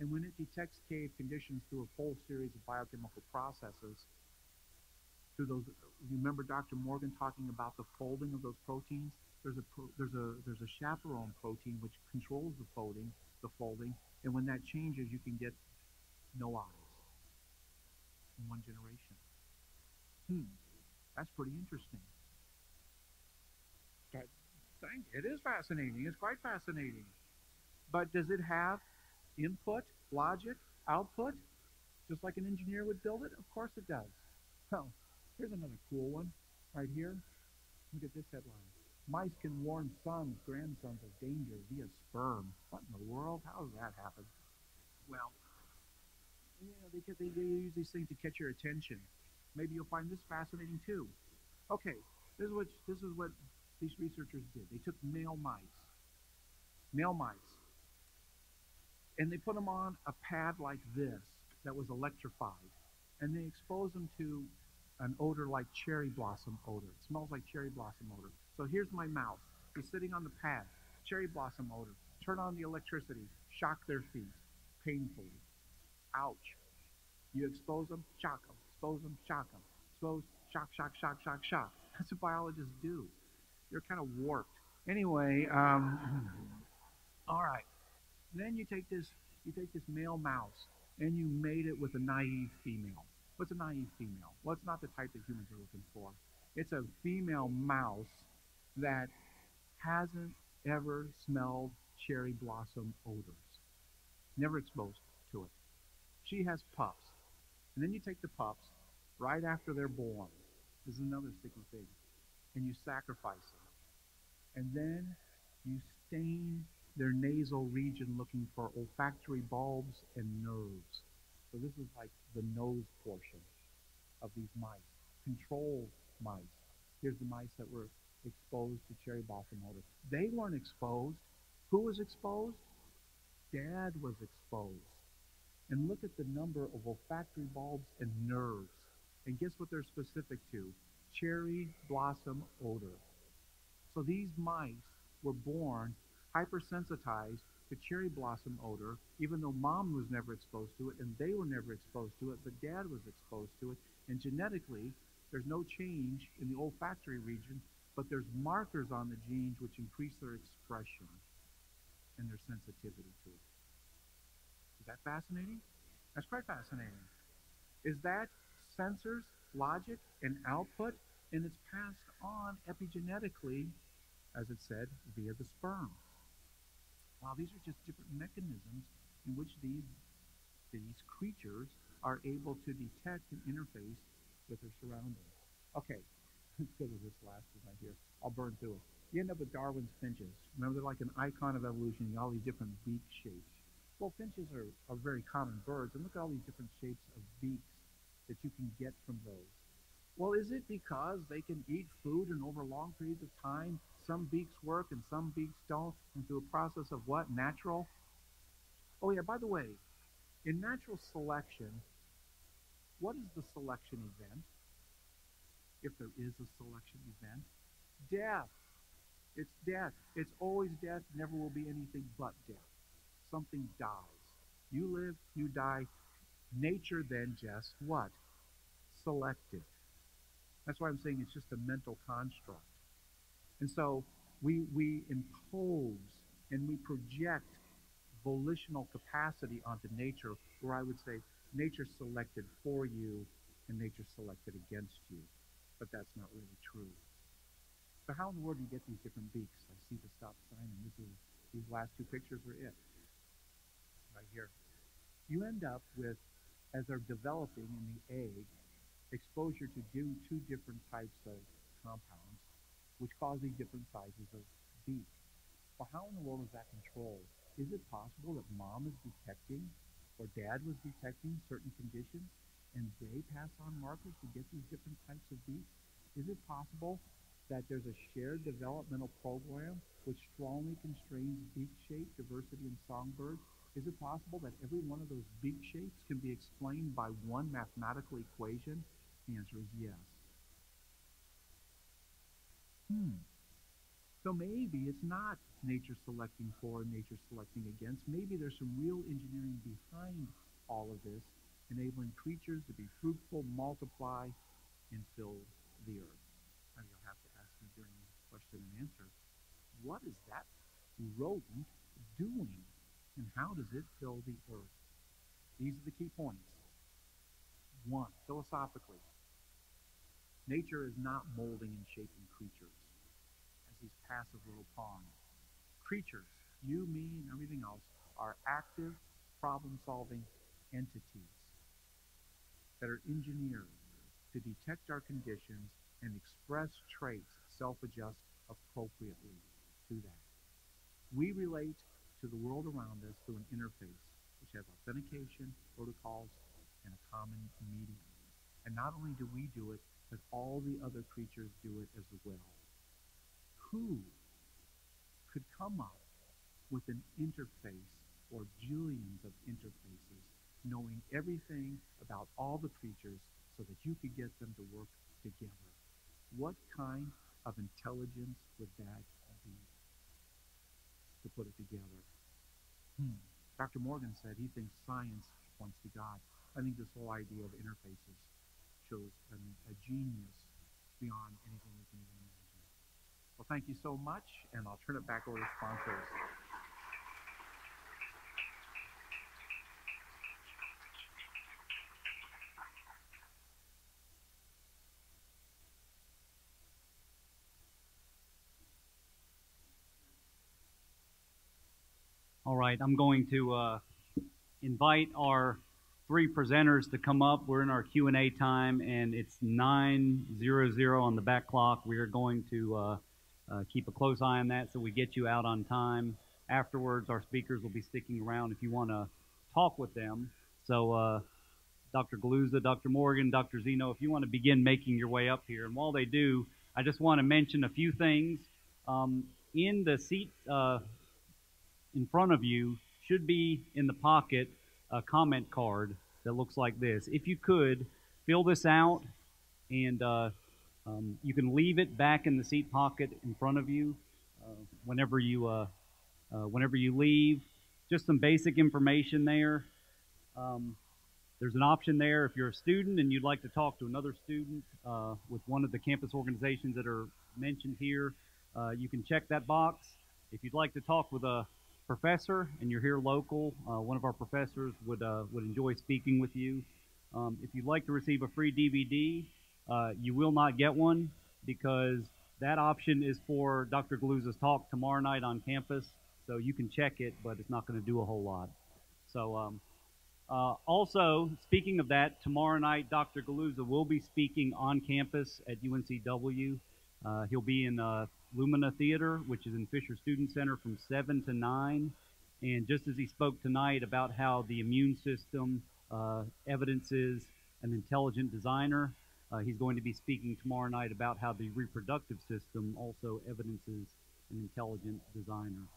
And when it detects cave conditions through a whole series of biochemical processes, through those, remember Dr. Morgan talking about the folding of those proteins? There's a chaperone protein which controls the folding, and when that changes, you can get no eyes in one generation. That's pretty interesting. It is fascinating. It's quite fascinating. But does it have input, logic, output, just like an engineer would build it? Of course it does. Well, here's another cool one right here. Look at this headline. Mice can warn sons, grandsons of danger via sperm. What in the world? How does that happen? Well, they use these things to catch your attention. Maybe you'll find this fascinating too. Okay, this is what these researchers did. They took male mice, and they put them on a pad like this that was electrified, and they exposed them to an odor like cherry blossom odor. It smells like cherry blossom odor. So here's my mouse. He's sitting on the pad, cherry blossom odor. Turn on the electricity, shock their feet, painfully. Ouch. You expose them, shock them. Expose them, shock them. Expose, shock, shock, shock, shock, shock. That's what biologists do. They're kind of warped. Anyway, all right. Then you take this male mouse and you mate it with a naive female. What's a naive female? Well, it's not the type that humans are looking for. It's a female mouse that hasn't ever smelled cherry blossom odors, never exposed to it. She has pups. And then you take the pups right after they're born. This is another sticky thing. And you sacrifice them. And then you stain their nasal region looking for olfactory bulbs and nerves. So this is like the nose portion of these mice. Control mice. Here's the mice that were exposed to cherry blossom odor. They weren't exposed. Who was exposed? Dad was exposed. And look at the number of olfactory bulbs and nerves. And guess what they're specific to? Cherry blossom odor. So these mice were born hypersensitized to cherry blossom odor, even though mom was never exposed to it, and they were never exposed to it, but dad was exposed to it. And genetically, there's no change in the olfactory region, but there's markers on the genes which increase their expression and their sensitivity to it. Is that fascinating? That's quite fascinating. Is that sensors, logic, and output? And it's passed on epigenetically, as it said, via the sperm. Wow, these are just different mechanisms in which these creatures are able to detect and interface with their surroundings. Okay, let's go to this last one right here. I'll burn through it. You end up with Darwin's finches. Remember, they're like an icon of evolution, all these different beak shapes. Well, finches are very common birds, and look at all these different shapes of beaks that you can get from those. Well, is it because they can eat food and over long periods of time, some beaks work and some beaks don't, and through a process of what? Natural? Oh yeah, by the way, in natural selection, what is the selection event? If there is a selection event, death. It's death. It's always death, never will be anything but death. Something dies. You live, you die. Nature then just what? Selected. That's why I'm saying it's just a mental construct. And so we impose and we project volitional capacity onto nature, where I would say nature selected for you and nature selected against you. But that's not really true. So how in the world do you get these different beaks? I see the stop sign, and these last two pictures are it. Right here. You end up with, as they're developing in the egg, exposure to two different types of compounds, which cause these different sizes of beak. Well, how in the world is that controlled? Is it possible that mom is detecting or dad was detecting certain conditions and they pass on markers to get these different types of beaks? Is it possible that there's a shared developmental program which strongly constrains beak shape diversity in songbirds? Is it possible that every one of those beak shapes can be explained by one mathematical equation? The answer is yes. So maybe it's not nature selecting for and nature selecting against. Maybe there's some real engineering behind all of this, enabling creatures to be fruitful, multiply, and fill the earth. Now you'll have to ask me during the question and answer, what is that rodent doing? And how does it fill the earth? These are the key points. One, philosophically, nature is not molding and shaping creatures as these passive little pawns. Creatures, you, me, and everything else, are active, problem-solving entities that are engineered to detect our conditions and express traits, self-adjust appropriately to that. We relate to the world around us through an interface which has authentication, protocols, and a common medium. And not only do we do it, but all the other creatures do it as well. Who could come up with an interface or jillions of interfaces, knowing everything about all the creatures so that you could get them to work together? What kind of intelligence would that be to put it together? Dr. Morgan said he thinks science points to God. I think this whole idea of interfaces shows a genius beyond anything we can even imagine. Well, thank you so much, and I'll turn it back over to sponsors. All right, I'm going to invite our three presenters to come up. We're in our Q&A time, and it's 9:00 on the back clock. We are going to keep a close eye on that so we get you out on time. Afterwards, our speakers will be sticking around if you want to talk with them. So Dr. Guliuzza, Dr. Morgan, Dr. Zino, if you want to begin making your way up here. And while they do, I just want to mention a few things. In the seat in front of you should be in the pocket a comment card that looks like this. If you could, fill this out, and you can leave it back in the seat pocket in front of you whenever you leave. Just some basic information there. There's an option there if you're a student and you'd like to talk to another student with one of the campus organizations that are mentioned here. You can check that box. If you'd like to talk with a professor and you're here local, one of our professors would enjoy speaking with you. If you'd like to receive a free DVD, you will not get one because that option is for Dr. Guliuzza's talk tomorrow night on campus. So you can check it, but it's not going to do a whole lot. So also, speaking of that, tomorrow night Dr. Guliuzza will be speaking on campus at UNCW. He'll be in Lumina Theater, which is in Fisher Student Center, from 7 to 9. And just as he spoke tonight about how the immune system evidences an intelligent designer, he's going to be speaking tomorrow night about how the reproductive system also evidences an intelligent designer.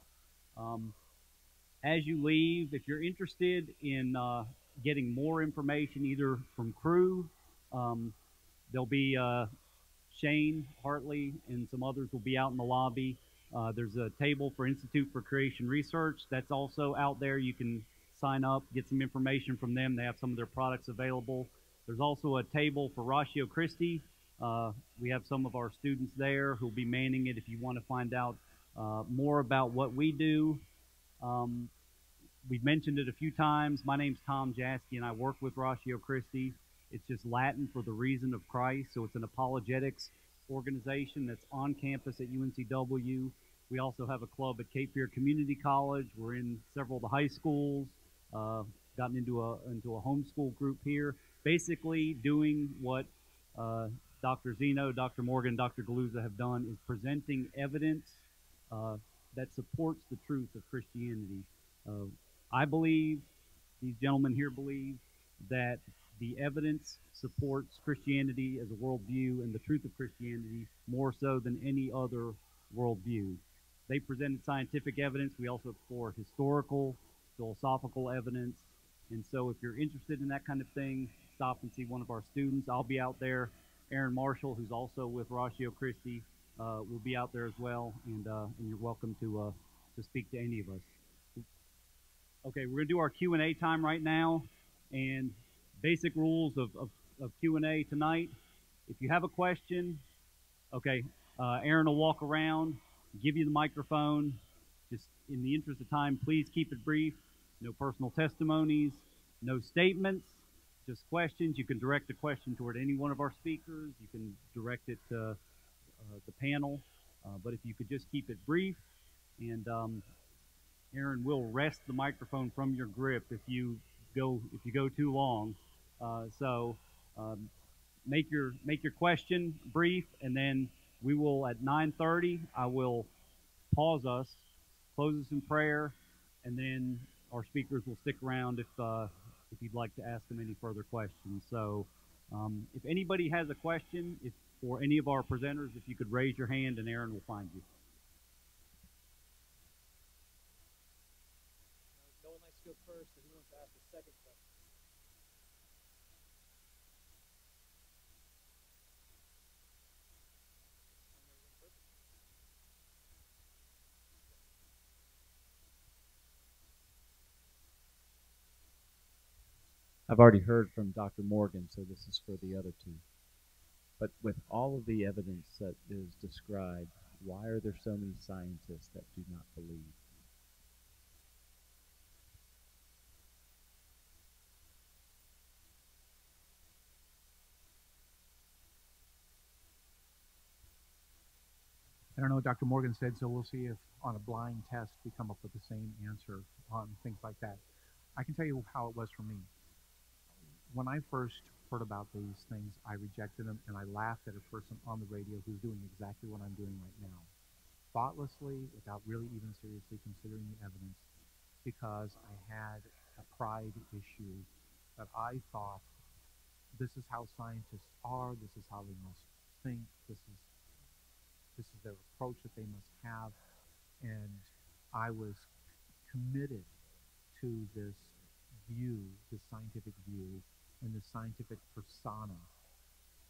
As you leave, if you're interested in getting more information, either from crew, there'll be Shane Hartley and some others will be out in the lobby. There's a table for Institute for Creation Research that's also out there. You can sign up, get some information from them. They have some of their products available. There's also a table for Ratio Christi. We have some of our students there who'll be manning it if you want to find out more about what we do. We've mentioned it a few times. My name's Tom Jaski, and I work with Ratio Christi. It's just Latin for the reason of Christ, so it's an apologetics organization that's on campus at UNCW. We also have a club at Cape Fear Community College. We're in several of the high schools, gotten into a homeschool group here, basically doing what Dr. Zino, Dr. Morgan, Dr. Guliuzza have done, is presenting evidence that supports the truth of Christianity. I believe, these gentlemen here believe, that the evidence supports Christianity as a worldview and the truth of Christianity more so than any other worldview. They presented scientific evidence. We also explore historical, philosophical evidence. And so if you're interested in that kind of thing, stop and see one of our students. I'll be out there. Aaron Marshall, who's also with Ratio Christi, will be out there as well. And you're welcome to speak to any of us. Okay, we're going to do our Q&A time right now. And basic rules of Q&A tonight. If you have a question, okay, Aaron will walk around, give you the microphone. Just in the interest of time, please keep it brief. No personal testimonies, no statements, just questions. You can direct a question toward any one of our speakers. You can direct it to the panel. But if you could just keep it brief, and Aaron will wrest the microphone from your grip if you go too long. So make your question brief, and then we will, at 9:30, I will pause us, close us in prayer, and then our speakers will stick around if you'd like to ask them any further questions. So if anybody has a question, for any of our presenters, if you could raise your hand, and Aaron will find you. Noah and I go first, and he wants to ask a second question. I've already heard from Dr. Morgan, so this is for the other two. But with all of the evidence that is described, why are there so many scientists that do not believe? I don't know what Dr. Morgan said, so we'll see if on a blind test we come up with the same answer on things like that. I can tell you how it was for me. When I first heard about these things, I rejected them and I laughed at a person on the radio who's doing exactly what I'm doing right now, thoughtlessly, without really even seriously considering the evidence, because I had a pride issue that I thought this is how scientists are, this is how they must think, this is their approach that they must have, and I was committed to this view, this scientific view, and this scientific persona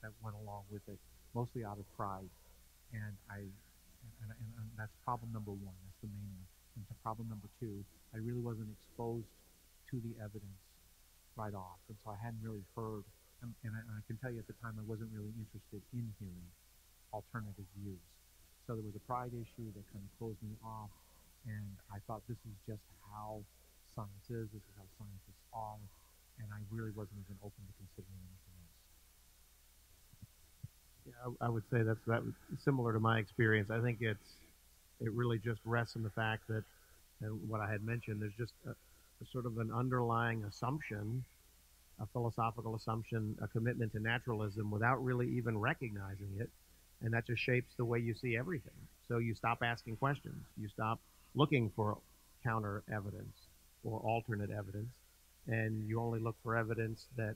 that went along with it, mostly out of pride. And and that's problem number one. That's the main one. And to problem number two, I really wasn't exposed to the evidence right off, and so I hadn't really heard. And I can tell you at the time I wasn't really interested in hearing alternative views. So there was a pride issue that kind of closed me off, and I thought this is just how science is, this is how scientists are, and I really wasn't even open to considering anything else. Yeah, I would say that was similar to my experience. I think it really just rests in the fact that, and what I had mentioned, there's just a sort of an underlying assumption, a philosophical assumption, a commitment to naturalism without really even recognizing it. And that just shapes the way you see everything. So you stop asking questions. You stop looking for counter evidence or alternate evidence. And you only look for evidence that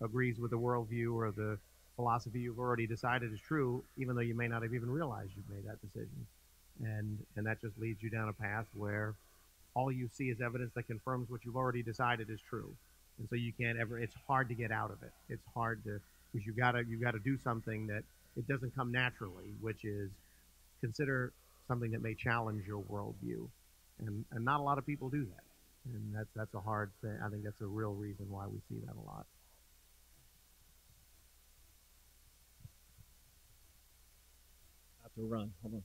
agrees with the worldview or the philosophy you've already decided is true, even though you may not have even realized you've made that decision. And that just leads you down a path where all you see is evidence that confirms what you've already decided is true. And so you can't ever, it's hard to get out of it. It's hard to, because you gotta do something that it doesn't come naturally, which is consider something that may challenge your worldview. And not a lot of people do that. And that's a hard thing. I think that's a real reason why we see that a lot. I have to run. Hold on.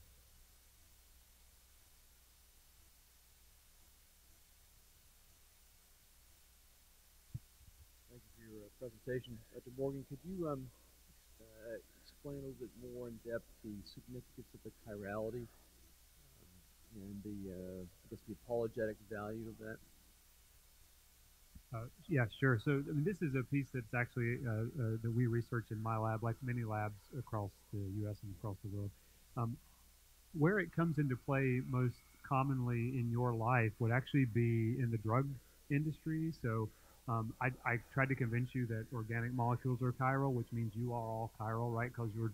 Thank you for your presentation. Dr. Morgan, could you explain a little bit more in depth the significance of the chirality and I guess the apologetic value of that? Yeah, sure. So I mean, this is a piece that's actually that we research in my lab, like many labs across the U.S. and across the world. Where it comes into play most commonly in your life would actually be in the drug industry. So I tried to convince you that organic molecules are chiral, which means you are all chiral, right? Because your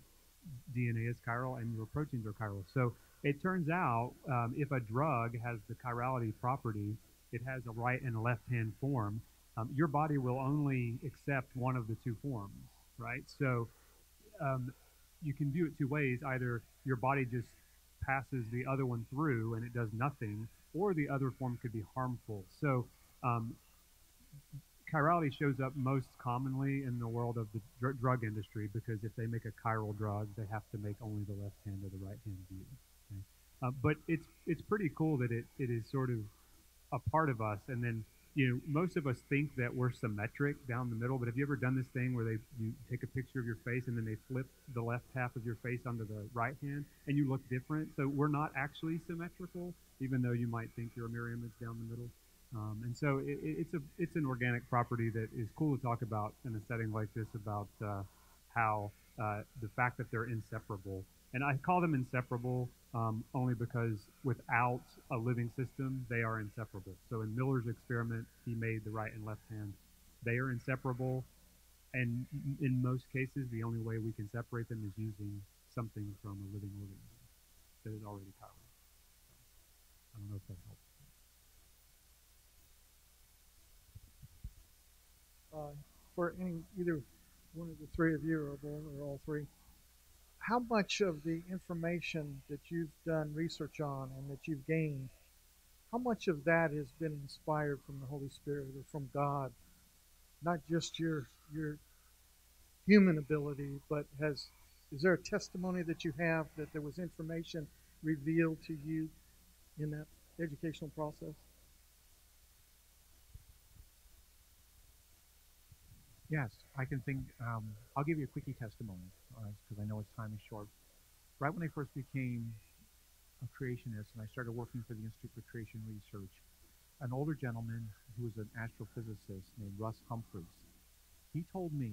DNA is chiral and your proteins are chiral. So it turns out if a drug has the chirality property, it has a right and a left-hand form, your body will only accept one of the two forms, right? So you can do it two ways. Either your body just passes the other one through and it does nothing, or the other form could be harmful. So chirality shows up most commonly in the world of the drug industry, because if they make a chiral drug, they have to make only the left hand or the right hand view. Okay? But it's pretty cool that it is sort of a part of us. And then, you know, most of us think that we're symmetric down the middle, but have you ever done this thing where you take a picture of your face and then they flip the left half of your face onto the right hand and you look different? So we're not actually symmetrical, even though you might think you're a mirror image down the middle. And so it's an organic property that is cool to talk about in a setting like this, about how the fact that they're inseparable. And I call them inseparable only because without a living system, they are inseparable. So in Miller's experiment, he made the right and left hand. They are inseparable. And in most cases, the only way we can separate them is using something from a living organism that is already chiral. I don't know if that helps. For either one of the three of you or all three, how much of the information that you've done research on and that you've gained, how much of that has been inspired from the Holy Spirit or from God? Not just your human ability, but is there a testimony that you have that there was information revealed to you in that educational process? Yes, I can think. I'll give you a quickie testimony because I know time is short. Right when I first became of creationists, and I started working for the Institute for Creation Research, an older gentleman who was an astrophysicist named Russ Humphreys, he told me,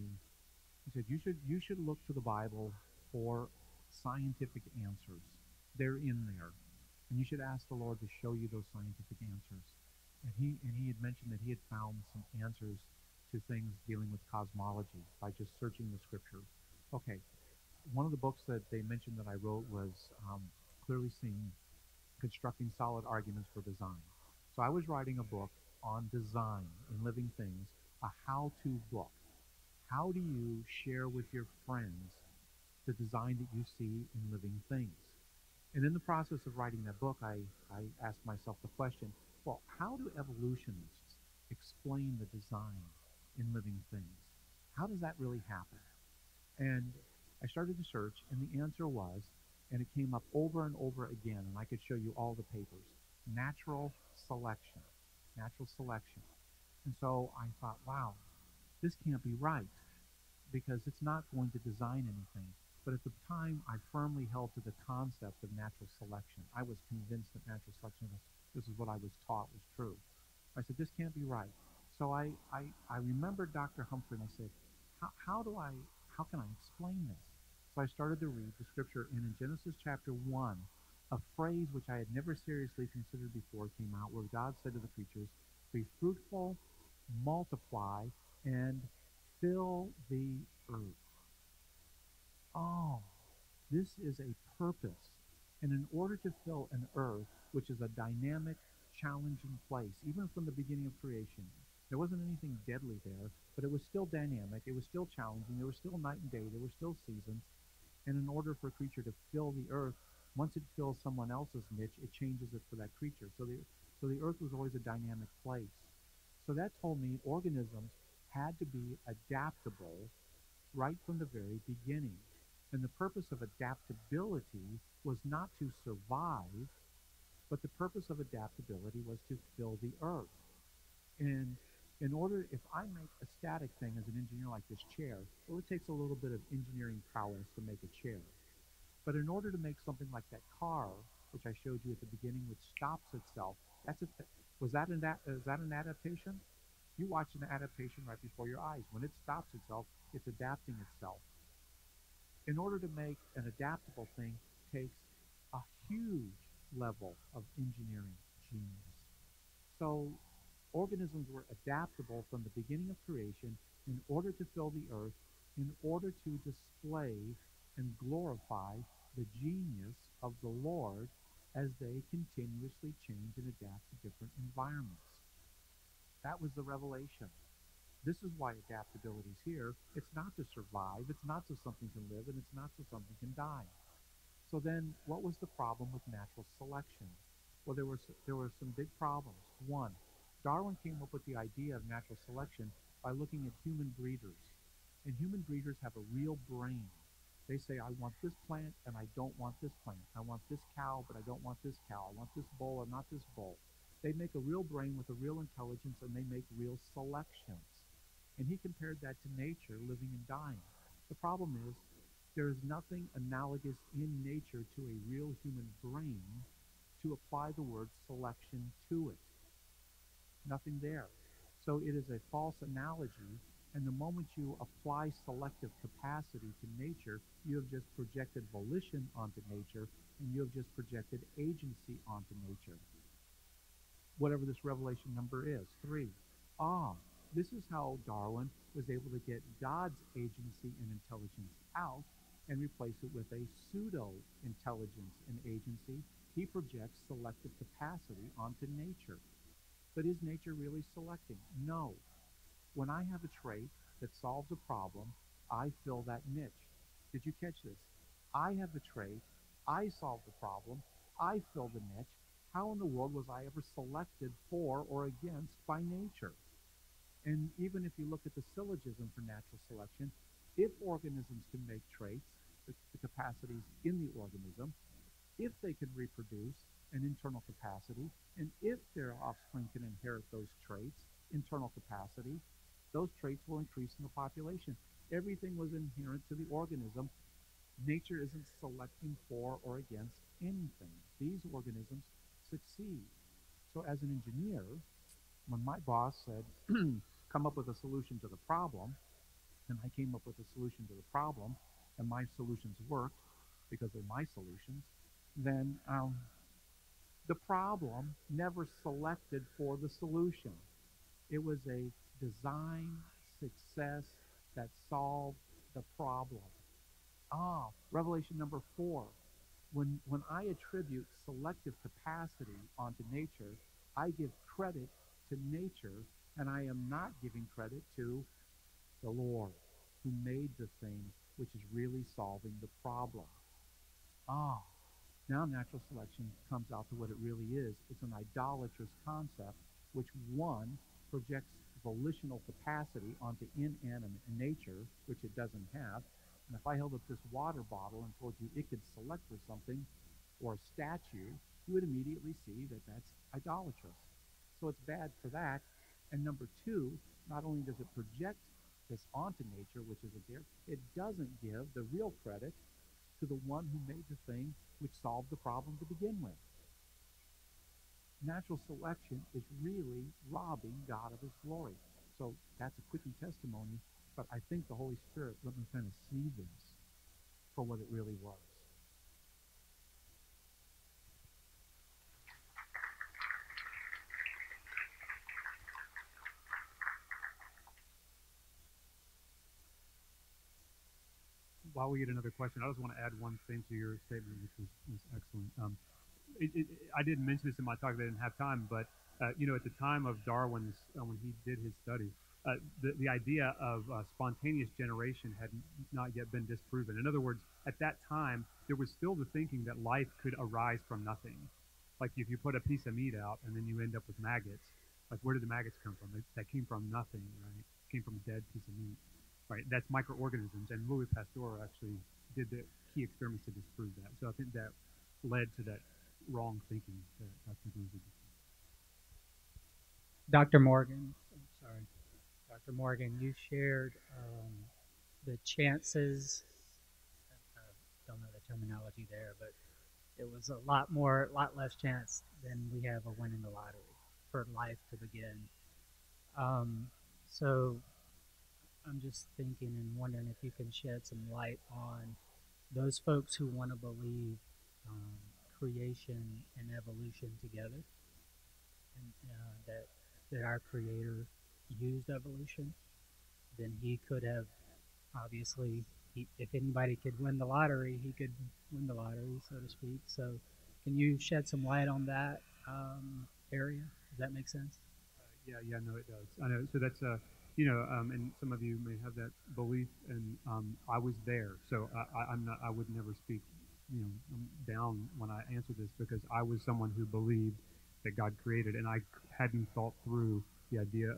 he said, you should look to the Bible for scientific answers. They're in there. And you should ask the Lord to show you those scientific answers. And he had mentioned that he had found some answers to things dealing with cosmology by just searching the scriptures. Okay, one of the books that they mentioned that I wrote was Clearly Seen, Constructing Solid Arguments for Design. So I was writing a book on design in living things, a how-to book. How do you share with your friends the design that you see in living things? And in the process of writing that book, I asked myself the question, well, how do evolutionists explain the design in living things? How does that really happen? And I started to search, and the answer was, and it came up over and over again, and I could show you all the papers, natural selection, natural selection. And so I thought, wow, this can't be right, because it's not going to design anything. But at the time, I firmly held to the concept of natural selection. I was convinced that natural selection, this is what I was taught was true. I said, this can't be right. So I remembered Dr. Humphrey, and I said, how can I explain this? So I started to read the scripture, and in Genesis chapter 1, a phrase which I had never seriously considered before came out, where God said to the creatures, be fruitful, multiply, and fill the earth. Oh, this is a purpose. And in order to fill an earth, which is a dynamic, challenging place, even from the beginning of creation, there wasn't anything deadly there, but it was still dynamic, it was still challenging, there was still night and day, there were still seasons. And in order for a creature to fill the earth, once it fills someone else's niche, it changes it for that creature. So the earth was always a dynamic place. So that told me organisms had to be adaptable right from the very beginning. And the purpose of adaptability was not to survive, but the purpose of adaptability was to fill the earth. And in order, if I make a static thing as an engineer like this chair, well, it takes a little bit of engineering prowess to make a chair. But in order to make something like that car, which I showed you at the beginning, which stops itself, is that an adaptation? You watch an adaptation right before your eyes. When it stops itself, it's adapting itself. In order to make an adaptable thing takes a huge level of engineering genius. So organisms were adaptable from the beginning of creation in order to fill the earth, in order to display and glorify the genius of the Lord as they continuously change and adapt to different environments. That was the revelation. This is why adaptability is here. It's not to survive, it's not so something can live, and it's not so something can die. So then, what was the problem with natural selection? Well, there were some big problems. One, Darwin came up with the idea of natural selection by looking at human breeders. And human breeders have a real brain. They say, I want this plant, and I don't want this plant. I want this cow, but I don't want this cow. I want this bull, and not this bull. They make a real brain with a real intelligence, and they make real selections. And he compared that to nature, living and dying. The problem is, there is nothing analogous in nature to a real human brain to apply the word selection to it. Nothing there. So it is a false analogy, and the moment you apply selective capacity to nature, you have just projected volition onto nature, and you have just projected agency onto nature. Whatever this revelation number is, 3. This is how Darwin was able to get God's agency and intelligence out and replace it with a pseudo-intelligence and agency. He projects selective capacity onto nature. But is nature really selecting? No. When I have a trait that solves a problem, I fill that niche. Did you catch this? I have the trait, I solve the problem, I fill the niche. How in the world was I ever selected for or against by nature? And even if you look at the syllogism for natural selection, if organisms can make traits, the capacities in the organism, if they can reproduce an internal capacity, and if their offspring can inherit those traits, internal capacity, those traits will increase in the population. Everything was inherent to the organism. Nature isn't selecting for or against anything. These organisms succeed. So as an engineer, when my boss said, come up with a solution to the problem, and I came up with a solution to the problem, and my solutions worked because they're my solutions, then the problem never selected for the solution. It was a design success that solved the problem. Revelation number 4. When I attribute selective capacity onto nature, I give credit to nature, and I am not giving credit to the Lord who made the thing which is really solving the problem. Now natural selection comes out to what it really is. It's an idolatrous concept which, one, projects volitional capacity onto inanimate nature, which it doesn't have. And if I held up this water bottle and told you it could select for something, or a statue, you would immediately see that that's idolatrous. So it's bad for that. And number two, not only does it project this onto nature, which isn't there, it doesn't give the real credit to the one who made the thing which solved the problem to begin with. Natural selection is really robbing God of his glory. So that's a quickie testimony, but I think the Holy Spirit let me kind of see this for what it really was. While we get another question, I just want to add one thing to your statement, which was excellent. I didn't mention this in my talk; I didn't have time. But at the time of Darwin's, when he did his study, the idea of spontaneous generation had not yet been disproven. In other words, at that time, there was still the thinking that life could arise from nothing. Like if you put a piece of meat out and then you end up with maggots, like where did the maggots come from? That came from nothing, right? It came from a dead piece of meat. Right, that's microorganisms, and Louis Pasteur actually did the key experiments to disprove that. So I think that led to that wrong thinking that Dr. Guliuzza did. Dr. Morgan, Dr. Morgan, you shared the chances. I don't know the terminology there, but it was a lot less chance than we have of winning the lottery for life to begin. So I'm just thinking and wondering if you can shed some light on those folks who want to believe creation and evolution together, and that our Creator used evolution. Then he could have, obviously, if anybody could win the lottery, he could win the lottery, so to speak. So can you shed some light on that area? Does that make sense? Yeah, no, it does. I know. So that's and some of you may have that belief, and I was there, so I would never speak, down when I answer this, because I was someone who believed that God created, and I hadn't thought through the idea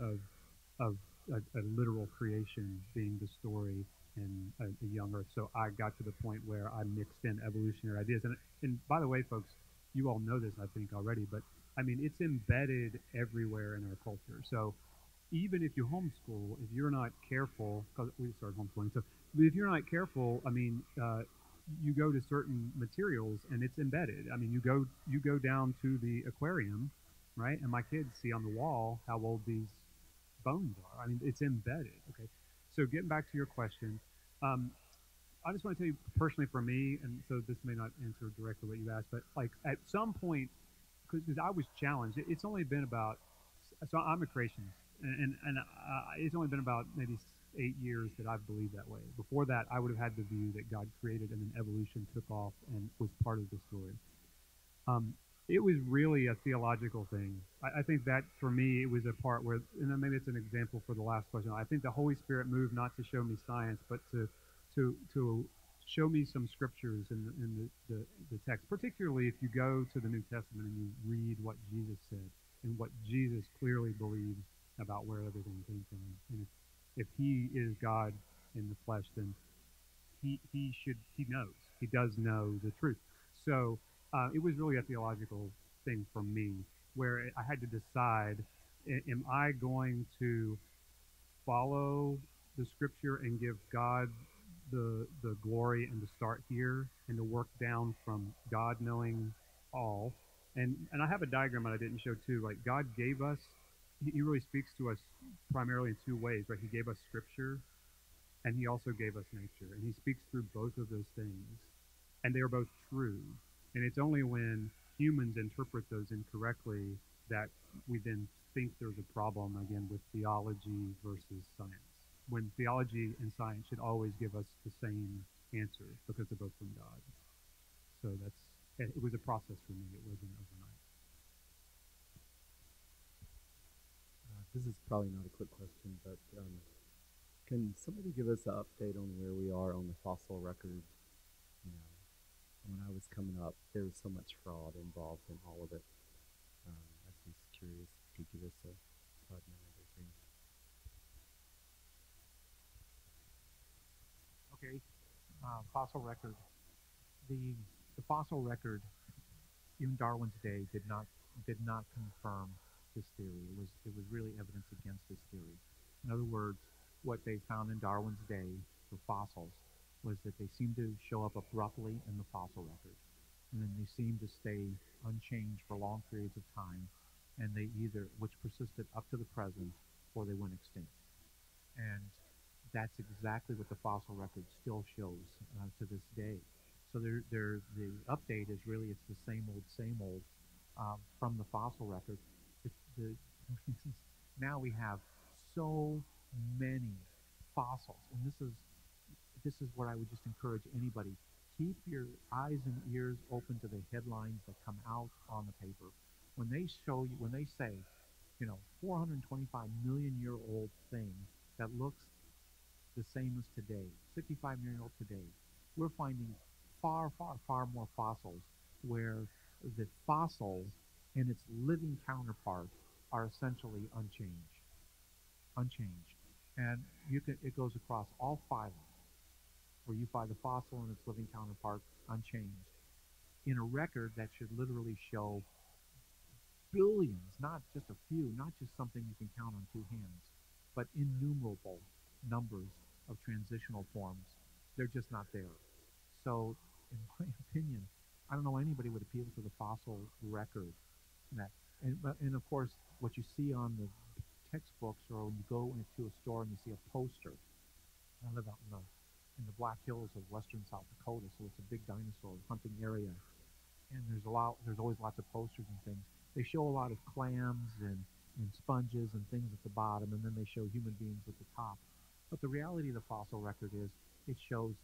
of a literal creation being the story and a young Earth. So I got to the point where I mixed in evolutionary ideas, and by the way, folks, you all know this, I think, already, but I mean, it's embedded everywhere in our culture. So even if you homeschool, if you're not careful, because we started homeschooling, so if you're not careful, I mean, you go to certain materials and it's embedded. I mean, you go down to the aquarium, right? And my kids see on the wall how old these bones are. I mean, it's embedded. Okay. So getting back to your question, I just want to tell you personally for me, and so this may not answer directly what you asked, but like at some point, because I was challenged, it's only been about, so I'm a creationist. And it's only been about maybe 8 years that I've believed that way. Before that, I would have had the view that God created and then evolution took off and was part of the story. It was really a theological thing. I think that for me, it was a part where, and then maybe it's an example for the last question. I think the Holy Spirit moved not to show me science, but to show me some scriptures in the text, particularly if you go to the New Testament and you read what Jesus said and what Jesus clearly believes about where everything came from. And if he is God in the flesh, then he knows. He does know the truth. So it was really a theological thing for me, where I had to decide, am I going to follow the scripture and give God the glory and to start here and to work down from God knowing all. And I have a diagram that I didn't show too. Like God gave us, he really speaks to us primarily in two ways, right? He gave us scripture and he also gave us nature. And he speaks through both of those things. And they are both true. And it's only when humans interpret those incorrectly that we then think there's a problem again with theology versus science. When theology and science should always give us the same answer because they're both from God. So it was a process for me. It wasn't overnight. This is probably not a quick question, but can somebody give us an update on where we are on the fossil record? You know, when I was coming up, there was so much fraud involved in all of it. I'd be curious if you could give us a 5-minute or thing. Okay, fossil record. The fossil record, even Darwin's day, did not confirm this theory. It was really evidence against this theory. In other words, what they found in Darwin's day for fossils was that they seemed to show up abruptly in the fossil record, and then they seemed to stay unchanged for long periods of time, and they which persisted up to the present, or they went extinct. And that's exactly what the fossil record still shows to this day. So the update is really, it's the same old from the fossil record. Now we have so many fossils, and this is what I would just encourage anybody. Keep your eyes and ears open to the headlines that come out on the paper. When they say, 425 million year old thing that looks the same as today, 55 million year old today, we're finding far, far, far more fossils where the fossil and its living counterpart are essentially unchanged. And it goes across all phylums, where you find the fossil and its living counterpart unchanged, in a record that should literally show billions, not just a few, not just something you can count on two hands, but innumerable numbers of transitional forms. They're just not there. So, in my opinion, I don't know anybody would appeal to the fossil record. And of course, what you see on the textbooks, or when you go into a store and you see a poster. I live out in the Black Hills of western South Dakota, so it's a big dinosaur hunting area. And there's always lots of posters and things. They show a lot of clams and sponges and things at the bottom, and then they show human beings at the top. But the reality of the fossil record is it shows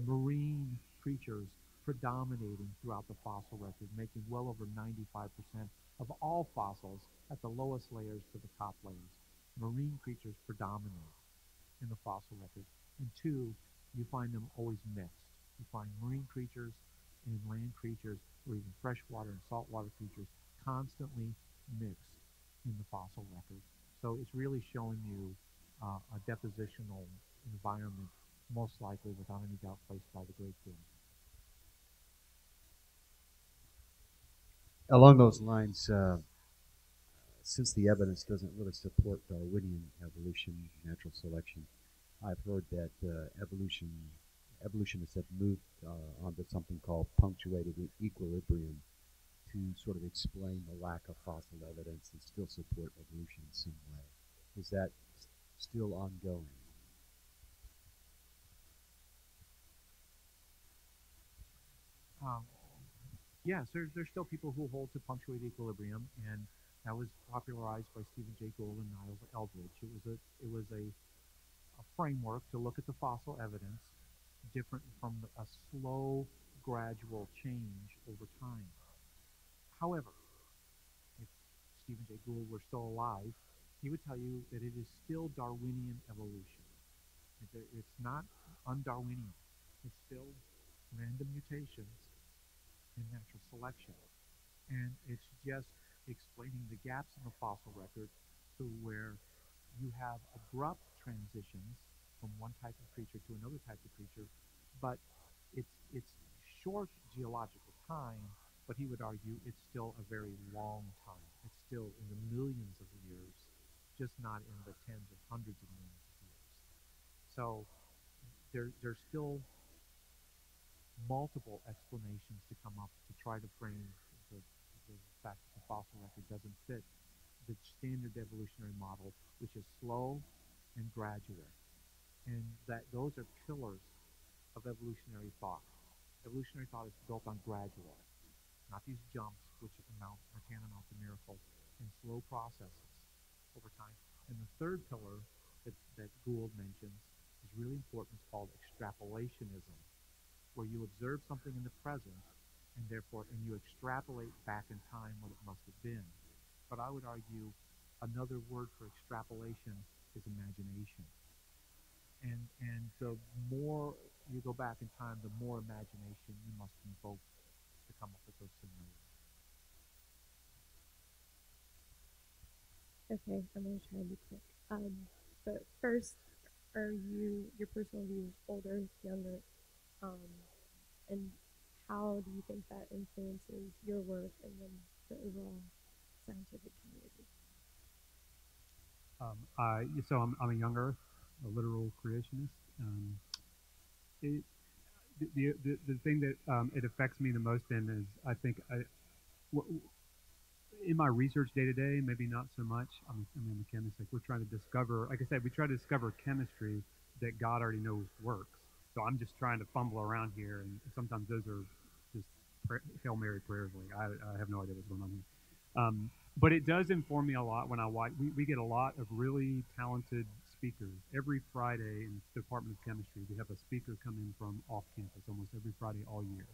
marine creatures predominating throughout the fossil record, making well over 95% of all fossils at the lowest layers to the top layers. Marine creatures predominate in the fossil record. And two, you find them always mixed. You find marine creatures and land creatures, or even freshwater and saltwater creatures, constantly mixed in the fossil record. So it's really showing you a depositional environment, most likely, without any doubt, placed by the Great Dead. Along those lines, since the evidence doesn't really support Darwinian evolution, natural selection, I've heard that evolutionists have moved onto something called punctuated equilibrium to sort of explain the lack of fossil evidence and still support evolution in some way. Is that still ongoing? Yes, there's still people who hold to punctuated equilibrium, and that was popularized by Stephen Jay Gould and Niles Eldredge. It was a framework to look at the fossil evidence different from a slow, gradual change over time. However, if Stephen Jay Gould were still alive, he would tell you that it is still Darwinian evolution. It's not un-Darwinian. It's still random mutations in natural selection. And it's just explaining the gaps in the fossil record to where you have abrupt transitions from one type of creature to another type of creature, but it's short geological time, but he would argue it's still a very long time. It's still in the millions of years, just not in the tens or hundreds of millions of years. So there's still multiple explanations to come up to try to frame the, the fact that the fossil record doesn't fit the standard evolutionary model, which is slow and gradual, and that those are pillars of evolutionary thought. Evolutionary thought is built on gradual, not these jumps which amount or can amount to miracles, and slow processes over time. And the third pillar that Gould mentions is really important. It's called extrapolationism, where you observe something in the present and you extrapolate back in time what it must have been. But I would argue another word for extrapolation is imagination. And the more you go back in time, the more imagination you must invoke to come up with those scenarios. Okay, I'm going to try and be quick. But first, are your personal views older, younger, and how do you think that influences your work and then the overall scientific community? So I'm a young Earth, a literal creationist. The thing that it affects me the most in is I think in my research day to day, maybe not so much. I mean, a chemist, like we're trying to discover, like I said, we try to discover chemistry that God already knows works. So I'm just trying to fumble around here, and sometimes those are just Hail Mary prayers. Like I have no idea what's going on here. But it does inform me a lot when I watch. We get a lot of really talented speakers. Every Friday in the Department of Chemistry, we have a speaker come in from off campus almost every Friday all year.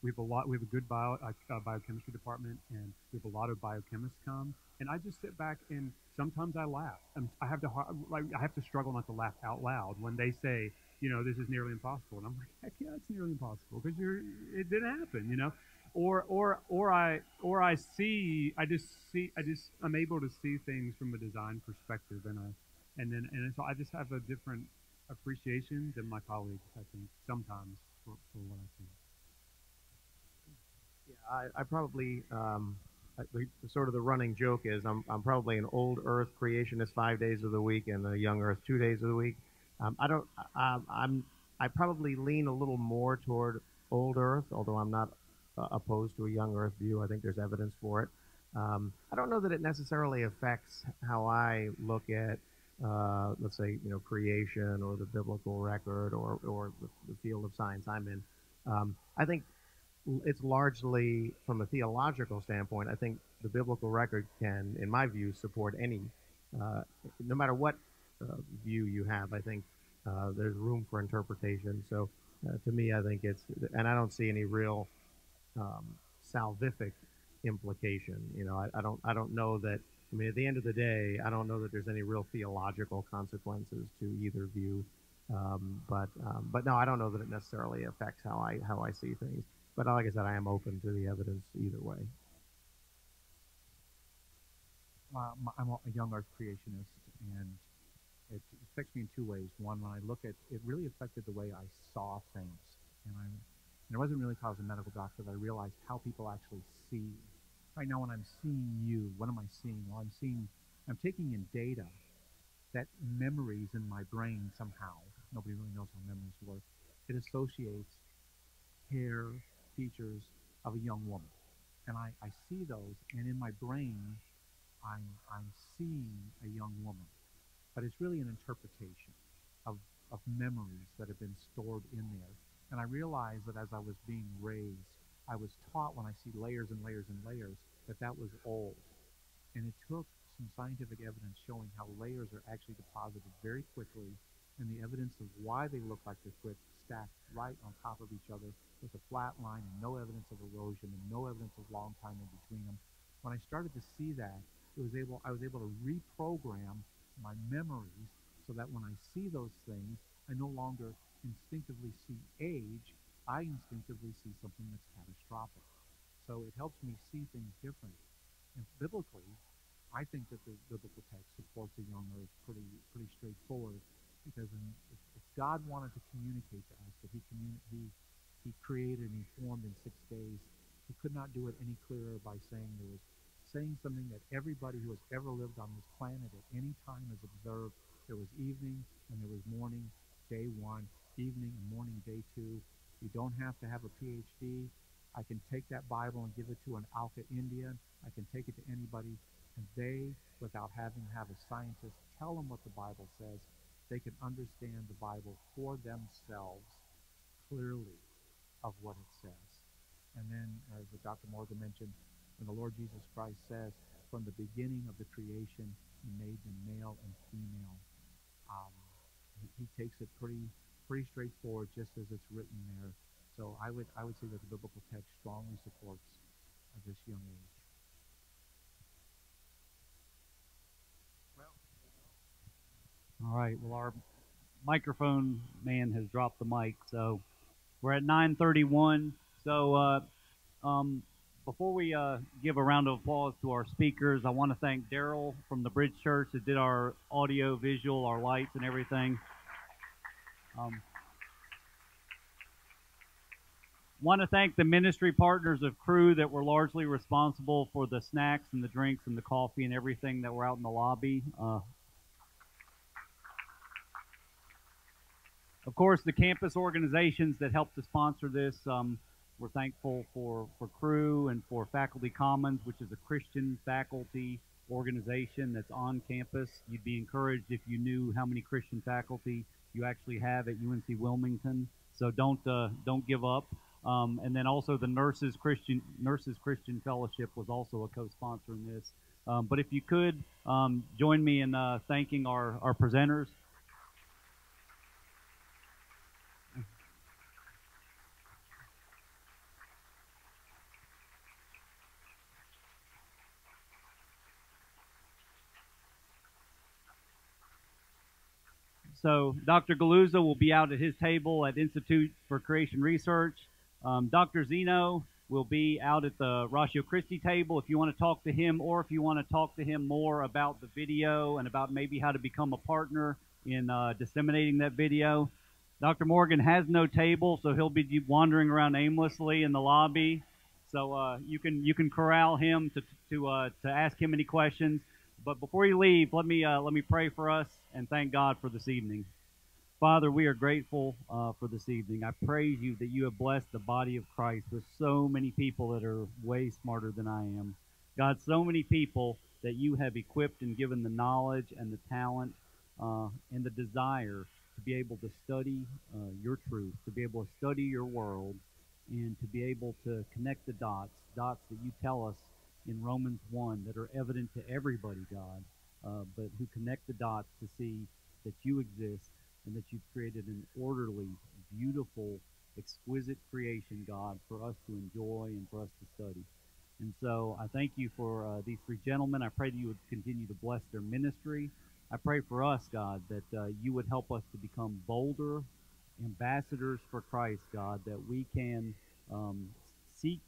We have a good biochemistry department, and we have a lot of biochemists come. And I just sit back and sometimes I laugh. I have to struggle not to laugh out loud when they say, this is nearly impossible. And I'm like, heck yeah, it's nearly impossible because it didn't happen, I'm able to see things from a design perspective, and so I just have a different appreciation than my colleagues, I think, sometimes for what I see. Yeah, I probably the running joke is I'm probably an old Earth creationist 5 days of the week and a young Earth 2 days of the week. I probably lean a little more toward old Earth, although I'm not opposed to a young Earth view. I think there's evidence for it. I don't know that it necessarily affects how I look at, let's say, creation or the biblical record or the field of science I'm in. I think it's largely from a theological standpoint. I think the biblical record can, in my view, support any, no matter what view you have. I think there's room for interpretation. So to me, I think and I don't see any real salvific implication. I don't know that. I mean, at the end of the day, I don't know that there's any real theological consequences to either view. But no, I don't know that it necessarily affects how I see things. But like I said, I am open to the evidence either way. I'm a young Earth creationist, and it affects me in two ways. One, when I look at it, really affected the way I saw things, and it wasn't really until I was a medical doctor that I realized how people actually see. Right now, when I'm seeing you, what am I seeing? Well, I'm taking in data that memories in my brain somehow. Nobody really knows how memories work. It associates hair, features of a young woman, and I see those, and in my brain, I'm seeing a young woman, but it's really an interpretation of memories that have been stored in there. And I realized that as I was being raised, I was taught when I see layers and layers and layers that was old, and it took some scientific evidence showing how layers are actually deposited very quickly, and the evidence of why they look like they're quick stacked right on top of each other with a flat line and no evidence of erosion and no evidence of long time in between them. When I started to see that, I was able to reprogram my memories so that when I see those things, I no longer instinctively see age, I instinctively see something that's catastrophic. So it helps me see things different. And biblically, I think that the biblical text supports a young Earth pretty straightforward, because if God wanted to communicate to us that He created and He formed in 6 days, He could not do it any clearer by saying something that everybody who has ever lived on this planet at any time has observed. There was evening and there was morning, day one, evening and morning, day 2. You don't have to have a PhD. I can take that Bible and give it to an Alka Indian. I can take it to anybody, and they, without having to have a scientist tell them what the Bible says, they can understand the Bible for themselves clearly of what it says. And then, as Dr. Morgan mentioned, when the Lord Jesus Christ says, from the beginning of the creation, he made them male and female, he takes it pretty straightforward, just as it's written there. So I would say that the biblical text strongly supports this young age. All right. Well, our microphone man has dropped the mic, so we're at 9:31. So before we give a round of applause to our speakers, I want to thank Daryl from the Bridge Church that did our audio, visual, our lights, and everything. Want to thank the ministry partners of Crew that were largely responsible for the snacks and the drinks and the coffee and everything that were out in the lobby. Of course, the campus organizations that helped to sponsor this, we're thankful for Crew and for Faculty Commons, which is a Christian faculty organization that's on campus. You'd be encouraged if you knew how many Christian faculty you actually have at UNC Wilmington. So don't give up. And then also the Nurses Christian Fellowship was also a co-sponsor in this. But if you could join me in thanking our presenters. So Dr. Guliuzza will be out at his table at Institute for Creation Research. Dr. Zino will be out at the Ratio Christi table if you want to talk to him, or if you want to talk to him more about the video and about maybe how to become a partner in disseminating that video. Dr. Morgan has no table, so he'll be wandering around aimlessly in the lobby. So you can corral him to ask him any questions. But before you leave, let me pray for us and thank God for this evening. Father, we are grateful for this evening. I praise you that you have blessed the body of Christ with so many people that are way smarter than I am. God, so many people that you have equipped and given the knowledge and the talent and the desire to be able to study your truth, to be able to study your world, and to be able to connect the dots that you tell us in Romans 1 that are evident to everybody, God, but who connect the dots to see that you exist and that you've created an orderly, beautiful, exquisite creation, God, for us to enjoy and for us to study. And so I thank you for these three gentlemen. I pray that you would continue to bless their ministry. I pray for us, God, that you would help us to become bolder ambassadors for Christ, God, that we can seek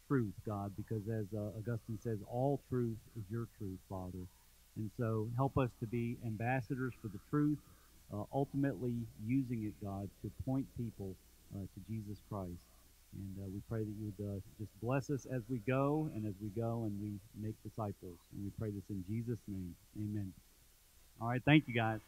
truth, God, because as Augustine says, all truth is your truth, Father. And so help us to be ambassadors for the truth, ultimately using it, God, to point people to Jesus Christ. And we pray that you would just bless us as we go and we make disciples. And we pray this in Jesus' name. Amen. All right, thank you, guys.